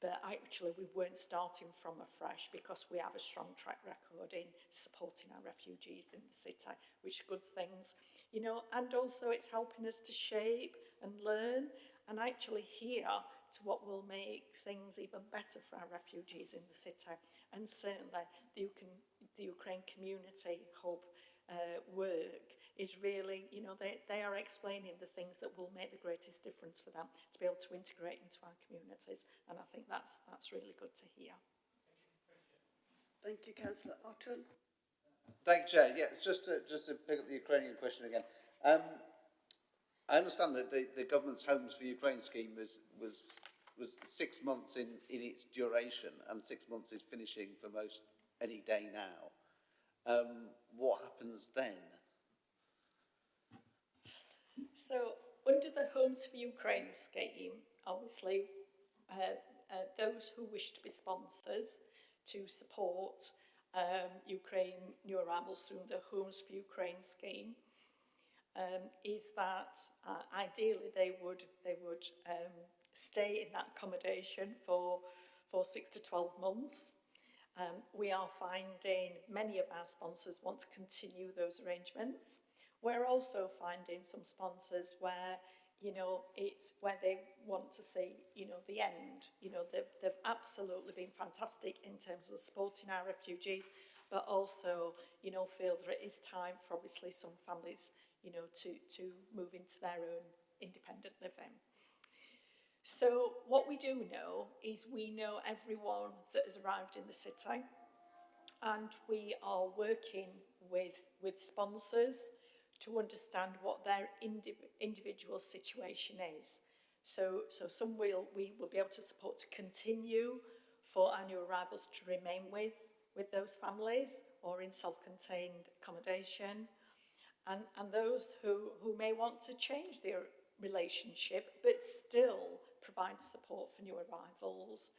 But actually we weren't starting from afresh, because we have a strong track record in supporting our refugees in the city, which are good things, you know, and also it's helping us to shape and learn and actually hear to what will make things even better for our refugees in the city. And certainly the Ukraine Community Hub work is really, you know, they are explaining the things that will make the greatest difference for them to be able to integrate into our communities. And I think that's really good to hear.
Thank you, Councillor Otton.
Thank you, Chair. Yeah, just to pick up the Ukrainian question again. I understand that the government's Homes for Ukraine scheme was 6 months in its duration, and 6 months is finishing for most any day now. What happens then?
So under the Homes for Ukraine scheme, obviously those who wish to be sponsors to support Ukraine new arrivals through the Homes for Ukraine scheme, is that ideally they would stay in that accommodation for 6 to 12 months. We are finding many of our sponsors want to continue those arrangements. We're also finding some sponsors where, you know, it's where they want to see, you know, the end. You know, they've absolutely been fantastic in terms of supporting our refugees, but also, you know, feel that it is time for obviously some families, you know, to move into their own independent living. So what we do know is we know everyone that has arrived in the city, and we are working with sponsors to understand what their individual situation is. So some we will be able to support to continue for our new arrivals to remain with those families or in self-contained accommodation, and those who may want to change their relationship but still provide support for new arrivals,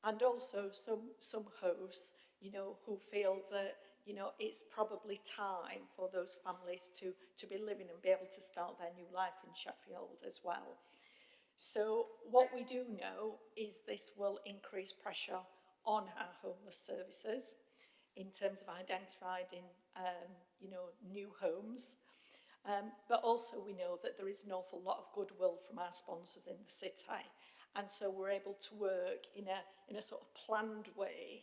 and also some hosts, you know, who feel that, you know, it's probably time for those families to be living and be able to start their new life in Sheffield as well. So what we do know is this will increase pressure on our homeless services in terms of identifying, you know, new homes. But also we know that there is an awful lot of goodwill from our sponsors in the city. And so we're able to work in a sort of planned way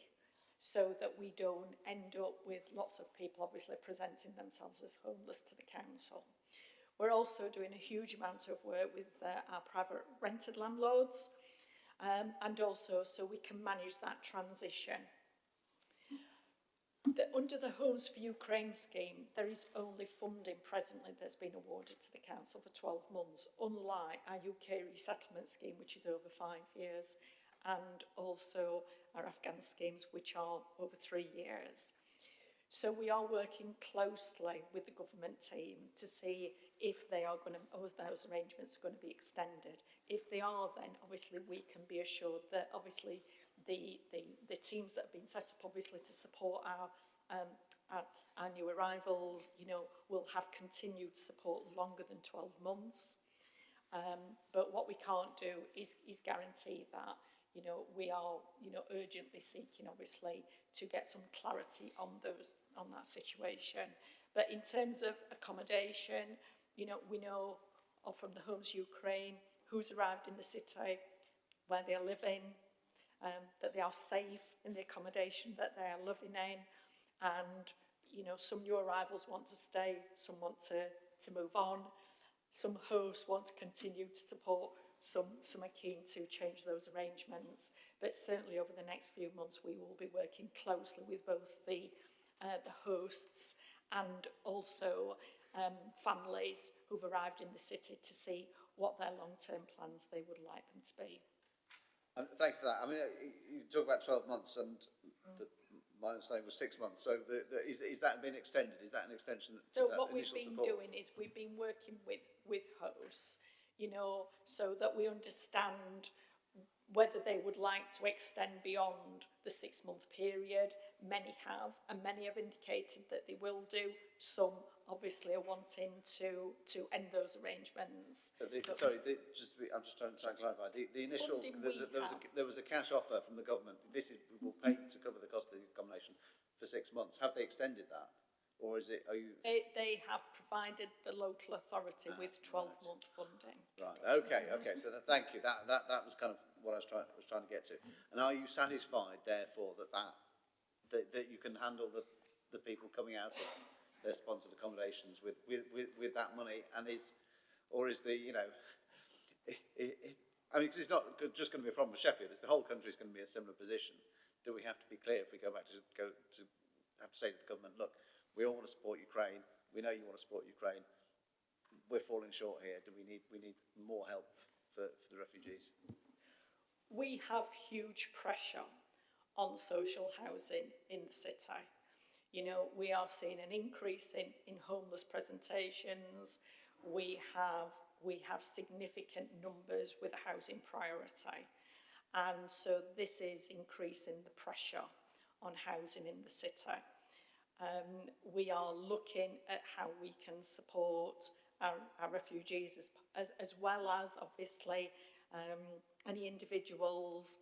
so that we don't end up with lots of people obviously presenting themselves as homeless to the council. We're also doing a huge amount of work with our private rented landlords, and also so we can manage that transition. Under the Homes for Ukraine scheme, there is only funding presently that's been awarded to the council for 12 months, unlike our UK resettlement scheme, which is over 5 years, and also our Afghan schemes, which are over 3 years. So we are working closely with the government team to see if they are going to, or those arrangements are going to be extended. If they are, then obviously we can be assured that obviously the teams that have been set up obviously to support our new arrivals, you know, will have continued support longer than 12 months. But what we can't do is guarantee that, you know, we are, you know, urgently seeking obviously to get some clarity on that situation. But in terms of accommodation, you know, we know from the Homes Ukraine who's arrived in the city, where they are living, that they are safe in the accommodation that they are living in, and, you know, some new arrivals want to stay, some want to move on, some hosts want to continue to support, some are keen to change those arrangements. But certainly over the next few months we will be working closely with both the hosts and also families who've arrived in the city to see what their long-term plans they would like them to be.
Thank you for that. I mean, you talk about 12 months and my understanding was 6 months. So is that been extended? Is that an extension to
so
that
what we've
initial
been
support?
doing is we've been working with hosts, you know, so that we understand whether they would like to extend beyond the 6-month period. Many have, and many have indicated that they will do. Some obviously are wanting to end those arrangements.
I'm just trying to clarify. The initial, there was a cash offer from the government. This will pay to cover the cost of the accommodation for 6 months. Have they extended that? Or is it,
They have provided the local authority with 12-month funding.
Right, okay, so thank you. That was kind of what I was trying to get to. And are you satisfied, therefore, that you can handle the people coming out of their sponsored accommodations with that money? And is the, you know, I mean, because it's not just going to be a problem with Sheffield, it's the whole country is going to be a similar position. Do we have to be clear if we go back to have to say to the government, look, we all want to support Ukraine. We know you want to support Ukraine. We're falling short here. We need more help for the refugees.
We have huge pressure on social housing in the city. You know, we are seeing an increase in homeless presentations. We have significant numbers with a housing priority. And so this is increasing the pressure on housing in the city. We are looking at how we can support our refugees as well as obviously any individuals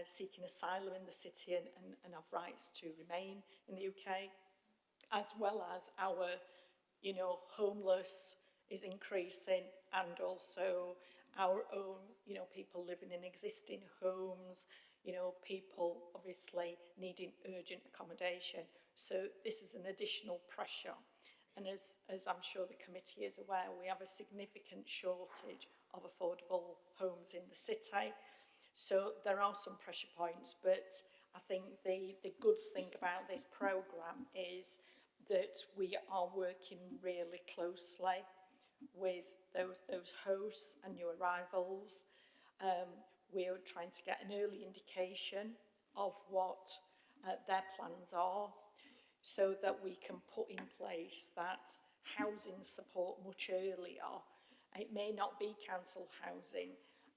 seeking asylum in the city and have rights to remain in the UK, as well as our, you know, homeless is increasing, and also our own, you know, people living in existing homes, you know, people obviously needing urgent accommodation. So this is an additional pressure. And as I'm sure the committee is aware, we have a significant shortage of affordable homes in the city. So there are some pressure points, but I think the good thing about this programme is that we are working really closely with those hosts and new arrivals. We're trying to get an early indication of what their plans are, so that we can put in place that housing support much earlier. It may not be council housing,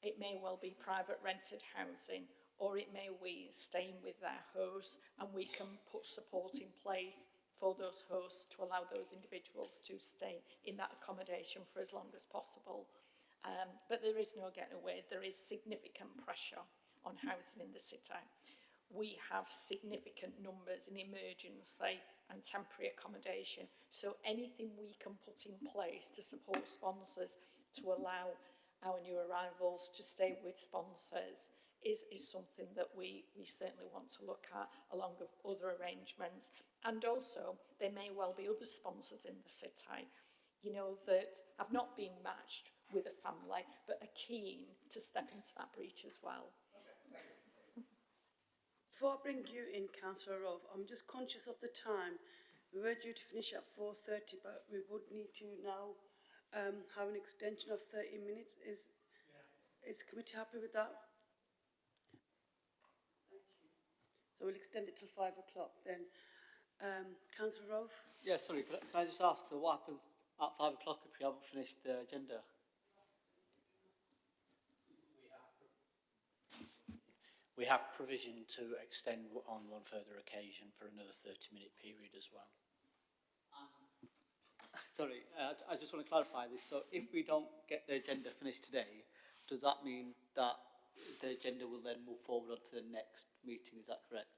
it may well be private rented housing, or it may be staying with their hosts, and we can put support in place for those hosts to allow those individuals to stay in that accommodation for as long as possible. But there is no getting away. There is significant pressure on housing in the city. We have significant numbers in emergency and temporary accommodation. So anything we can put in place to support sponsors to allow our new arrivals to stay with sponsors is something that we certainly want to look at, along with other arrangements. And also, there may well be other sponsors in the city, you know, that have not been matched with a family, but are keen to step into that breach as well.
Before I bring you in, Councillor Rove, I'm just conscious of the time. We were due to finish at 4:30, but we would need to now have an extension of 30 minutes. Is the committee happy with that? So we'll extend it till 5 o'clock then. Councillor Rove?
Yeah, sorry, can I just ask, so what happens at 5 o'clock if we haven't finished the agenda?
We have provision to extend on one further occasion for another 30-minute period as well.
Sorry, I just want to clarify this. So if we don't get the agenda finished today, does that mean that the agenda will then move forward onto the next meeting? Is that correct?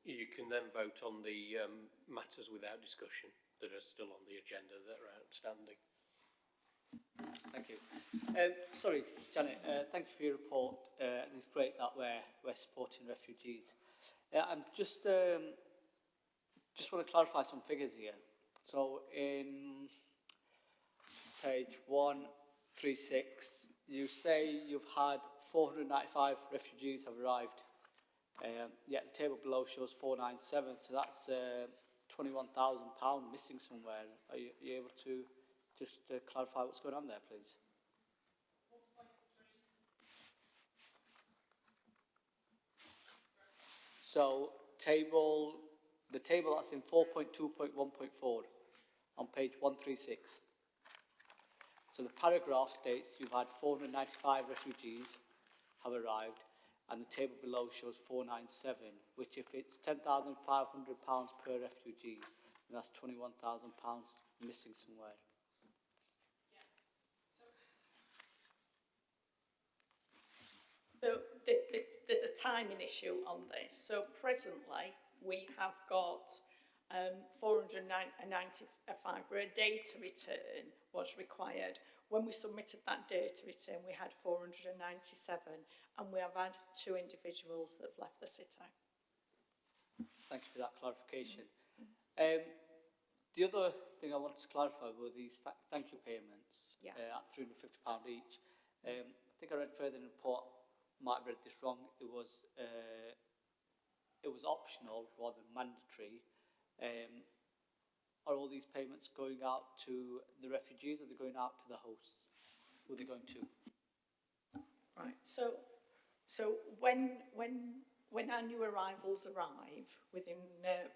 You can then vote on the matters without discussion that are still on the agenda that are outstanding.
Thank you. Sorry, Janet, thank you for your report. It's great that we're supporting refugees. I'm just want to clarify some figures here. So in page 136, you say you've had 495 refugees have arrived. Yet the table below shows 497, so that's £21,000 missing somewhere. Are you able to just clarify what's going on there, please? So the table that's in 4.2.1.4 on page 136. So the paragraph states you've had 495 refugees have arrived, and the table below shows 497, which if it's £10,500 per refugee, then that's £21,000 missing somewhere.
So there's a timing issue on this. So presently we have got 495, where a data return was required. When we submitted that data return, we had 497, and we have had 2 individuals that have left the city.
Thank you for that clarification. The other thing I wanted to clarify were these thank you payments at £350 each. I think I read further in the report, might have read this wrong, it was optional rather than mandatory. Are all these payments going out to the refugees, or are they going out to the hosts? Who are they going to?
Right. So when our new arrivals arrive within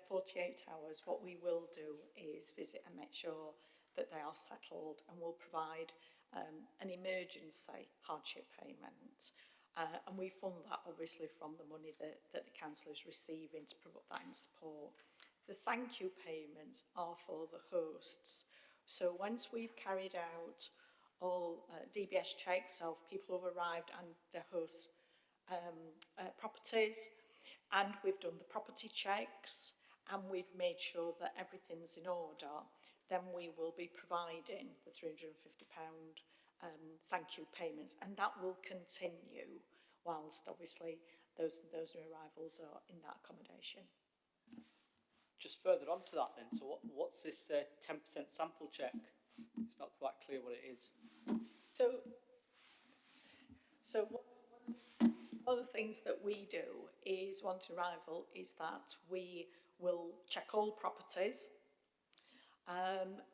48 hours, what we will do is visit and make sure that they are settled, and we'll provide an emergency hardship payment. And we fund that obviously from the money that the council is receiving to put that in support. The thank you payments are for the hosts. So once we've carried out all DBS checks of people who've arrived and their host properties, and we've done the property checks, and we've made sure that everything's in order, then we will be providing the £350 thank you payments, and that will continue whilst obviously those new arrivals are in that accommodation.
Just further on to that then, so what's this 10% sample check? It's not quite clear what it is.
So one of the things that we do is, on arrival, is that we will check all properties.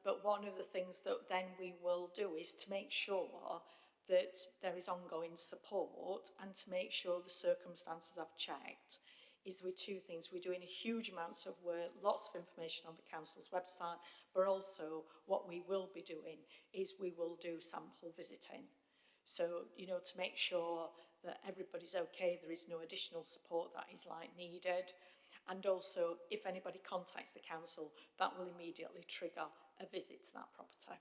But one of the things that then we will do is to make sure that there is ongoing support, and to make sure the circumstances I've checked is with two things. We're doing a huge amounts of work, lots of information on the council's website, but also what we will be doing is we will do sample visiting. So, you know, to make sure that everybody's okay, there is no additional support that is needed. And also, if anybody contacts the council, that will immediately trigger a visit to that property.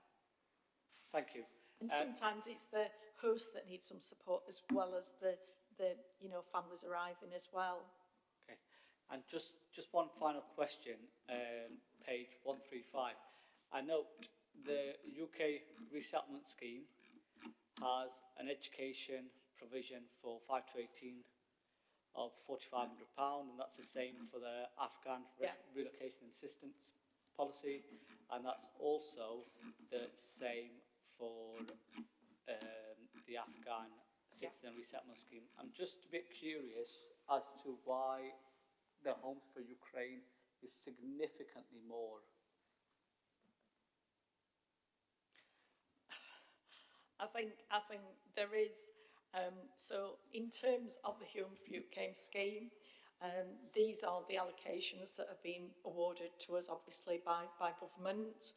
Thank you.
And sometimes it's the host that needs some support, as well as the families arriving as well.
Okay. And just one final question, page 135. I note the UK resettlement scheme has an education provision for 5 to 18 of £4,500, and that's the same for the Afghan relocation assistance policy, and that's also the same for the Afghan citizen resettlement scheme. I'm just a bit curious as to why the Homes for Ukraine is significantly more.
I think there is. So in terms of the Home for Ukraine scheme, these are the allocations that have been awarded to us, obviously, by government.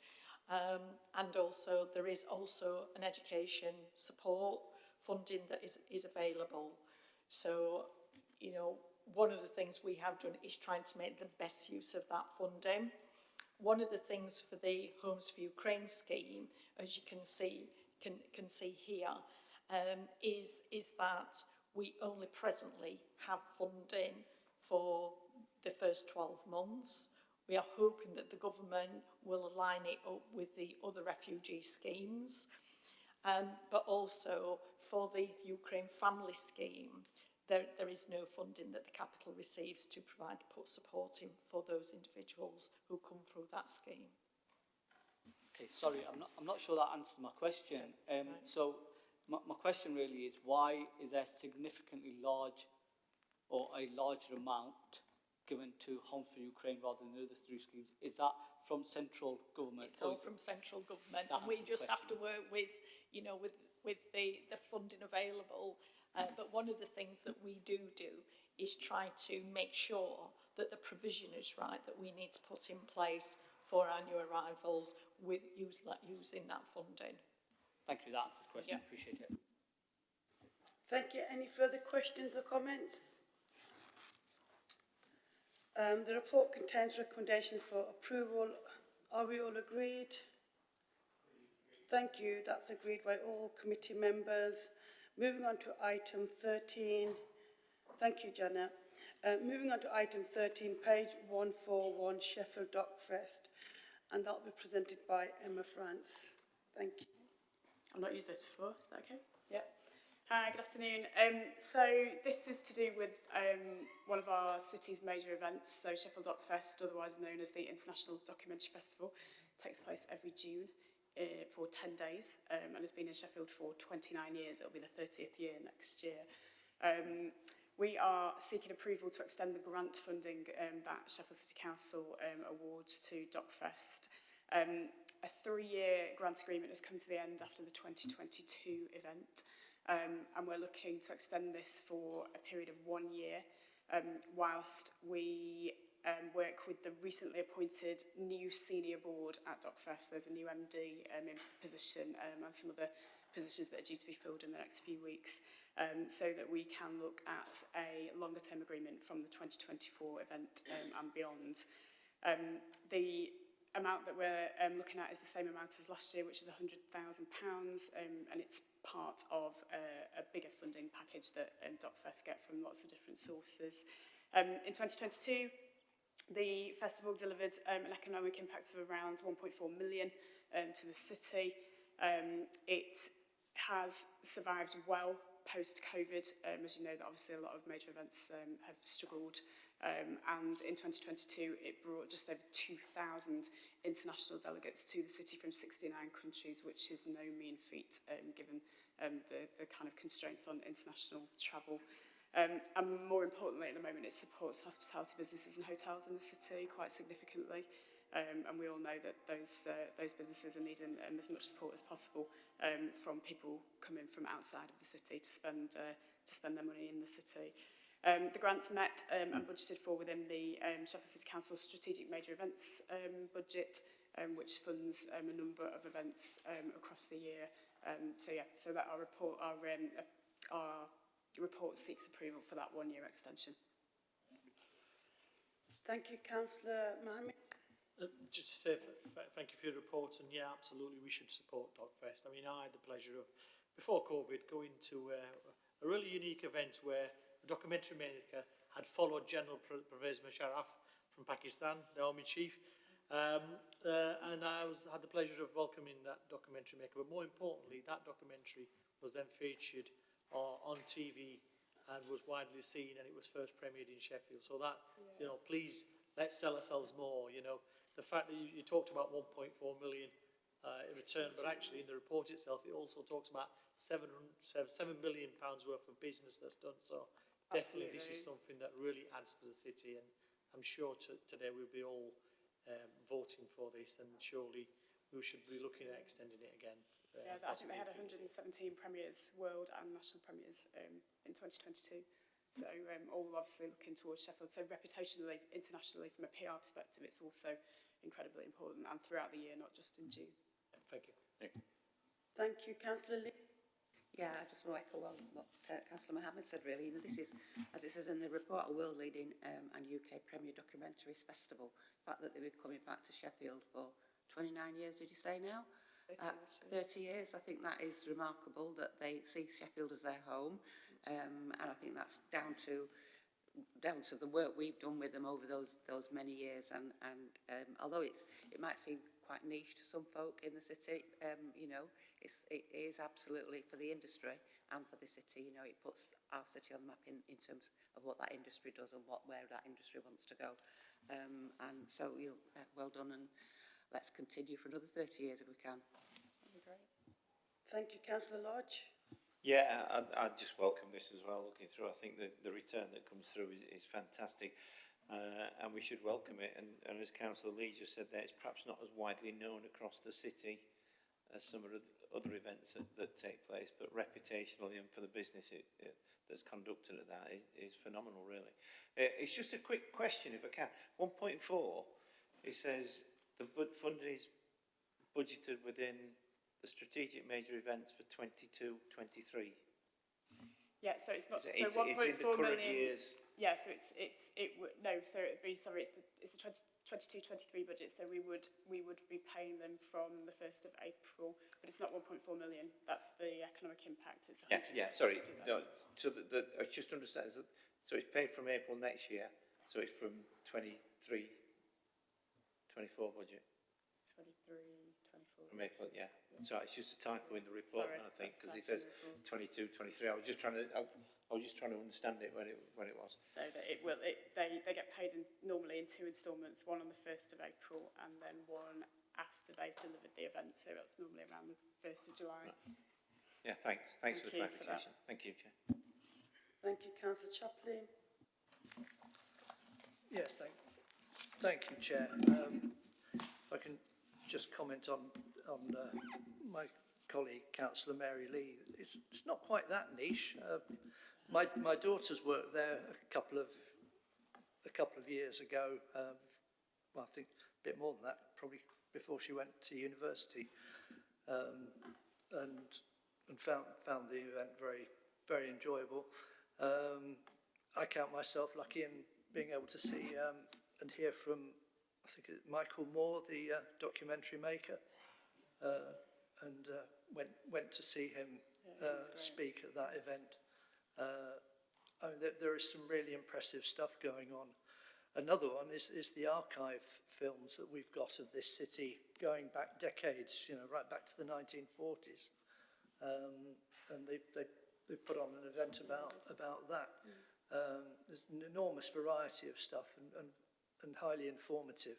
And also there is also an education support funding that is available. So, you know, one of the things we have done is trying to make the best use of that funding. One of the things for the Homes for Ukraine scheme, as you can see here, is that we only presently have funding for the first 12 months. We are hoping that the government will align it up with the other refugee schemes. But also for the Ukraine family scheme, there is no funding that the capital receives to provide support for those individuals who come through that scheme.
Okay, sorry, I'm not sure that answers my question. So my question really is, why is there significantly large or a larger amount given to Home for Ukraine rather than the other three schemes? Is that from central government?
It's all from central government, and we just have to work with, you know, with the funding available. But one of the things that we do is try to make sure that the provision is right, that we need to put in place for our new arrivals with using that funding.
Thank you, that answers the question. Appreciate it.
Thank you. Any further questions or comments? The report contains recommendations for approval. Are we all agreed? Thank you. That's agreed by all committee members. Moving on to item 13. Thank you, Jana. Moving on to item 13, page 141, Sheffield Dockfest, and that will be presented by Emma France. Thank you.
I've not used this before, is that okay? Yeah. Hi, good afternoon. So this is to do with one of our city's major events, so Sheffield Dockfest, otherwise known as the International Documentary Festival. It takes place every June for 10 days and has been in Sheffield for 29 years. It'll be the 30th year next year. We are seeking approval to extend the grant funding that Sheffield City Council awards to Dockfest. A 3-year grant agreement has come to the end after the 2022 event, and we're looking to extend this for a period of 1 year whilst we work with the recently appointed new senior board at Dockfest. There's a new MD in position and some other positions that are due to be filled in the next few weeks, so that we can look at a longer term agreement from the 2024 event and beyond. The amount that we're looking at is the same amount as last year, which is £100,000, and it's part of a bigger funding package that Dockfest get from lots of different sources. In 2022, The festival delivered an economic impact of around 1.4 million to the city. It has survived well post-COVID. As you know, that obviously a lot of major events have struggled. And in 2022, it brought just over 2,000 international delegates to the city from 69 countries, which is no mean feat given the kind of constraints on international travel. And more importantly, at the moment, it supports hospitality businesses and hotels in the city quite significantly. And we all know that those businesses are needing as much support as possible from people coming from outside of the city to spend their money in the city. The grants met and budgeted for within the Sheffield City Council Strategic Major Events budget, which funds a number of events across the year. So that our report seeks approval for that 1-year extension.
Thank you, Councillor Mohammed.
Just to say thank you for your report, and yeah, absolutely, we should support Dogfest. I mean, I had the pleasure of, before COVID, going to a really unique event where a documentary maker had followed General Pervez Musharraf from Pakistan, the army chief, and I had the pleasure of welcoming that documentary maker. But more importantly, that documentary was then featured on TV and was widely seen, and it was first premiered in Sheffield. So that, you know, please, let's sell ourselves more. You know, the fact that you talked about 1.4 million in return, but actually in the report itself, it also talks about £7 million worth of business that's done. So definitely this is something that really adds to the city, and I'm sure today we'll be all voting for this, and surely we should be looking at extending it again.
Yeah, I think they had 117 premieres, world and national premieres in 2022. So all obviously looking towards Sheffield. So reputationally, internationally, from a PR perspective, it's also incredibly important, and throughout the year, not just in June.
Thank you.
Thank you, Councillor Lee.
Yeah, I just want to echo what Councillor Mohammed said, really. You know, this is, as it says in the report, a world-leading and UK Premier Documentaries Festival. The fact that they've been coming back to Sheffield for 29 years, did you say now? 30 years. I think that is remarkable that they see Sheffield as their home, and I think that's down to the work we've done with them over those many years. And although it might seem quite niche to some folk in the city, you know, it is absolutely for the industry and for the city. You know, it puts our city on the map in terms of what that industry does and where that industry wants to go. And so, you know, well done, and let's continue for another 30 years if we can.
That'd be great.
Thank you, Councillor Lodge.
Yeah, I'd just welcome this as well, looking through. I think the return that comes through is fantastic, and we should welcome it. And as Councillor Lee just said there, it's perhaps not as widely known across the city as some of the other events that take place, but reputationally and for the business that's conducted at that is phenomenal, really. It's just a quick question, if I can. 1.4, it says the funding is budgeted within the strategic major events for 22-23.
Yeah, so it's not.
So
so 1.4
million.
Years. Yeah, so no. So it'd be it's the 22-23 budget. So we would be paying them from the 1st of April, but it's not 1.4 million. That's the economic impact. It's
Sorry. No, so I just understand. So it's paid from April next year. So it's from 23-24 budget. 23-24. From April, yeah. So it's just a typo in the report, I think, because it says 22-23. I was just trying to understand it when it was.
No, they get paid normally in 2 instalments, one on the 1st of April and then one after they've delivered the event. So that's normally around the 1st of July.
Right. Yeah, thanks. Thanks for the clarification. Thank you, Chair.
Thank you, Councillor Chaplin.
Yes, thank you, Chair. If I can just comment on my colleague, Councillor Mary Lee. It's not quite that niche. My daughter's worked there a couple of years ago. Well, I think a bit more than that, probably before she went to university, and found the event very, very enjoyable. I count myself lucky in being able to see and hear from, I think it's Michael Moore, the documentary maker, and went to see him speak at that event. I mean, there is some really impressive stuff going on. Another one is the archive films that we've got of this city going back decades, you know, right back to the 1940s. And they put on an event about that. There's an enormous variety of stuff and highly informative.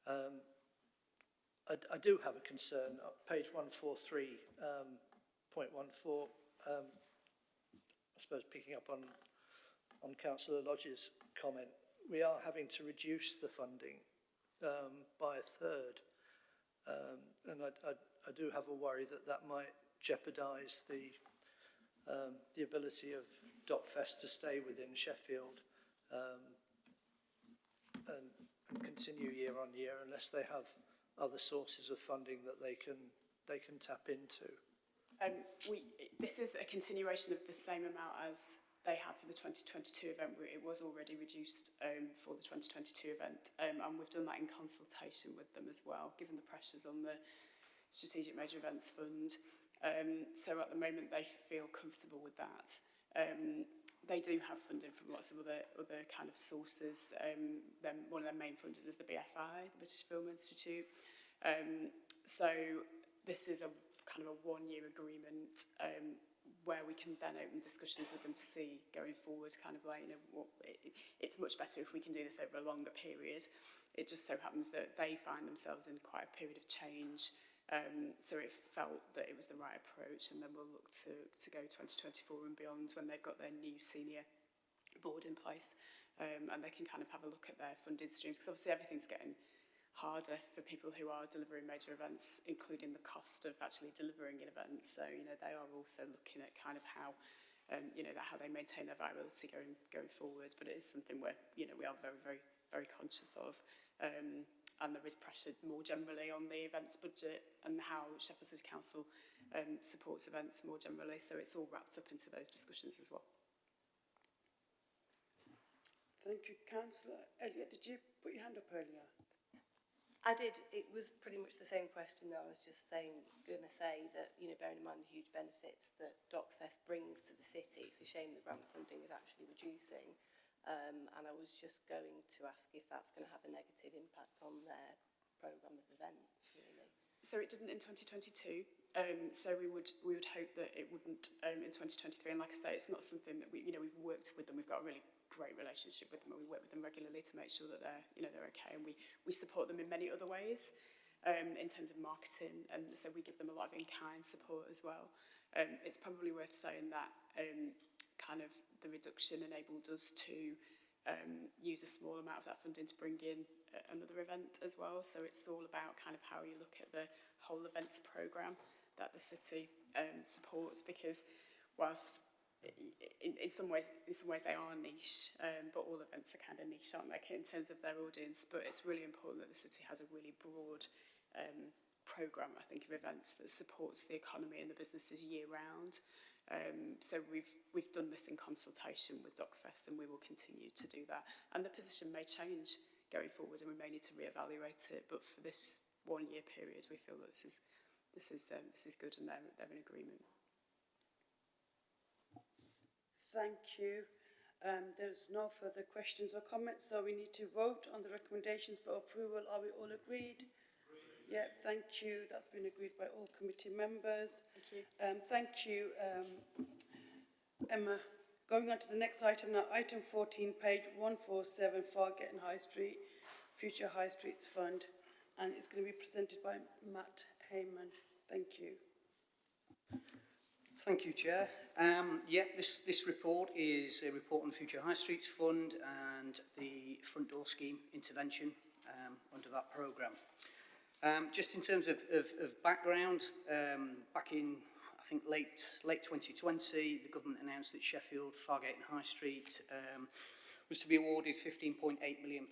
I do have a concern. Page 143, point 14, I suppose picking up on Councillor Lodge's comment, we are having to reduce the funding by a third. And I do have a worry that might jeopardise the ability of DocFest to stay within Sheffield and continue year on year unless they have other sources of funding that they can tap into.
This is a continuation of the same amount as they had for the 2022 event, where it was already reduced for the 2022 event, and we've done that in consultation with them as well, given the pressures on the Strategic Major Events Fund. So at the moment they feel comfortable with that. They do have funding from lots of other kind of sources. One of their main funders is the BFI, the British Film Institute. So this is a kind of a one-year agreement where we can then open discussions with them to see going forward, kind of like, you know, it's much better if we can do this over a longer period. It just so happens that they find themselves in quite a period of change. So it felt that it was the right approach, and then we'll look to go 2024 and beyond when they've got their new senior board in place, and they can kind of have a look at their funding streams, because obviously everything's getting harder for people who are delivering major events, including the cost of actually delivering an event. So, you know, they are also looking at kind of how, you know, how they maintain their viability going forward. But it is something where, you know, we are very, very, very conscious of. And there is pressure more generally on the events budget and how Sheffield City Council supports events more generally. So it's all wrapped up into those discussions as well.
Thank you, Councillor Elliott. Did you put your hand up earlier?
I did. It was pretty much the same question that I was just going to say that, you know, bearing in mind the huge benefits that DocFest brings to the city, it's a shame the grant funding is actually reducing. And I was just going to ask if that's going to have a negative impact on their programme of events, really.
So it didn't in 2022. So we would hope that it wouldn't in 2023. And like I say, it's not something that we've worked with them. We've got a really great relationship with them, and we work with them regularly to make sure that they're okay. And we support them in many other ways in terms of marketing, and so we give them a lot of in-kind support as well. It's probably worth saying that kind of the reduction enabled us to use a small amount of that funding to bring in another event as well. So it's all about kind of how you look at the whole events programme that the city supports, because whilst in some ways they are niche, but all events are kind of niche, aren't they, in terms of their audience. But it's really important that the city has a really broad programme, I think, of events that supports the economy and the businesses year round. So we've done this in consultation with DocFest, and we will continue to do that. And the position may change going forward, and we may need to reevaluate it. But for this 1 year period, we feel that this is good, and they're in agreement.
Thank you. There's no further questions or comments, so we need to vote on the recommendations for approval. Are we all agreed? Yeah, thank you. That's been agreed by all committee members.
Thank you.
Thank you, Emma. Going on to the next item now, item 14, page 147, Fargate and High Street, Future High Streets Fund, and it's going to be presented by Matt Heyman. Thank you.
Thank you, Chair. This report is a report on the Future High Streets Fund and the front door scheme intervention under that programme. Just in terms of background, back in, I think, late 2020, the government announced that Sheffield, Fargate and High Street was to be awarded £15.8 million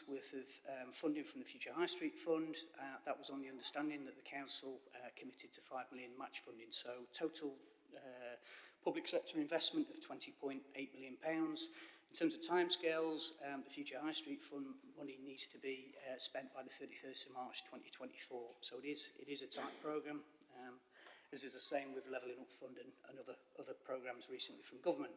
worth of funding from the Future High Street Fund. That was on the understanding that the council committed to £5 million match funding. So total public sector investment of £20.8 million. In terms of timescales, the Future High Street Fund money needs to be spent by the 31st of March 2024. So it is a tight programme, as is the same with Levelling Up Fund and other programmes recently from government.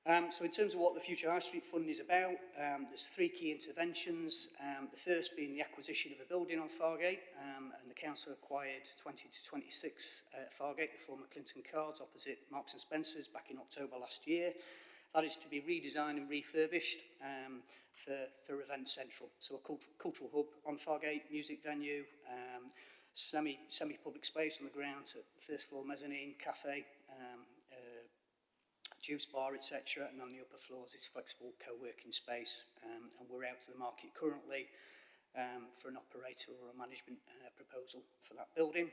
So in terms of what the Future High Street Fund is about, there's three key interventions. The first being the acquisition of a building on Fargate, and the council acquired 20 to 26 Fargate, the former Clinton Cards, opposite Marks and Spencer's back in October last year. That is to be redesigned and refurbished for Event Central. So a cultural hub on Fargate, music venue, semi-public space on the ground, first floor mezzanine, cafe, juice bar, etc. And on the upper floors it's flexible co-working space, and we're out to the market currently for an operator or a management proposal for that building.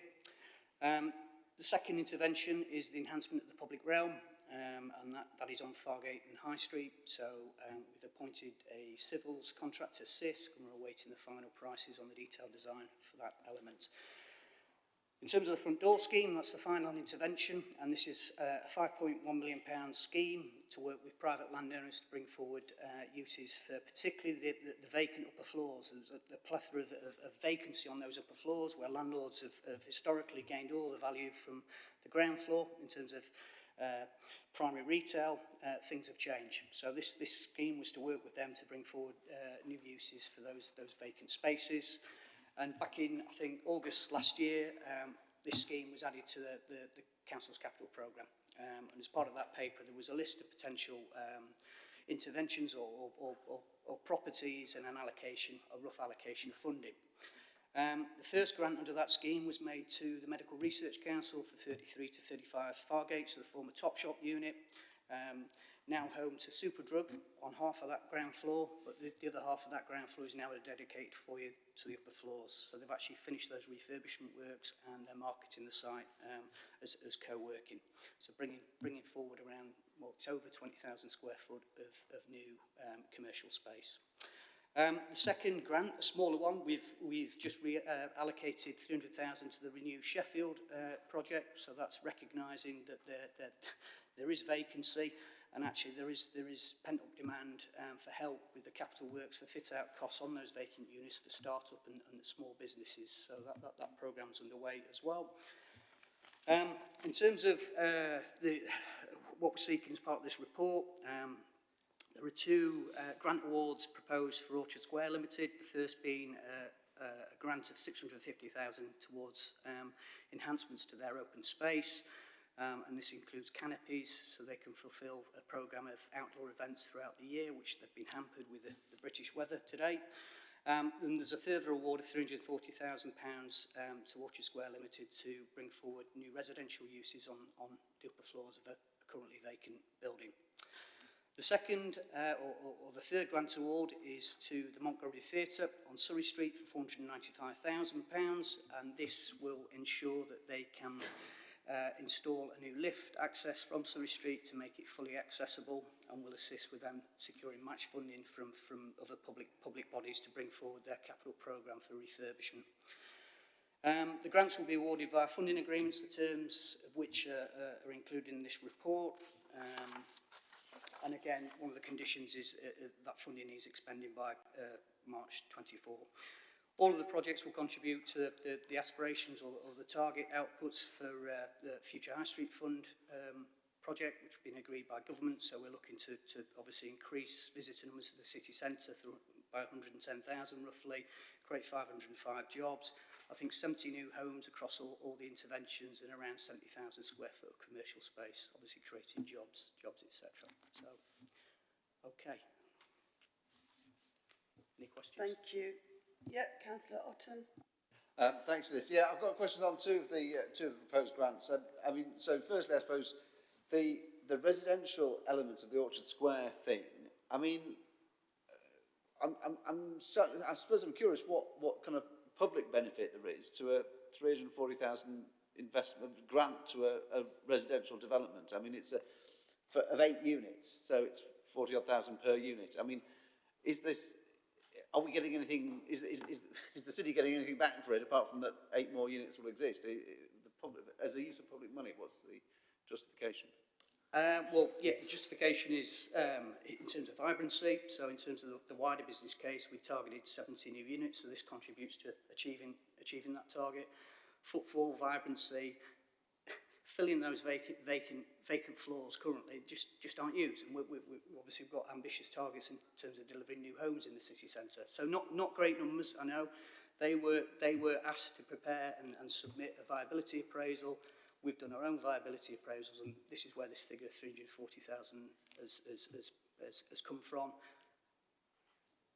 The second intervention is the enhancement of the public realm, and that is on Fargate and High Street. So we've appointed a civils contractor, CISC, and we're awaiting the final prices on the detailed design for that element. In terms of the front door scheme, that's the final intervention, and this is a £5.1 million scheme to work with private landowners to bring forward uses for particularly the vacant upper floors. There's a plethora of vacancy on those upper floors where landlords have historically gained all the value from the ground floor in terms of primary retail. Things have changed. So this scheme was to work with them to bring forward new uses for those vacant spaces. And back in, I think, August last year, this scheme was added to the Council's capital programme. And as part of that paper, there was a list of potential interventions or properties and an allocation, a rough allocation of funding. The first grant under that scheme was made to the Medical Research Council for 33 to 35 Fargate, so the former Topshop unit. Now home to Superdrug on half of that ground floor, but the other half of that ground floor is now a dedicated foyer to the upper floors. So they've actually finished those refurbishment works and they're marketing the site as co-working. So bringing forward around, well, it's over 20,000 square foot of new commercial space. The second grant, a smaller one, we've just allocated 300,000 to the Renew Sheffield project. So that's recognising that there is vacancy. And actually there is pent-up demand for help with the capital works, the fit-out costs on those vacant units for start-up and the small businesses. So that programme's underway as well. In terms of what we're seeking as part of this report, there are two grant awards proposed for Orchard Square Limited. The first being a grant of 650,000 towards enhancements to their open space. And this includes canopies, so they can fulfil a programme of outdoor events throughout the year, which they've been hampered with the British weather to date. And there's a further award of £340,000 to Orchard Square Limited to bring forward new residential uses on the upper floors of a currently vacant building. The second, or the third grant award is to the Montgomery Theatre on Surrey Street for £495,000, and this will ensure that they can install a new lift access from Surrey Street to make it fully accessible, and will assist with them securing match funding from other public bodies to bring forward their capital programme for refurbishment. The grants will be awarded via funding agreements, the terms of which are included in this report. And again, one of the conditions is that funding is expended by March 24. All of the projects will contribute to the aspirations or the target outputs for the Future High Street Fund project, which has been agreed by government. So we're looking to obviously increase visitor numbers to the city centre by 110,000 roughly, create 505 jobs. I think 70 new homes across all the interventions and around 70,000 square foot of commercial space, obviously creating jobs, etc. So, okay. Any questions?
Thank you. Yeah, Councillor Otten.
Thanks for this. Yeah, I've got questions on two of the proposed grants. I mean, so firstly, I suppose the residential elements of the Orchard Square thing. I mean, I suppose I'm curious what kind of public benefit there is to a 340,000 investment grant to a residential development. I mean, it's of 8 units, so it's 40,000 odd per unit. I mean, are we getting anything? Is the city getting anything back for it apart from that 8 more units will exist? As a use of public money, what's the justification?
Well, yeah, the justification is in terms of vibrancy. So in terms of the wider business case, we targeted 70 new units, so this contributes to achieving that target. Footfall, vibrancy, filling those vacant floors currently just aren't used. And we obviously got ambitious targets in terms of delivering new homes in the city centre. So not great numbers, I know. They were asked to prepare and submit a viability appraisal. We've done our own viability appraisals, and this is where this figure 340,000 has come from.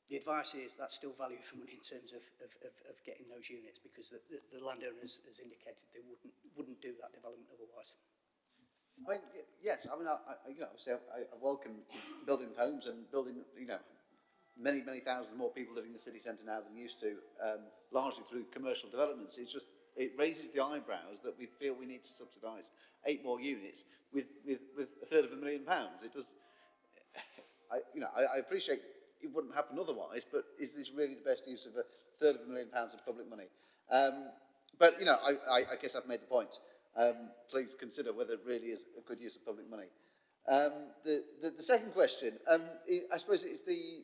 The advice is that's still value for money in terms of getting those units, because the landowner has indicated they wouldn't do that development otherwise.
I mean, yes, I mean, obviously I welcome building homes and building, many thousand more people living in the city centre now than used to, largely through commercial developments. It's just, it raises the eyebrows that we feel we need to subsidise 8 more units with £250,000. It does, I appreciate it wouldn't happen otherwise, but is this really the best use of £250,000 of public money? But, I guess I've made the point. Please consider whether it really is a good use of public money. The second question, I suppose it is the,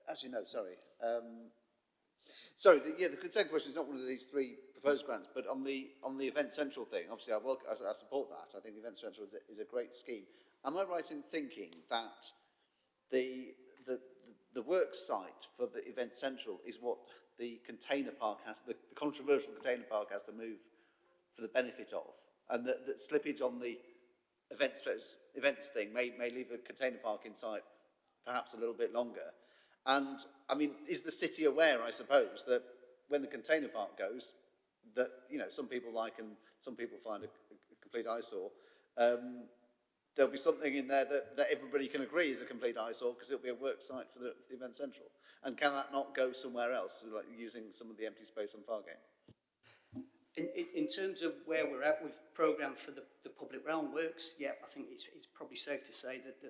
actually no, sorry. The second question is not one of these 3 proposed grants, but on the Event Central thing, obviously I support that. I think the Event Central is a great scheme. Am I right in thinking that the work site for the Event Central is what the container park has, the controversial container park has to move for the benefit of, and that slippage on the events thing may leave the container park in sight perhaps a little bit longer? And I mean, is the city aware, I suppose, that when the container park goes, that some people like and some people find a complete eyesore, there'll be something in there that everybody can agree is a complete eyesore, because it'll be a work site for the Event Central. And can that not go somewhere else, like using some of the empty space on Fargate?
In terms of where we're at with programme for the public realm works, yeah, I think it's probably safe to say that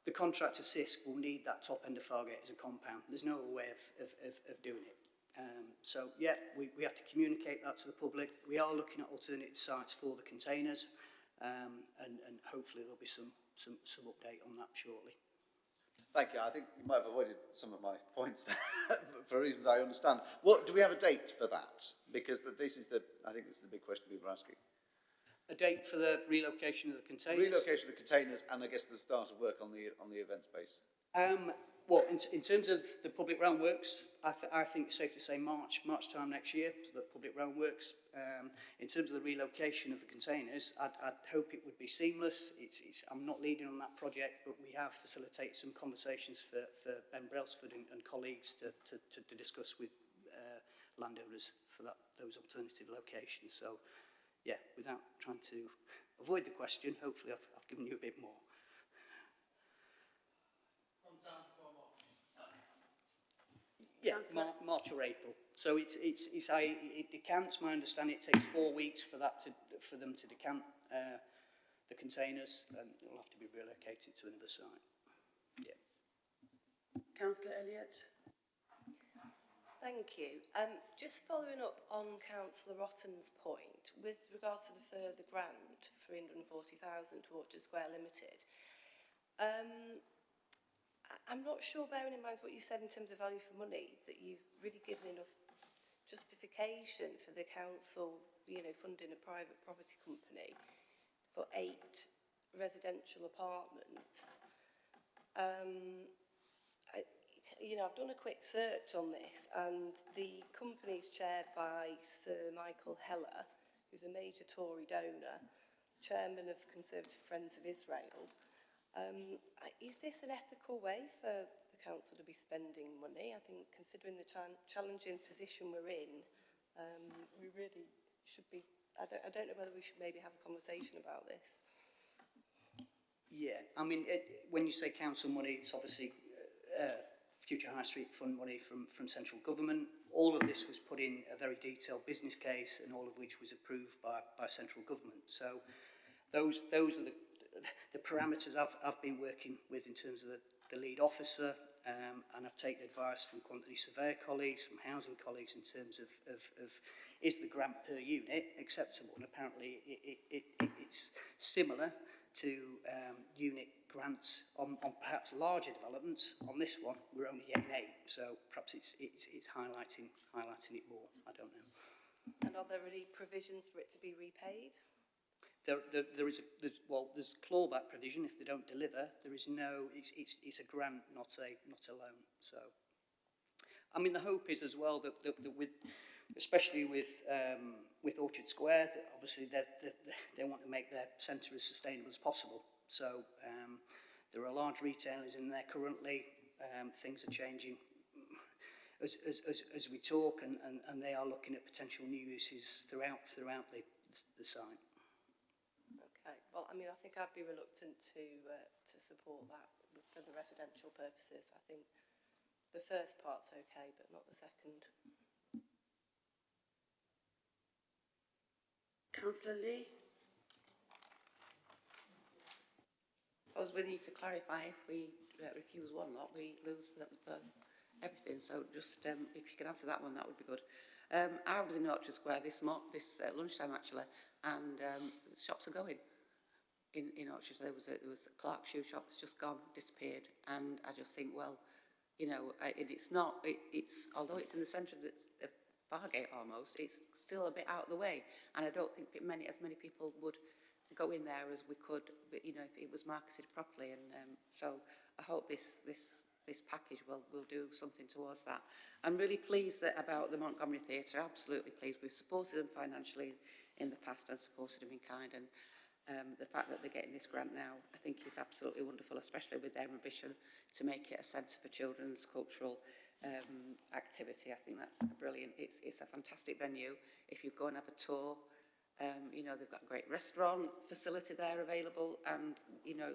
the contractor CISC will need that top end of Fargate as a compound. There's no other way of doing it. So yeah, we have to communicate that to the public. We are looking at alternative sites for the containers, and hopefully there'll be some update on that shortly.
Thank you. I think you might have avoided some of my points there, for reasons I understand. What do we have a date for that? Because I think this is the big question people are asking.
A date for the relocation of the containers?
Relocation of the containers, and I guess the start of work on the event space.
Well, in terms of the public realm works, I think it's safe to say March time next year, so the public realm works. In terms of the relocation of the containers, I'd hope it would be seamless. I'm not leading on that project, but we have facilitated some conversations for Ben Brailsford and colleagues to discuss with landowners for those alternative locations. So, yeah, without trying to avoid the question, hopefully I've given you a bit more. Yeah, March or April. So it decants. My understanding, it takes 4 weeks for them to decant the containers, and they'll have to be relocated to another site. Yeah.
Councillor Elliott.
Thank you. Just following up on Councillor Rotten's point, with regard to the further grant, 340,000 to Orchard Square Limited, I'm not sure, bearing in mind what you said in terms of value for money, that you've really given enough justification for the council, funding a private property company for 8 residential apartments. I've done a quick search on this, and the company is chaired by Sir Michael Heller, who's a major Tory donor, chairman of Conservative Friends of Israel. Is this an ethical way for the council to be spending money? I think, considering the challenging position we're in, we really should be. I don't know whether we should maybe have a conversation about this.
Yeah, I mean, when you say council money, it's obviously Future High Street Fund money from central government. All of this was put in a very detailed business case, and all of which was approved by central government. So those are the parameters I've been working with in terms of the lead officer, and I've taken advice from quantity surveyor colleagues, from housing colleagues, in terms of is the grant per unit acceptable? And apparently it's similar to unit grants on perhaps larger developments. On this one, we're only getting 8, so perhaps it's highlighting it more. I don't know.
And are there any provisions for it to be repaid?
There's clawback provision if they don't deliver. There is no. It's a grant, not a loan. So, I mean, the hope is as well that with, especially with Orchard Square, that obviously they want to make their centre as sustainable as possible. So there are large retailers in there currently. Things are changing as we talk, and they are looking at potential new uses throughout the site.
Okay. Well, I mean, I think I'd be reluctant to support that for the residential purposes. I think the first part's okay, but not the second.
Councillor Lee?
I was with you to clarify, if we refuse one lot, we lose everything. So just if you can answer that one, that would be good. I was in Orchard Square this lunchtime actually, and the shops are going. In Orchard, there was a Clark shoe shop that's just gone, disappeared, and I just think, well, you know, it's although it's in the centre of the Fargate almost, it's still a bit out of the way, and I don't think as many people would go in there as we could, but you know, if it was marketed properly, and so I hope this package will do something towards that. I'm really pleased about the Montgomery Theatre, absolutely pleased. We've supported them financially in the past and supported them in kind, and the fact that they're getting this grant now, I think is absolutely wonderful, especially with their ambition to make it a centre for children's cultural activity. I think that's brilliant. It's a fantastic venue. If you go and have a tour, you know, they've got a great restaurant facility there available, and you know,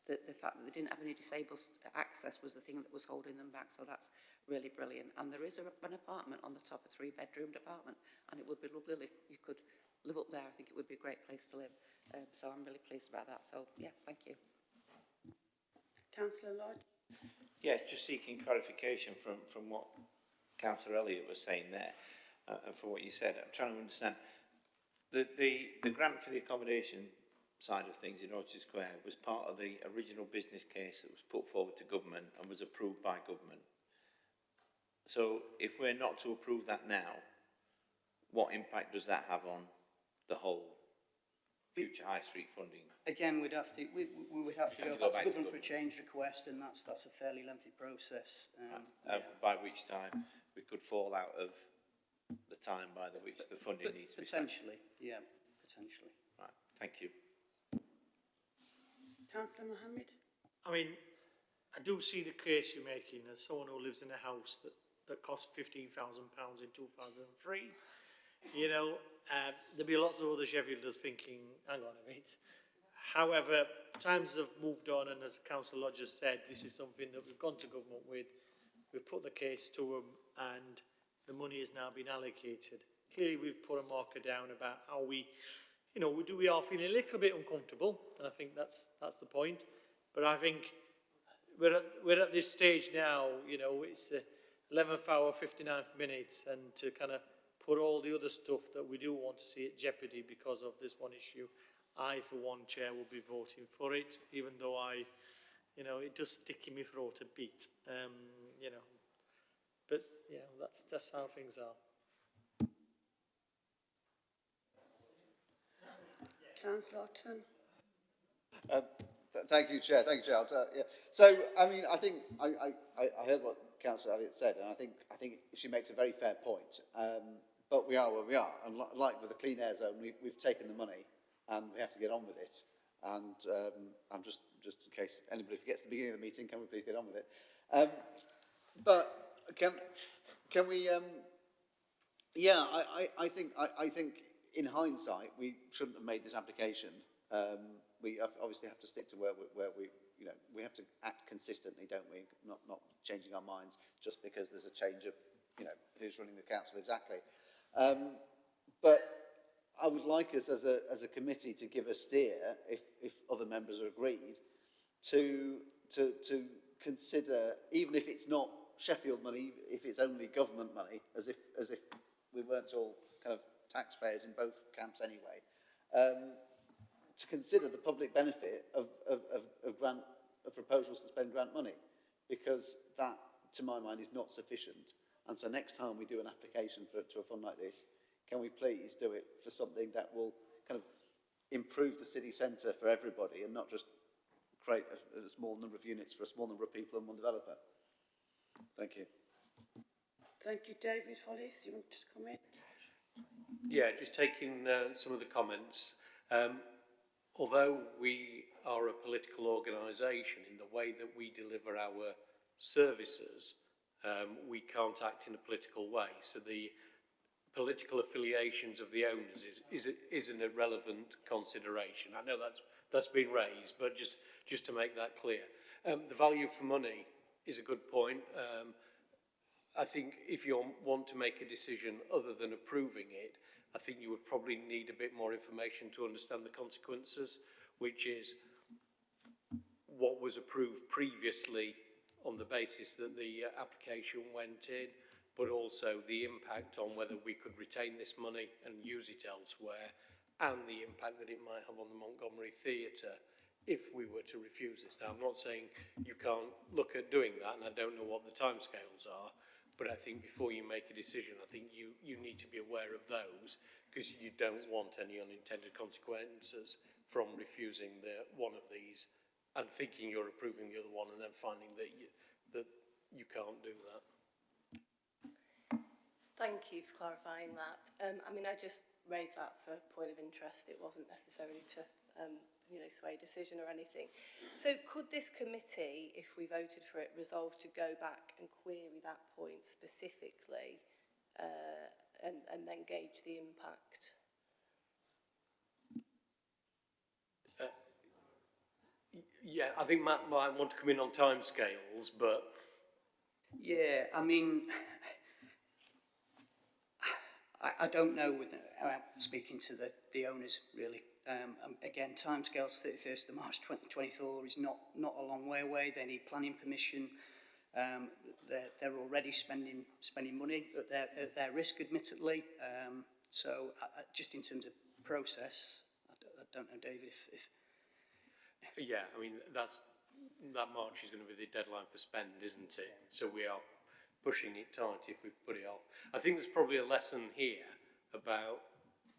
the fact that they didn't have any disabled access was the thing that was holding them back, so that's really brilliant. And there is an apartment on the top, a 3-bedroom apartment, and it would be lovely if you could live up there. I think it would be a great place to live, so I'm really pleased about that. So yeah, thank you.
Councillor Lodge?
Yeah, just seeking clarification from what Councillor Elliott was saying there, and from what you said. I'm trying to understand. The grant for the accommodation side of things in Orchard Square was part of the original business case that was put forward to government and was approved by government. So if we're not to approve that now, what impact does that have on the whole future high street funding?
Again, we would have to go back to government for a change request, and that's a fairly lengthy process.
By which time we could fall out of the time by which the funding needs to be spent.
Potentially, yeah, potentially.
Right, thank you.
Councillor Mohammed?
I mean, I do see the case you're making as someone who lives in a house that cost £15,000 in 2003. You know, there'll be lots of other Sheffielders thinking, hang on a minute. However, times have moved on, and as Councillor Lodge has said, this is something that we've gone to government with. We've put the case to them, and the money has now been allocated. Clearly, we've put a marker down about how we, you know, we are feeling a little bit uncomfortable, and I think that's the point. But I think we're at this stage now, you know, it's the 11th hour, 59th minute, and to kind of put all the other stuff that we do want to see at jeopardy because of this one issue, I, for one, Chair, will be voting for it, even though you know, it does stick in my throat a bit, you know. But, yeah, that's how things are.
Councillor Orton?
Thank you, Chair. Thank you, Chair. Yeah. So, I mean, I think I heard what Councillor Elliott said, and I think she makes a very fair point. But we are where we are, and like with the clean air zone, we've taken the money, and we have to get on with it. And I'm just in case anybody forgets the beginning of the meeting, can we please get on with it? But can we? Yeah, I think in hindsight we shouldn't have made this application. We obviously have to stick to where we, you know, we have to act consistently, don't we? Not changing our minds just because there's a change of, you know, who's running the council exactly. But I would like us as a committee to give a steer, if other members are agreed, to consider, even if it's not Sheffield money, if it's only government money, as if we weren't all kind of taxpayers in both camps anyway, to consider the public benefit of proposals to spend grant money, because that, to my mind, is not sufficient. And so next time we do an application to a fund like this, can we please do it for something that will kind of improve the city centre for everybody and not just create a small number of units for a small number of people and one developer? Thank you.
Thank you, David. Hollis, you want to come in?
Yeah, just taking some of the comments. Although we are a political organisation, in the way that we deliver our services, we can't act in a political way. So the political affiliations of the owners is an irrelevant consideration. I know that's been raised, but just to make that clear. The value for money is a good point. I think if you want to make a decision other than approving it, I think you would probably need a bit more information to understand the consequences, which is what was approved previously on the basis that the application went in, but also the impact on whether we could retain this money and use it elsewhere, and the impact that it might have on the Montgomery Theatre if we were to refuse this. Now, I'm not saying you can't look at doing that, and I don't know what the timescales are, but I think before you make a decision, I think you need to be aware of those, because you don't want any unintended consequences from refusing one of these and thinking you're approving the other one and then finding that you can't do that.
Thank you for clarifying that. I mean, I just raised that for a point of interest. It wasn't necessarily to sway a decision or anything. So could this committee, if we voted for it, resolve to go back and query that point specifically and then gauge the impact?
Yeah, I think Matt might want to come in on timescales, but...
Yeah, I mean, I don't know without speaking to the owners, really. Again, timescales 31st of March 2024 is not a long way away. They need planning permission. They're already spending money at their risk, admittedly. So just in terms of process, I don't know, David, if...
Yeah, I mean, that March is going to be the deadline for spend, isn't it? So we are pushing it tight if we put it off. I think there's probably a lesson here about,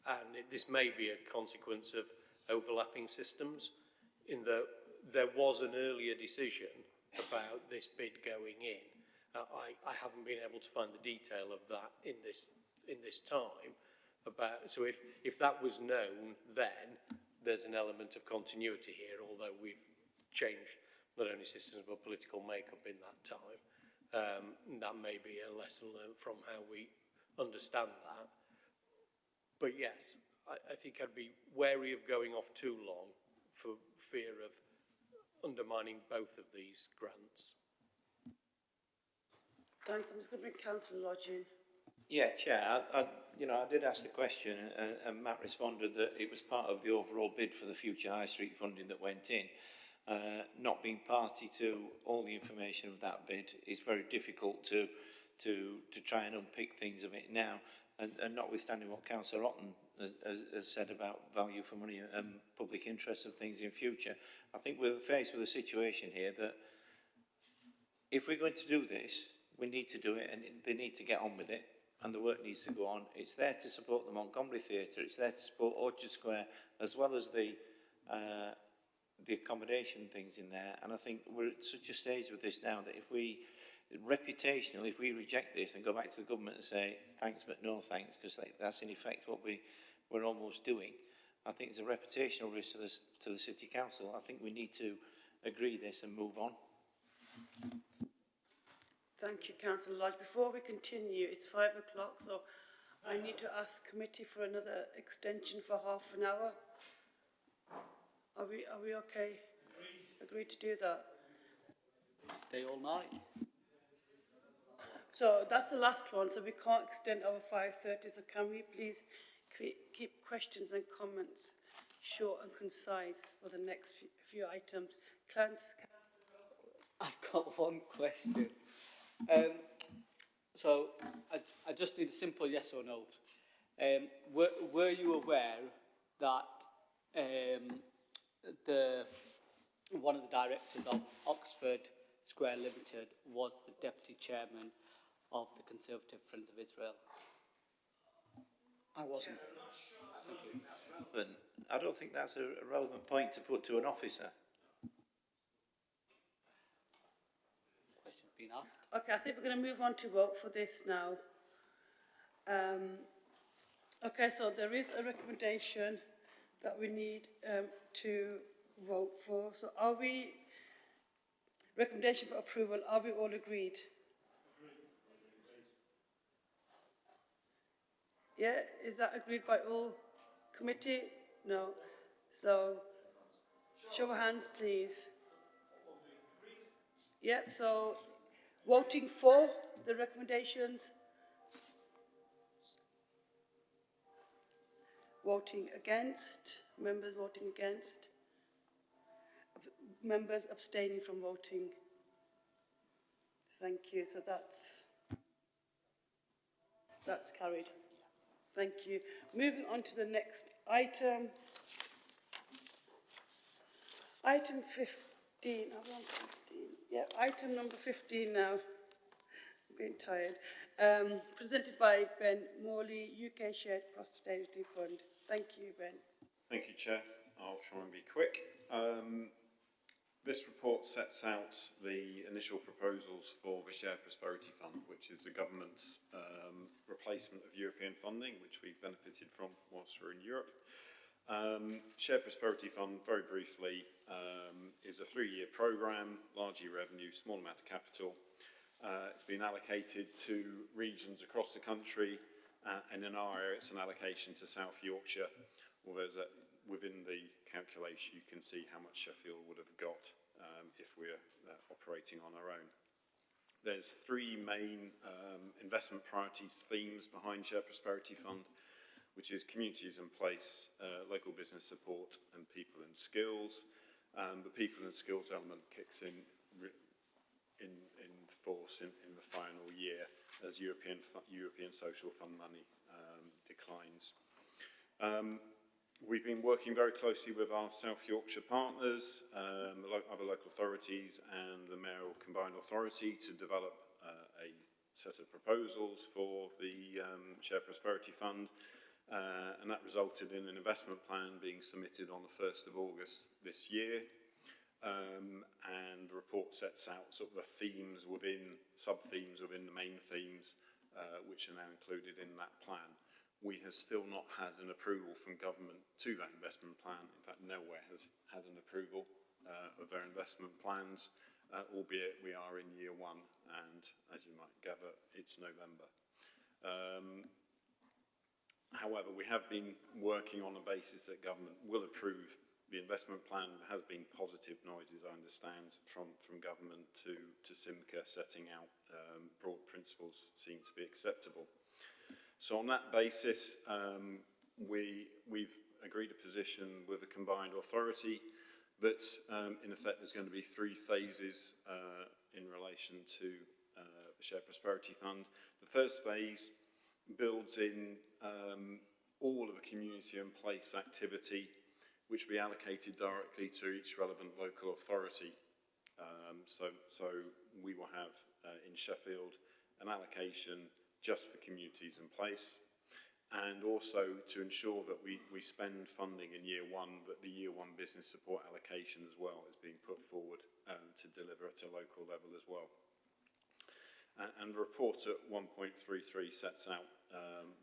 and this may be a consequence of overlapping systems, in that there was an earlier decision about this bid going in. I haven't been able to find the detail of that in this time. So if that was known then, there's an element of continuity here, although we've changed not only systems but political makeup in that time. That may be a lesson learned from how we understand that. But yes, I think I'd be wary of going off too long for fear of undermining both of these grants.
Thanks. I'm just going to bring Councillor Lodge in.
Yeah, Chair, I did ask the question and Matt responded that it was part of the overall bid for the future High Street funding that went in. Not being party to all the information of that bid, it's very difficult to try and unpick things of it now. And notwithstanding what Councillor Otten has said about value for money and public interest of things in future, I think we're faced with a situation here that if we're going to do this, we need to do it and they need to get on with it. And the work needs to go on. It's there to support the Montgomery Theatre, it's there to support Orchard Square, as well as the accommodation things in there. And I think we're at such a stage with this now that if we reject this and go back to the government and say, thanks but no thanks, because that's in effect what we're almost doing, I think there's a reputational risk to the City Council. I think we need to agree this and move on.
Thank you, Councillor Lodge. Before we continue, it's 5 o'clock, so I need to ask committee for another extension for half an hour. Are we okay? Agreed to do that?
Stay all night.
So that's the last one, so we can't extend over 5:30. So can we please keep questions and comments short and concise for the next few items?
I've got one question. So I just need a simple yes or no. Were you aware that one of the directors of Oxford Square Limited was the deputy chairman of the Conservative Friends of Israel?
I wasn't.
But I don't think that's a relevant point to put to an officer.
Question's been asked.
Okay, I think we're going to move on to vote for this now. Okay, so there is a recommendation that we need to vote for. So are we, recommendation for approval, are we all agreed? Yeah, is that agreed by all committee? No. So, show of hands, please. Yep, so voting for the recommendations. Voting against, members voting against, members abstaining from voting. Thank you, so that's carried. Thank you. Moving on to the next item. Item 15, I'm on 15. Yeah, item number 15 now. I'm getting tired. Presented by Ben Morley, UK Shared Prosperity Fund. Thank you, Ben.
Thank you, Chair. I'll try and be quick. This report sets out the initial proposals for the Shared Prosperity Fund, which is the government's replacement of European funding, which we benefited from whilst we're in Europe. Shared Prosperity Fund, very briefly, is a 3-year programme, largely revenue, small amount of capital. It's been allocated to regions across the country, and in our area it's an allocation to South Yorkshire. Well, within the calculation you can see how much Sheffield would have got if we're operating on our own. There's 3 main investment priorities, themes behind Shared Prosperity Fund, which is communities in place, local business support, and people and skills. The people and skills element kicks in force in the final year as European Social Fund money declines. We've been working very closely with our South Yorkshire partners, other local authorities and the Mayoral Combined Authority to develop a set of proposals for the Shared Prosperity Fund, and that resulted in an investment plan being submitted on the 1st of August this year. And the report sets out sort of the themes within, sub-themes within the main themes, which are now included in that plan. We have still not had an approval from government to that investment plan. In fact, nowhere has had an approval of their investment plans, albeit we are in year 1, and as you might gather, it's November. However, we have been working on the basis that government will approve the investment plan. There has been positive noises, I understand, from government to SIMCA setting out broad principles seem to be acceptable. So on that basis, we've agreed a position with a combined authority that in effect there's going to be 3 phases in relation to the Shared Prosperity Fund. The first phase builds in all of the community and place activity which will be allocated directly to each relevant local authority. So we will have in Sheffield an allocation just for communities in place, and also to ensure that we spend funding in year 1, that the year 1 business support allocation as well is being put forward to deliver at a local level as well. And the report at 1.33 sets out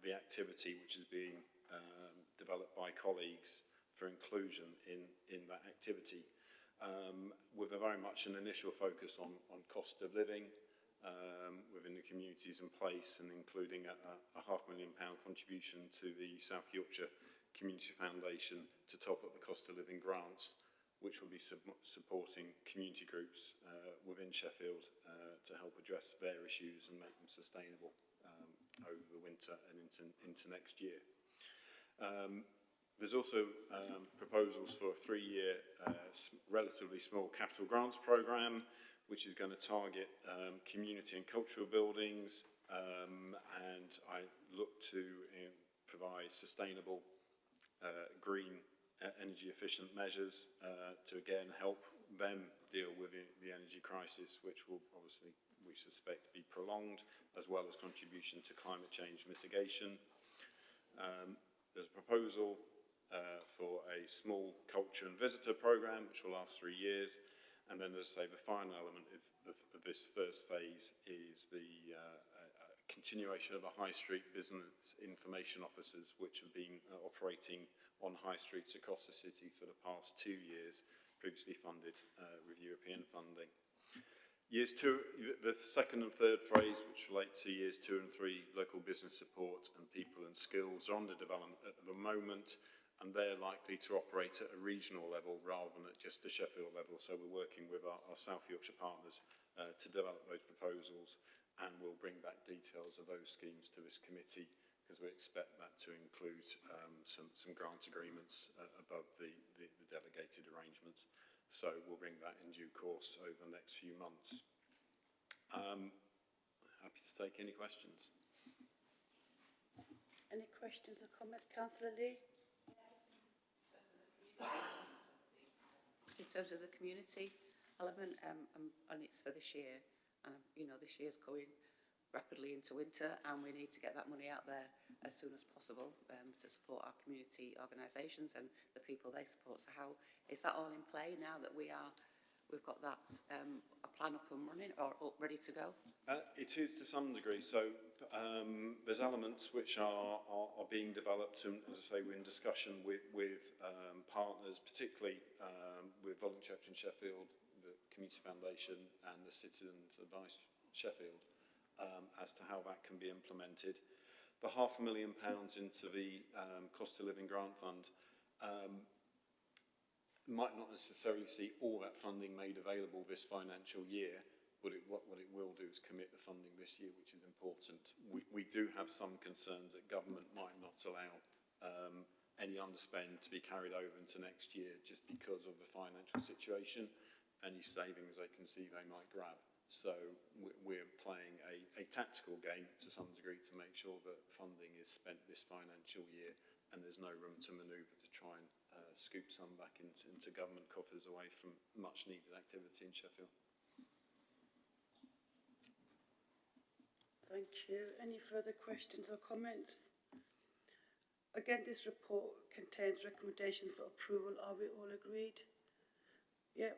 the activity which is being developed by colleagues for inclusion in that activity, with a very much an initial focus on cost of living within the communities in place, and including a £500,000 contribution to the South Yorkshire Community Foundation to top up the cost of living grants, which will be supporting community groups within Sheffield to help address their issues and make them sustainable over the winter and into next year. There's also proposals for a 3-year relatively small capital grants programme, which is going to target community and cultural buildings, and I look to provide sustainable green energy efficient measures to again help them deal with the energy crisis, which will obviously, we suspect, be prolonged, as well as contribution to climate change mitigation. There's a proposal for a small culture and visitor programme which will last 3 years, and then, as I say, the final element of this first phase is the continuation of the high street business information officers which have been operating on high streets across the city for the past 2 years, previously funded with European funding. Years 2, the second and third phase, which relate to years 2 and 3, local business support and people and skills, are under development at the moment, and they're likely to operate at a regional level rather than at just the Sheffield level. So we're working with our South Yorkshire partners to develop those proposals, and we'll bring back details of those schemes to this committee, because we expect that to include some grant agreements above the delegated arrangements. So we'll bring that in due course over the next few months. Happy to take any questions.
Any questions or comments, Councillor Lee?
So in terms of the community element, and it's for this year, and you know this year's going rapidly into winter, and we need to get that money out there as soon as possible to support our community organisations and the people they support. So how is that all in play now that we've got that a plan up and running or up ready to go?
It is to some degree. So there's elements which are being developed, and as I say, we're in discussion with partners, particularly with Voluntary Action Sheffield, the Community Foundation and the Citizens Advice Sheffield, as to how that can be implemented. The £500,000 into the cost of living grant fund might not necessarily see all that funding made available this financial year, but what it will do is commit the funding this year, which is important. We do have some concerns that government might not allow any underspend to be carried over into next year just because of the financial situation. Any savings they can see they might grab. So we're playing a tactical game to some degree to make sure that funding is spent this financial year and there's no room to manoeuvre to try and scoop some back into government coffers away from much needed activity in Sheffield.
Thank you. Any further questions or comments? Again, this report contains recommendations for approval. Are we all agreed? Yep.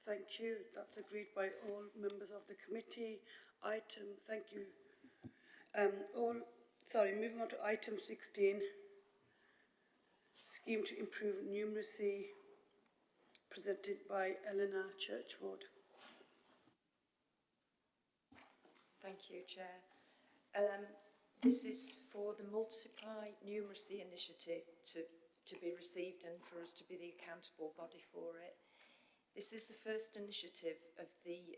Thank you. That's agreed by all members of the committee. Thank you. Moving on to item 16, scheme to improve numeracy, presented by Eleanor Churchward.
Thank you, Chair. This is for the Multiply Numeracy Initiative to be received and for us to be the accountable body for it. This is the first initiative of the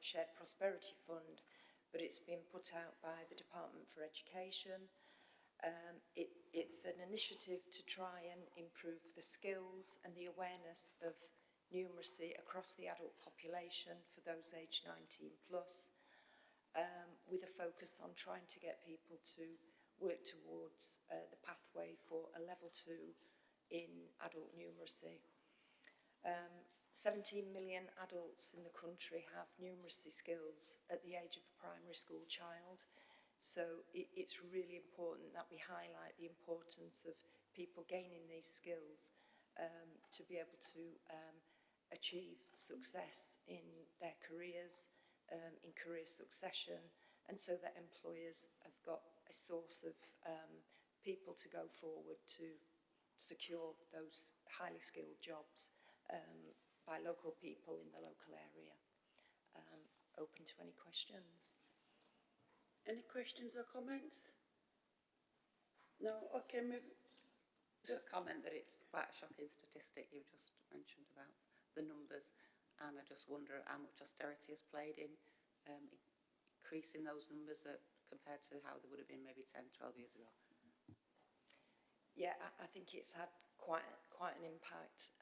Shared Prosperity Fund, but it's been put out by the Department for Education. It's an initiative to try and improve the skills and the awareness of numeracy across the adult population for those aged 19 plus, with a focus on trying to get people to work towards the pathway for a level 2 in adult numeracy. 17 million adults in the country have numeracy skills at the age of a primary school child. So it's really important that we highlight the importance of people gaining these skills to be able to achieve success in their careers, in career succession, and so that employers have got a source of people to go forward to secure those highly skilled jobs by local people in the local area. Open to any questions.
Any questions or comments? No? Okay,
Just a comment that it's quite a shocking statistic you just mentioned about the numbers, and I just wonder how much austerity has played in increasing those numbers compared to how they would have been maybe 10, 12 years ago.
Yeah, I think it's had quite an impact.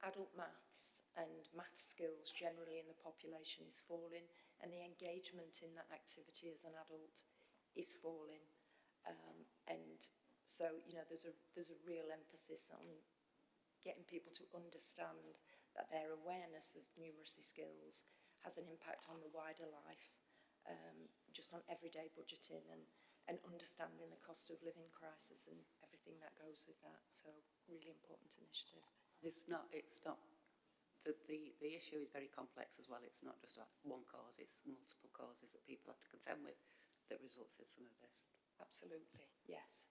Adult maths and math skills generally in the population is falling, and the engagement in that activity as an adult is falling. And so, you know, there's a real emphasis on getting people to understand that their awareness of numeracy skills has an impact on the wider life, just on everyday budgeting and and understanding the cost of living crisis and everything that goes with that. So really important initiative.
It's not, the issue is very complex as well. It's not just like one cause, it's multiple causes that people have to contend with that results in some of this.
Absolutely, yes.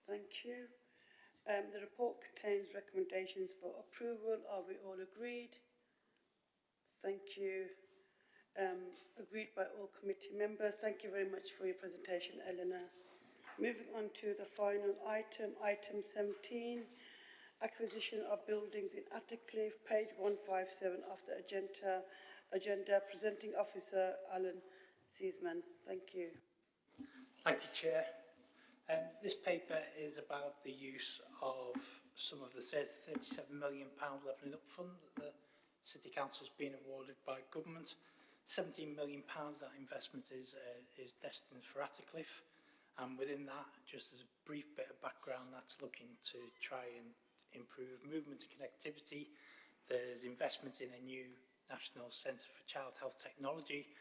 Thank you. The report contains recommendations for approval. Are we all agreed? Thank you. Agreed by all committee members. Thank you very much for your presentation, Eleanor. Moving on to the final item, item 17. Acquisition of buildings in Attercliffe, page 157 of the agenda. Presenting officer Alan Seisman. Thank you.
Thank you, Chair. This paper is about the use of some of the £37 million Levelling Up Fund that the City Council's been awarded by government. £17 million, that investment is destined for Attercliffe. And within that, just as a brief bit of background, that's looking to try and improve movement and connectivity. There's investment in a new National Centre for Child Health Technology,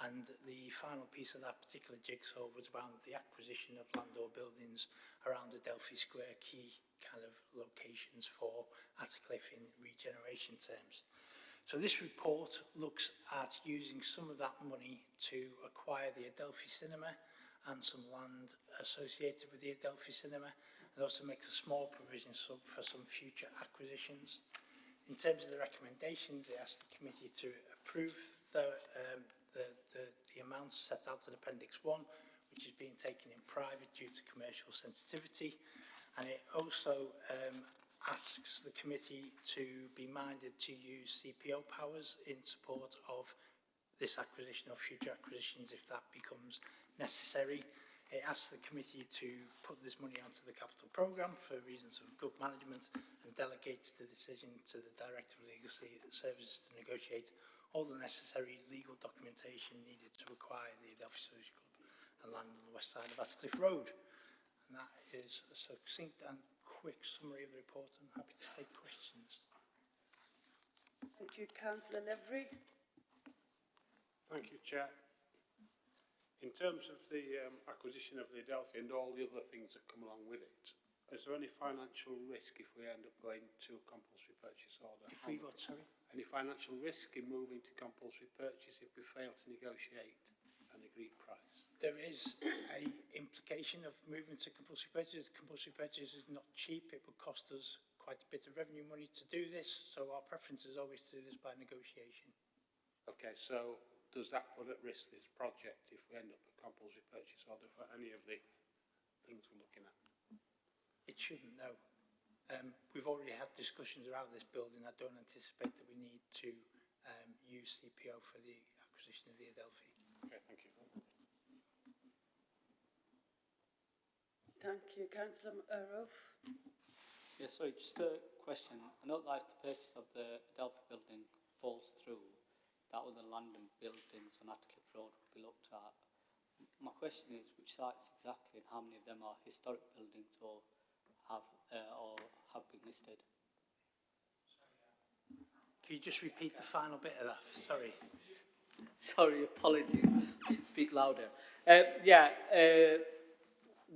and the final piece of that particular jigsaw was around the acquisition of land or buildings around the Delphi Square, key kind of locations for Attercliffe in regeneration terms. So this report looks at using some of that money to acquire the Adelphi Cinema and some land associated with the Adelphi Cinema, and also makes a small provision for some future acquisitions. In terms of the recommendations, it asks the committee to approve the amounts set out in Appendix 1, which is being taken in private due to commercial sensitivity, and it also asks the committee to be minded to use CPO powers in support of this acquisition or future acquisitions if that becomes necessary. It asks the committee to put this money onto the capital programme for reasons of good management and delegates the decision to the Director of Legal Services to negotiate all the necessary legal documentation needed to acquire the Adelphi Social Club and land on the west side of Attercliffe Road. And that is a succinct and quick summary of the report. I'm happy to take questions.
Thank you, Councillor Levery.
Thank you, Chair. In terms of the acquisition of the Adelphi and all the other things that come along with it, is there any financial risk if we end up going to a compulsory purchase order?
If we what, sorry?
Any financial risk in moving to compulsory purchase if we fail to negotiate an agreed price?
There is a implication of moving to compulsory purchase. Compulsory purchase is not cheap. It would cost us quite a bit of revenue money to do this, so our preference is always to do this by negotiation.
Okay, so does that put at risk this project if we end up a compulsory purchase order for any of the things we're looking at?
It shouldn't, no. We've already had discussions around this building. I don't anticipate that we need to use CPO for the acquisition of the Adelphi.
Okay, thank you.
Thank you, Councillor Rolfe.
Yeah, sorry, just a question. I know that if the purchase of the Adelphi building falls through, that other land and buildings on Attercliffe Road will be looked at. My question is, which sites exactly and how many of them are historic buildings or have been listed?
Can you just repeat the final bit of that? Sorry.
Sorry, apologies. I should speak louder.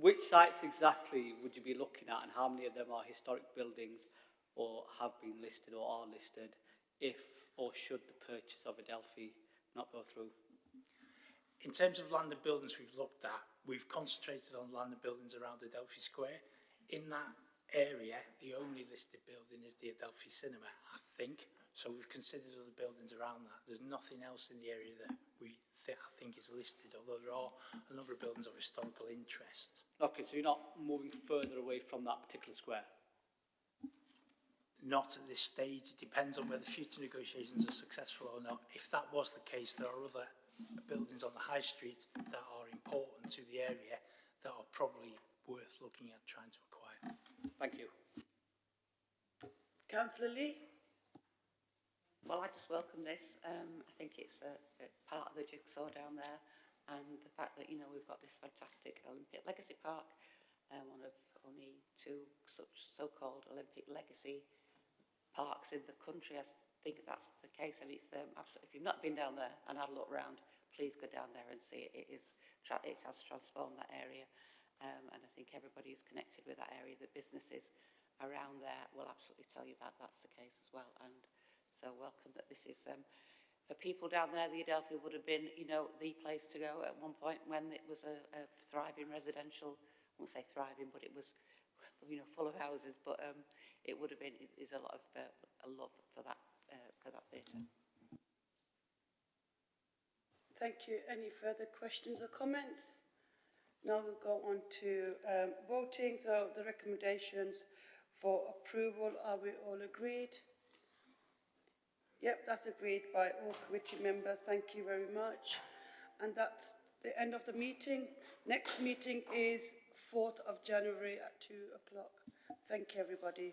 Which sites exactly would you be looking at and how many of them are historic buildings or have been listed or are listed if or should the purchase of Adelphi not go through?
In terms of land and buildings we've looked at, we've concentrated on land and buildings around Adelphi Square. In that area, the only listed building is the Adelphi Cinema, I think. So we've considered other buildings around that. There's nothing else in the area that I think is listed, although there are a number of buildings of historical interest.
Okay, so you're not moving further away from that particular square?
Not at this stage. It depends on whether future negotiations are successful or not. If that was the case, there are other buildings on the high street that are important to the area that are probably worth looking at trying to acquire.
Thank you.
Councillor Lee.
Well, I just welcome this. I think it's a part of the jigsaw down there, and the fact that, you know, we've got this fantastic Olympic Legacy Park, one of only two such so-called Olympic legacy parks in the country. I think that's the case, and it's absolutely, if you've not been down there and had a look around, please go down there and see it. It is it has transformed that area. And I think everybody who's connected with that area, the businesses around there, will absolutely tell you that that's the case as well. And so welcome that this is, for people down there, the Adelphi would have been, you know, the place to go at one point when it was a thriving residential, I won't say thriving, but it was, you know, full of houses, but it would have been, is a lot of a love for that theatre.
Thank you. Any further questions or comments? Now we'll go on to voting. So the recommendations for approval, are we all agreed? Yep, that's agreed by all committee members. Thank you very much. And that's the end of the meeting. Next meeting is 4th of January at 2 o'clock. Thank you, everybody.